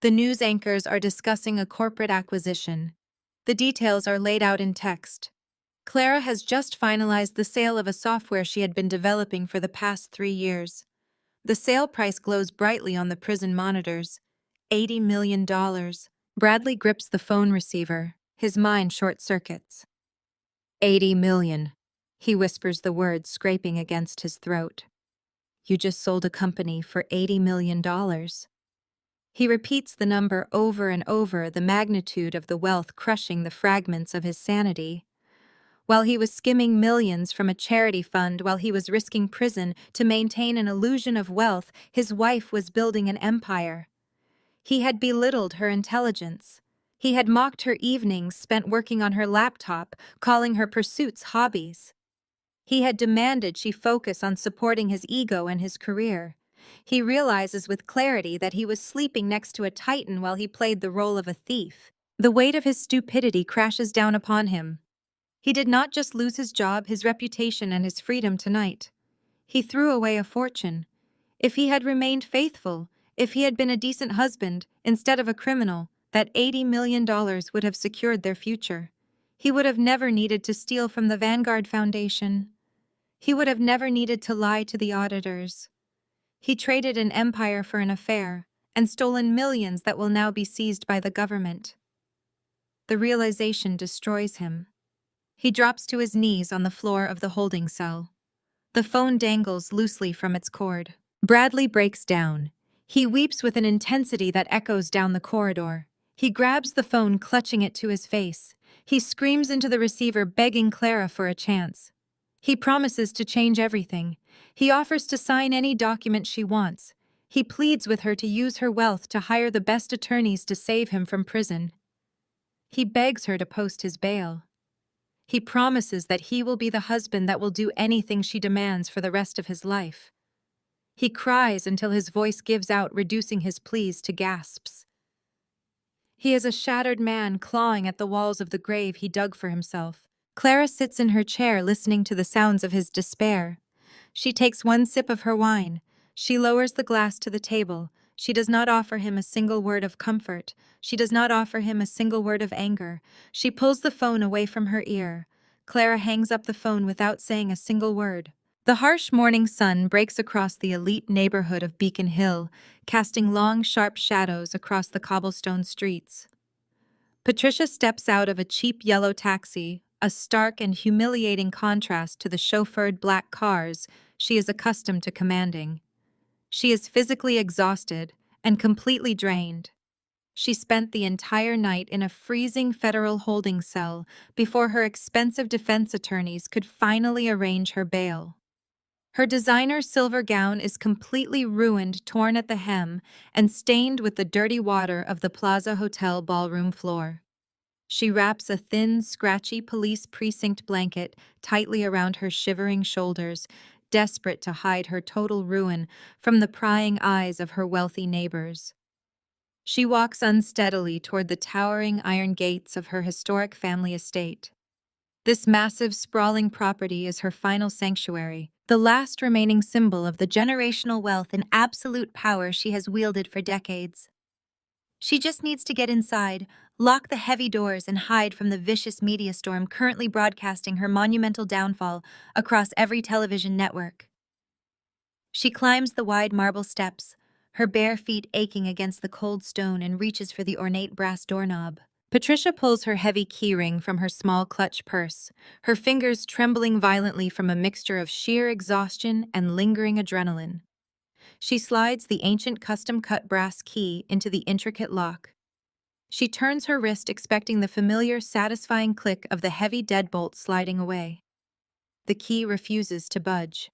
The news anchors are discussing a corporate acquisition. The details are laid out in text. Clara has just finalized the sale of a software she had been developing for the past 3 years. The sale price glows brightly on the prison monitors. $80 million. Bradley grips the phone receiver. His mind short-circuits. 80 million. He whispers the words, scraping against his throat. You just sold a company for $80 million. He repeats the number over and over, the magnitude of the wealth crushing the fragments of his sanity. While he was skimming millions from a charity fund, while he was risking prison to maintain an illusion of wealth, his wife was building an empire. He had belittled her intelligence. He had mocked her evenings spent working on her laptop, calling her pursuits hobbies. He had demanded she focus on supporting his ego and his career. He realizes with clarity that he was sleeping next to a titan while he played the role of a thief. The weight of his stupidity crashes down upon him. He did not just lose his job, his reputation, and his freedom tonight. He threw away a fortune. If he had remained faithful, if he had been a decent husband instead of a criminal, that $80 million would have secured their future. He would have never needed to steal from the Vanguard Foundation. He would have never needed to lie to the auditors. He traded an empire for an affair and stolen millions that will now be seized by the government. The realization destroys him. He drops to his knees on the floor of the holding cell. The phone dangles loosely from its cord. Bradley breaks down. He weeps with an intensity that echoes down the corridor. He grabs the phone, clutching it to his face. He screams into the receiver, begging Clara for a chance. He promises to change everything. He offers to sign any document she wants. He pleads with her to use her wealth to hire the best attorneys to save him from prison. He begs her to post his bail. He promises that he will be the husband that will do anything she demands for the rest of his life. He cries until his voice gives out, reducing his pleas to gasps. He is a shattered man clawing at the walls of the grave he dug for himself. Clara sits in her chair listening to the sounds of his despair. She takes one sip of her wine. She lowers the glass to the table. She does not offer him a single word of comfort. She does not offer him a single word of anger. She pulls the phone away from her ear. Clara hangs up the phone without saying a single word. The harsh morning sun breaks across the elite neighborhood of Beacon Hill, casting long, sharp shadows across the cobblestone streets. Patricia steps out of a cheap yellow taxi, a stark and humiliating contrast to the chauffeured black cars she is accustomed to commanding. She is physically exhausted and completely drained. She spent the entire night in a freezing federal holding cell before her expensive defense attorneys could finally arrange her bail. Her designer silver gown is completely ruined, torn at the hem, and stained with the dirty water of the Plaza Hotel ballroom floor. She wraps a thin, scratchy police precinct blanket tightly around her shivering shoulders, desperate to hide her total ruin from the prying eyes of her wealthy neighbors. She walks unsteadily toward the towering iron gates of her historic family estate. This massive, sprawling property is her final sanctuary, the last remaining symbol of the generational wealth and absolute power she has wielded for decades. She just needs to get inside, lock the heavy doors, and hide from the vicious media storm currently broadcasting her monumental downfall across every television network. She climbs the wide marble steps, her bare feet aching against the cold stone, and reaches for the ornate brass doorknob. Patricia pulls her heavy keyring from her small clutch purse, her fingers trembling violently from a mixture of sheer exhaustion and lingering adrenaline. She slides the ancient custom-cut brass key into the intricate lock. She turns her wrist, expecting the familiar, satisfying click of the heavy deadbolt sliding away. The key refuses to budge.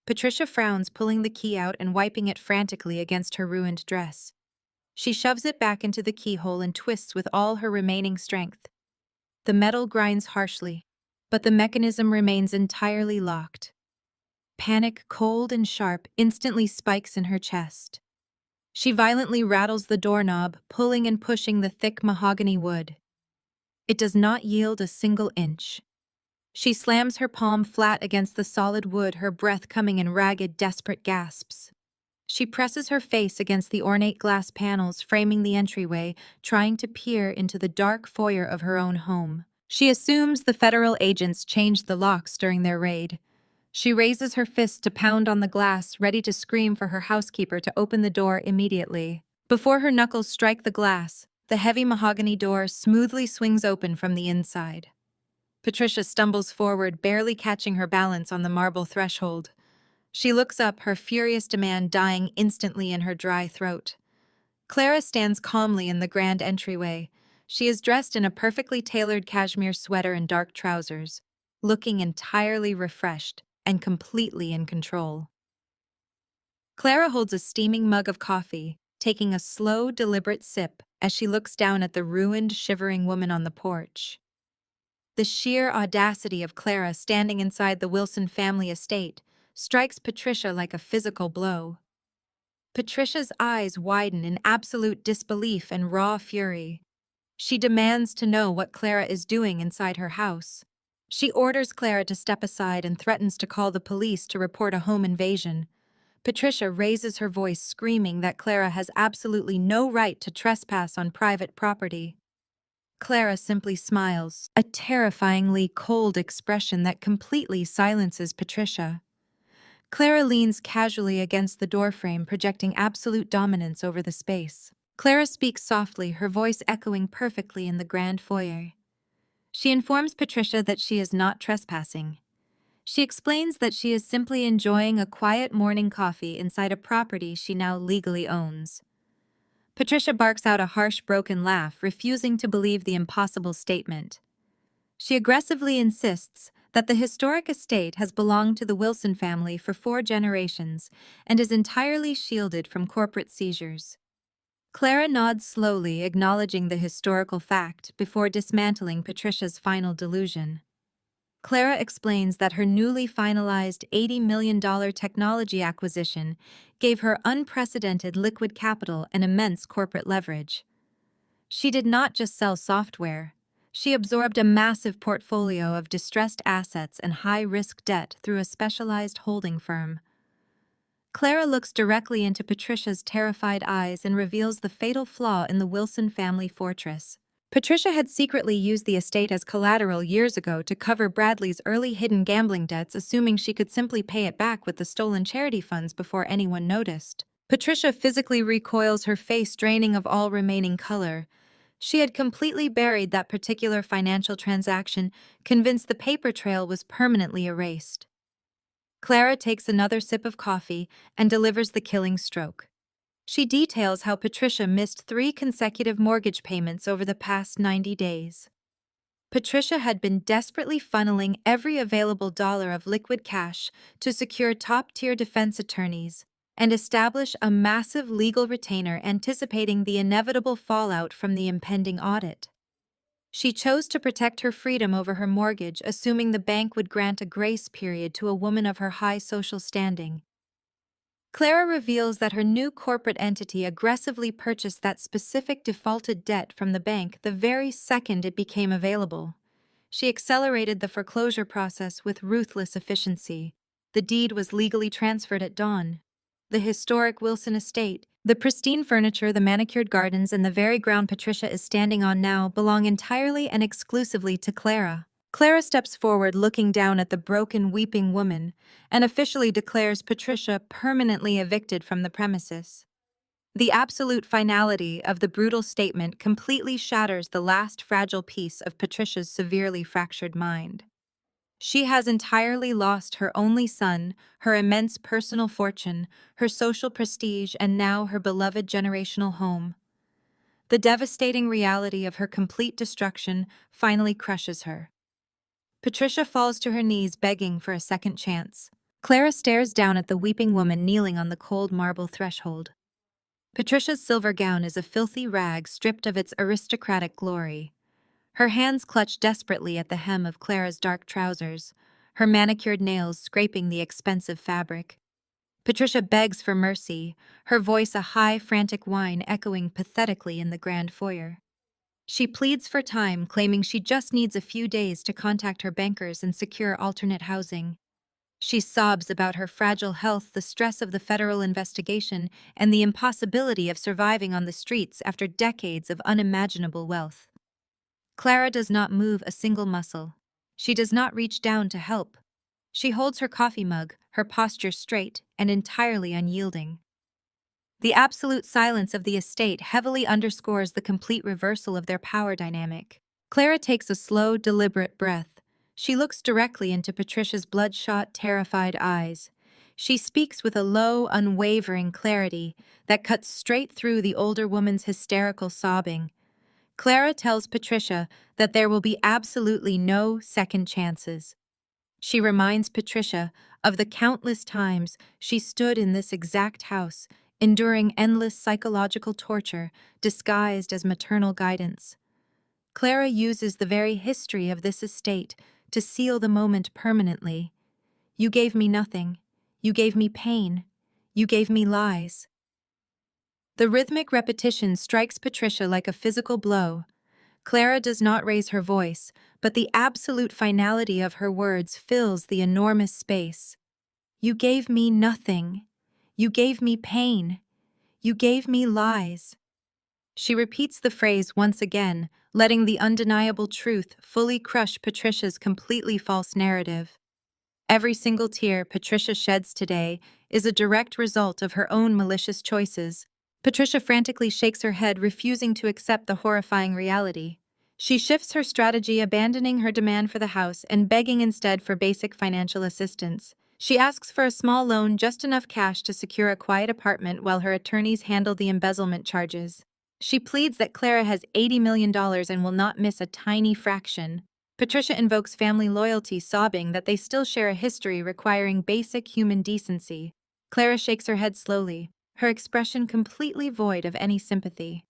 Patricia frowns, pulling the key out and wiping it frantically against her ruined dress. She shoves it back into the keyhole and twists with all her remaining strength. The metal grinds harshly, but the mechanism remains entirely locked. Panic, cold and sharp, instantly spikes in her chest. She violently rattles the doorknob, pulling and pushing the thick mahogany wood. It does not yield a single inch. She slams her palm flat against the solid wood, her breath coming in ragged, desperate gasps. She presses her face against the ornate glass panels framing the entryway, trying to peer into the dark foyer of her own home. She assumes the federal agents changed the locks during their raid. She raises her fist to pound on the glass, ready to scream for her housekeeper to open the door immediately. Before her knuckles strike the glass, the heavy mahogany door smoothly swings open from the inside. Patricia stumbles forward, barely catching her balance on the marble threshold. She looks up, her furious demand dying instantly in her dry throat. Clara stands calmly in the grand entryway. She is dressed in a perfectly tailored cashmere sweater and dark trousers, looking entirely refreshed and completely in control. Clara holds a steaming mug of coffee, taking a slow, deliberate sip as she looks down at the ruined, shivering woman on the porch. The sheer audacity of Clara standing inside the Wilson family estate strikes Patricia like a physical blow. Patricia's eyes widen in absolute disbelief and raw fury. She demands to know what Clara is doing inside her house. She orders Clara to step aside and threatens to call the police to report a home invasion. Patricia raises her voice, screaming that Clara has absolutely no right to trespass on private property. Clara simply smiles, a terrifyingly cold expression that completely silences Patricia. Clara leans casually against the doorframe, projecting absolute dominance over the space. Clara speaks softly, her voice echoing perfectly in the grand foyer. She informs Patricia that she is not trespassing. She explains that she is simply enjoying a quiet morning coffee inside a property she now legally owns. Patricia barks out a harsh, broken laugh, refusing to believe the impossible statement. She aggressively insists that the historic estate has belonged to the Wilson family for 4 generations and is entirely shielded from corporate seizures. Clara nods slowly, acknowledging the historical fact before dismantling Patricia's final delusion. Clara explains that her newly finalized $80 million technology acquisition gave her unprecedented liquid capital and immense corporate leverage. She did not just sell software. She absorbed a massive portfolio of distressed assets and high-risk debt through a specialized holding firm. Clara looks directly into Patricia's terrified eyes and reveals the fatal flaw in the Wilson family fortress. Patricia had secretly used the estate as collateral years ago to cover Bradley's early hidden gambling debts, assuming she could simply pay it back with the stolen charity funds before anyone noticed. Patricia physically recoils, her face draining of all remaining color. She had completely buried that particular financial transaction, convinced the paper trail was permanently erased. Clara takes another sip of coffee and delivers the killing stroke. She details how Patricia missed 3 consecutive mortgage payments over the past 90 days. Patricia had been desperately funneling every available dollar of liquid cash to secure top-tier defense attorneys and establish a massive legal retainer, anticipating the inevitable fallout from the impending audit. She chose to protect her freedom over her mortgage, assuming the bank would grant a grace period to a woman of her high social standing. Clara reveals that her new corporate entity aggressively purchased that specific defaulted debt from the bank the very second it became available. She accelerated the foreclosure process with ruthless efficiency. The deed was legally transferred at dawn. The historic Wilson estate, the pristine furniture, the manicured gardens, and the very ground Patricia is standing on now belong entirely and exclusively to Clara. Clara steps forward, looking down at the broken, weeping woman, and officially declares Patricia permanently evicted from the premises. The absolute finality of the brutal statement completely shatters the last fragile piece of Patricia's severely fractured mind. She has entirely lost her only son, her immense personal fortune, her social prestige, and now her beloved generational home. The devastating reality of her complete destruction finally crushes her. Patricia falls to her knees, begging for a second chance. Clara stares down at the weeping woman kneeling on the cold marble threshold. Patricia's silver gown is a filthy rag stripped of its aristocratic glory. Her hands clutch desperately at the hem of Clara's dark trousers, her manicured nails scraping the expensive fabric. Patricia begs for mercy, her voice a high, frantic whine echoing pathetically in the grand foyer. She pleads for time, claiming she just needs a few days to contact her bankers and secure alternate housing. She sobs about her fragile health, the stress of the federal investigation, and the impossibility of surviving on the streets after decades of unimaginable wealth. Clara does not move a single muscle. She does not reach down to help. She holds her coffee mug, her posture straight and entirely unyielding. The absolute silence of the estate heavily underscores the complete reversal of their power dynamic. Clara takes a slow, deliberate breath. She looks directly into Patricia's bloodshot, terrified eyes. She speaks with a low, unwavering clarity that cuts straight through the older woman's hysterical sobbing. Clara tells Patricia that there will be absolutely no second chances. She reminds Patricia of the countless times she stood in this exact house, enduring endless psychological torture disguised as maternal guidance. Clara uses the very history of this estate to seal the moment permanently. You gave me nothing. You gave me pain. You gave me lies. The rhythmic repetition strikes Patricia like a physical blow. Clara does not raise her voice, but the absolute finality of her words fills the enormous space. You gave me nothing. You gave me pain. You gave me lies. She repeats the phrase once again, letting the undeniable truth fully crush Patricia's completely false narrative. Every single tear Patricia sheds today is a direct result of her own malicious choices. Patricia frantically shakes her head, refusing to accept the horrifying reality. She shifts her strategy, abandoning her demand for the house and begging instead for basic financial assistance. She asks for a small loan, just enough cash to secure a quiet apartment while her attorneys handle the embezzlement charges. She pleads that Clara has $80 million and will not miss a tiny fraction. Patricia invokes family loyalty, sobbing that they still share a history requiring basic human decency. Clara shakes her head slowly, her expression completely void of any sympathy.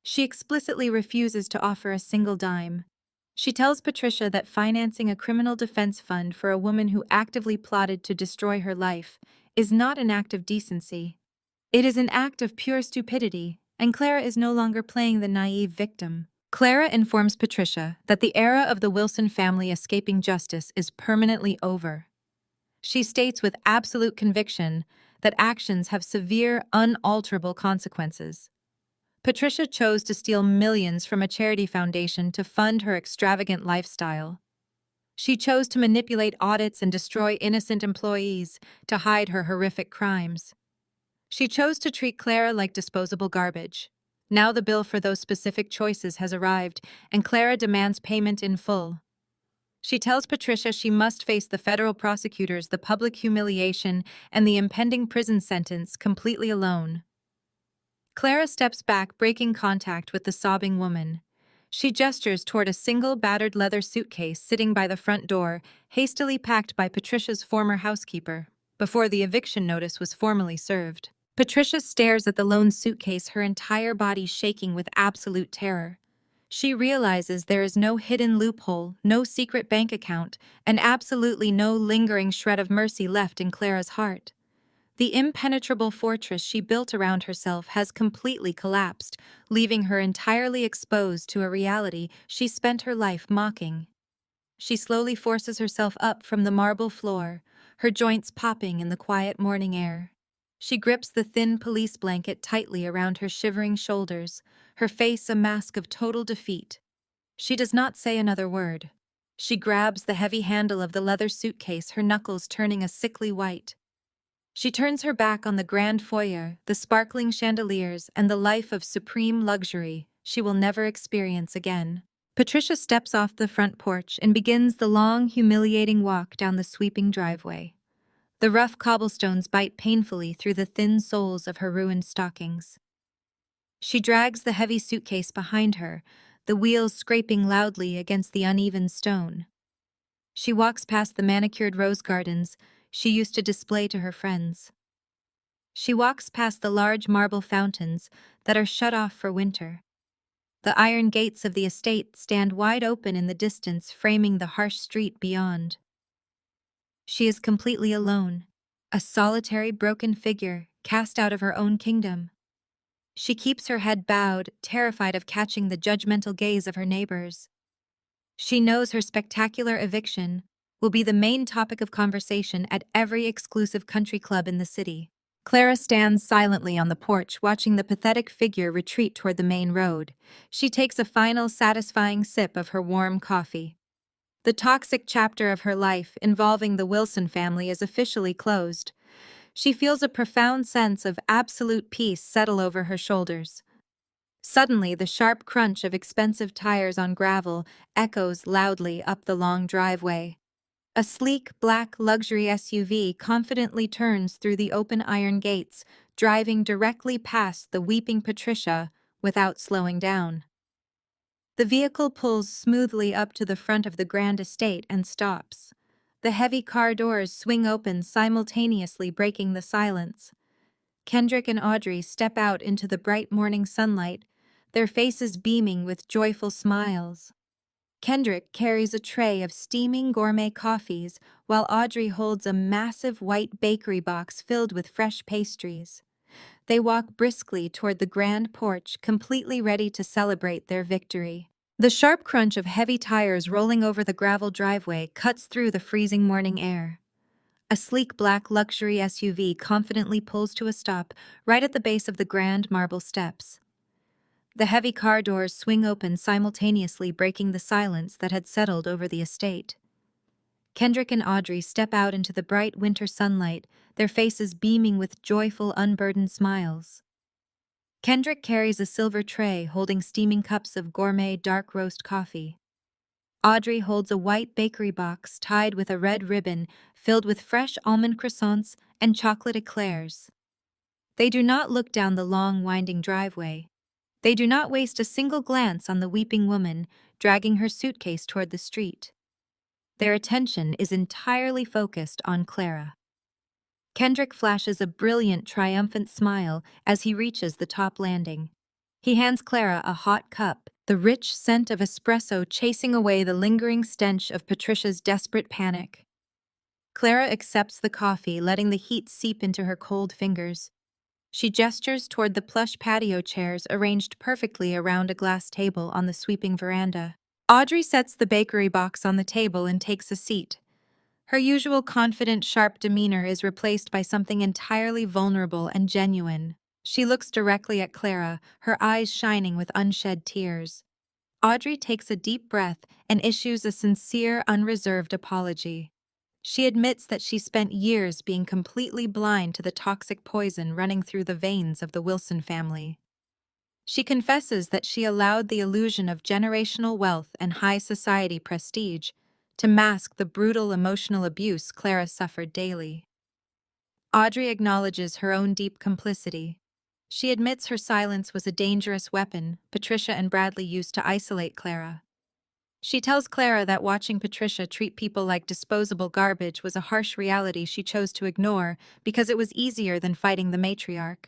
She explicitly refuses to offer a single dime. She tells Patricia that financing a criminal defense fund for a woman who actively plotted to destroy her life is not an act of decency. It is an act of pure stupidity, and Clara is no longer playing the naive victim. Clara informs Patricia that the era of the Wilson family escaping justice is permanently over. She states with absolute conviction that actions have severe, unalterable consequences. Patricia chose to steal millions from a charity foundation to fund her extravagant lifestyle. She chose to manipulate audits and destroy innocent employees to hide her horrific crimes. She chose to treat Clara like disposable garbage. Now the bill for those specific choices has arrived, and Clara demands payment in full. She tells Patricia she must face the federal prosecutors, the public humiliation, and the impending prison sentence completely alone. Clara steps back, breaking contact with the sobbing woman. She gestures toward a single battered leather suitcase sitting by the front door, hastily packed by Patricia's former housekeeper, before the eviction notice was formally served. Patricia stares at the lone suitcase, her entire body shaking with absolute terror. She realizes there is no hidden loophole, no secret bank account, and absolutely no lingering shred of mercy left in Clara's heart. The impenetrable fortress she built around herself has completely collapsed, leaving her entirely exposed to a reality she spent her life mocking. She slowly forces herself up from the marble floor, her joints popping in the quiet morning air. She grips the thin police blanket tightly around her shivering shoulders, her face a mask of total defeat. She does not say another word. She grabs the heavy handle of the leather suitcase, her knuckles turning a sickly white. She turns her back on the grand foyer, the sparkling chandeliers, and the life of supreme luxury she will never experience again. Patricia steps off the front porch and begins the long, humiliating walk down the sweeping driveway. The rough cobblestones bite painfully through the thin soles of her ruined stockings. She drags the heavy suitcase behind her, the wheels scraping loudly against the uneven stone. She walks past the manicured rose gardens she used to display to her friends. She walks past the large marble fountains that are shut off for winter. The iron gates of the estate stand wide open in the distance, framing the harsh street beyond. She is completely alone, a solitary broken figure cast out of her own kingdom. She keeps her head bowed, terrified of catching the judgmental gaze of her neighbors. She knows her spectacular eviction will be the main topic of conversation at every exclusive country club in the city. Clara stands silently on the porch, watching the pathetic figure retreat toward the main road. She takes a final satisfying sip of her warm coffee. The toxic chapter of her life involving the Wilson family is officially closed. She feels a profound sense of absolute peace settle over her shoulders. Suddenly, the sharp crunch of expensive tires on gravel echoes loudly up the long driveway. A sleek, black luxury SUV confidently turns through the open iron gates, driving directly past the weeping Patricia without slowing down. The vehicle pulls smoothly up to the front of the grand estate and stops. The heavy car doors swing open simultaneously, breaking the silence. Kendrick and Audrey step out into the bright morning sunlight, their faces beaming with joyful smiles. Kendrick carries a tray of steaming gourmet coffees, while Audrey holds a massive white bakery box filled with fresh pastries. They walk briskly toward the grand porch, completely ready to celebrate their victory. The sharp crunch of heavy tires rolling over the gravel driveway cuts through the freezing morning air. A sleek black luxury SUV confidently pulls to a stop right at the base of the grand marble steps. The heavy car doors swing open simultaneously, breaking the silence that had settled over the estate. Kendrick and Audrey step out into the bright winter sunlight, their faces beaming with joyful, unburdened smiles. Kendrick carries a silver tray holding steaming cups of gourmet dark roast coffee. Audrey holds a white bakery box tied with a red ribbon filled with fresh almond croissants and chocolate eclairs. They do not look down the long, winding driveway. They do not waste a single glance on the weeping woman dragging her suitcase toward the street. Their attention is entirely focused on Clara. Kendrick flashes a brilliant, triumphant smile as he reaches the top landing. He hands Clara a hot cup, the rich scent of espresso chasing away the lingering stench of Patricia's desperate panic. Clara accepts the coffee, letting the heat seep into her cold fingers. She gestures toward the plush patio chairs arranged perfectly around a glass table on the sweeping veranda. Audrey sets the bakery box on the table and takes a seat. Her usual confident, sharp demeanor is replaced by something entirely vulnerable and genuine. She looks directly at Clara, her eyes shining with unshed tears. Audrey takes a deep breath and issues a sincere, unreserved apology. She admits that she spent years being completely blind to the toxic poison running through the veins of the Wilson family. She confesses that she allowed the illusion of generational wealth and high society prestige to mask the brutal emotional abuse Clara suffered daily. Audrey acknowledges her own deep complicity. She admits her silence was a dangerous weapon Patricia and Bradley used to isolate Clara. She tells Clara that watching Patricia treat people like disposable garbage was a harsh reality she chose to ignore because it was easier than fighting the matriarch.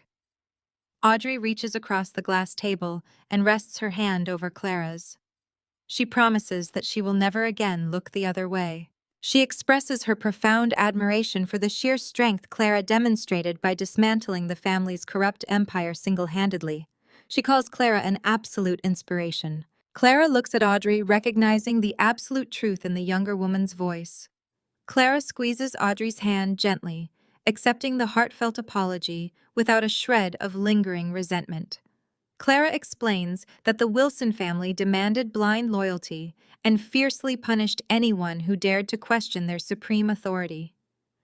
Audrey reaches across the glass table and rests her hand over Clara's. She promises that she will never again look the other way. She expresses her profound admiration for the sheer strength Clara demonstrated by dismantling the family's corrupt empire single-handedly. She calls Clara an absolute inspiration. Clara looks at Audrey, recognizing the absolute truth in the younger woman's voice. Clara squeezes Audrey's hand gently, accepting the heartfelt apology without a shred of lingering resentment. Clara explains that the Wilson family demanded blind loyalty and fiercely punished anyone who dared to question their supreme authority.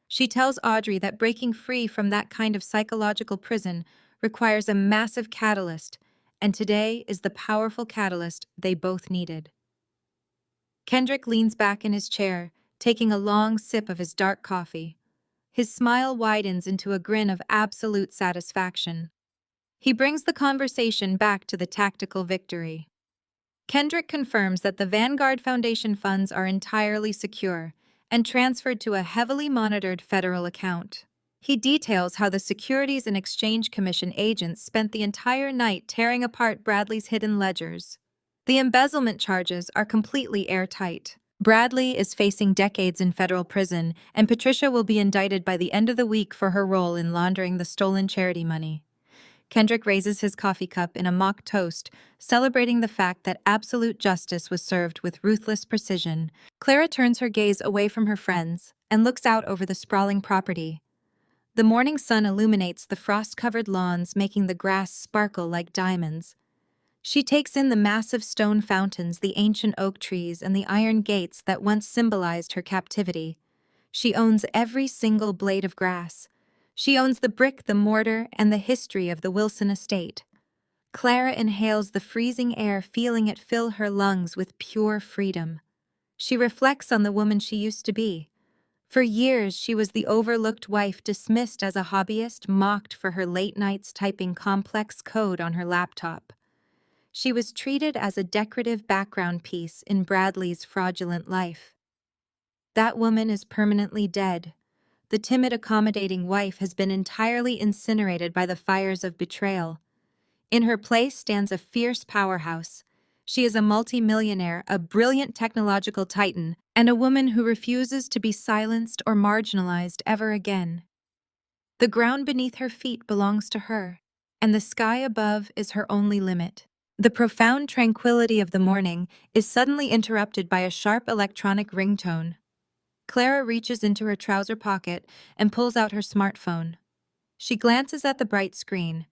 She tells Audrey that breaking free from that kind of psychological prison requires a massive catalyst, and today is the powerful catalyst they both needed. Kendrick leans back in his chair, taking a long sip of his dark coffee. His smile widens into a grin of absolute satisfaction. He brings the conversation back to the tactical victory. Kendrick confirms that the Vanguard Foundation funds are entirely secure and transferred to a heavily monitored federal account. He details how the Securities and Exchange Commission agents spent the entire night tearing apart Bradley's hidden ledgers. The embezzlement charges are completely airtight. Bradley is facing decades in federal prison, and Patricia will be indicted by the end of the week for her role in laundering the stolen charity money. Kendrick raises his coffee cup in a mock toast, celebrating the fact that absolute justice was served with ruthless precision. Clara turns her gaze away from her friends and looks out over the sprawling property. The morning sun illuminates the frost-covered lawns, making the grass sparkle like diamonds. She takes in the massive stone fountains, the ancient oak trees, and the iron gates that once symbolized her captivity. She owns every single blade of grass. She owns the brick, the mortar, and the history of the Wilson estate. Clara inhales the freezing air, feeling it fill her lungs with pure freedom. She reflects on the woman she used to be. For years, she was the overlooked wife, dismissed as a hobbyist, mocked for her late nights typing complex code on her laptop. She was treated as a decorative background piece in Bradley's fraudulent life. That woman is permanently dead. The timid, accommodating wife has been entirely incinerated by the fires of betrayal. In her place stands a fierce powerhouse. She is a multimillionaire, a brilliant technological titan, and a woman who refuses to be silenced or marginalized ever again. The ground beneath her feet belongs to her, and the sky above is her only limit. The profound tranquility of the morning is suddenly interrupted by a sharp electronic ringtone. Clara reaches into her trouser pocket and pulls out her smartphone. She glances at the bright screen.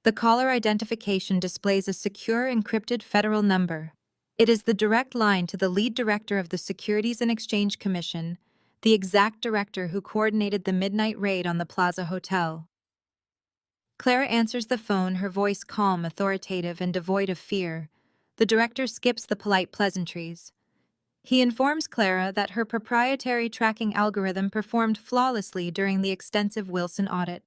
The caller identification displays a secure encrypted federal number. It is the direct line to the lead director of the Securities and Exchange Commission, the exact director who coordinated the midnight raid on the Plaza Hotel. Clara answers the phone, her voice calm, authoritative, and devoid of fear. The director skips the polite pleasantries. He informs Clara that her proprietary tracking algorithm performed flawlessly during the extensive Wilson audit.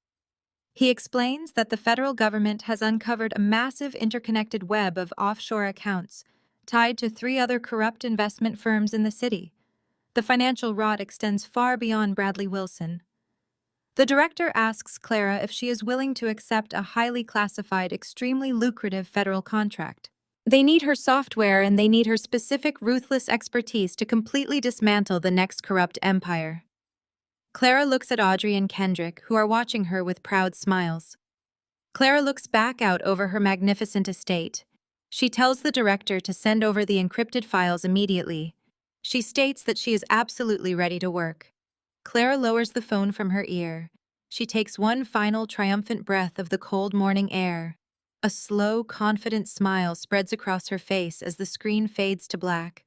He explains that the federal government has uncovered a massive interconnected web of offshore accounts tied to 3 other corrupt investment firms in the city. The financial rot extends far beyond Bradley Wilson. The director asks Clara if she is willing to accept a highly classified, extremely lucrative federal contract. They need her software and they need her specific ruthless expertise to completely dismantle the next corrupt empire. Clara looks at Audrey and Kendrick, who are watching her with proud smiles. Clara looks back out over her magnificent estate. She tells the director to send over the encrypted files immediately. She states that she is absolutely ready to work. Clara lowers the phone from her ear. She takes one final triumphant breath of the cold morning air. A slow, confident smile spreads across her face as the screen fades to black.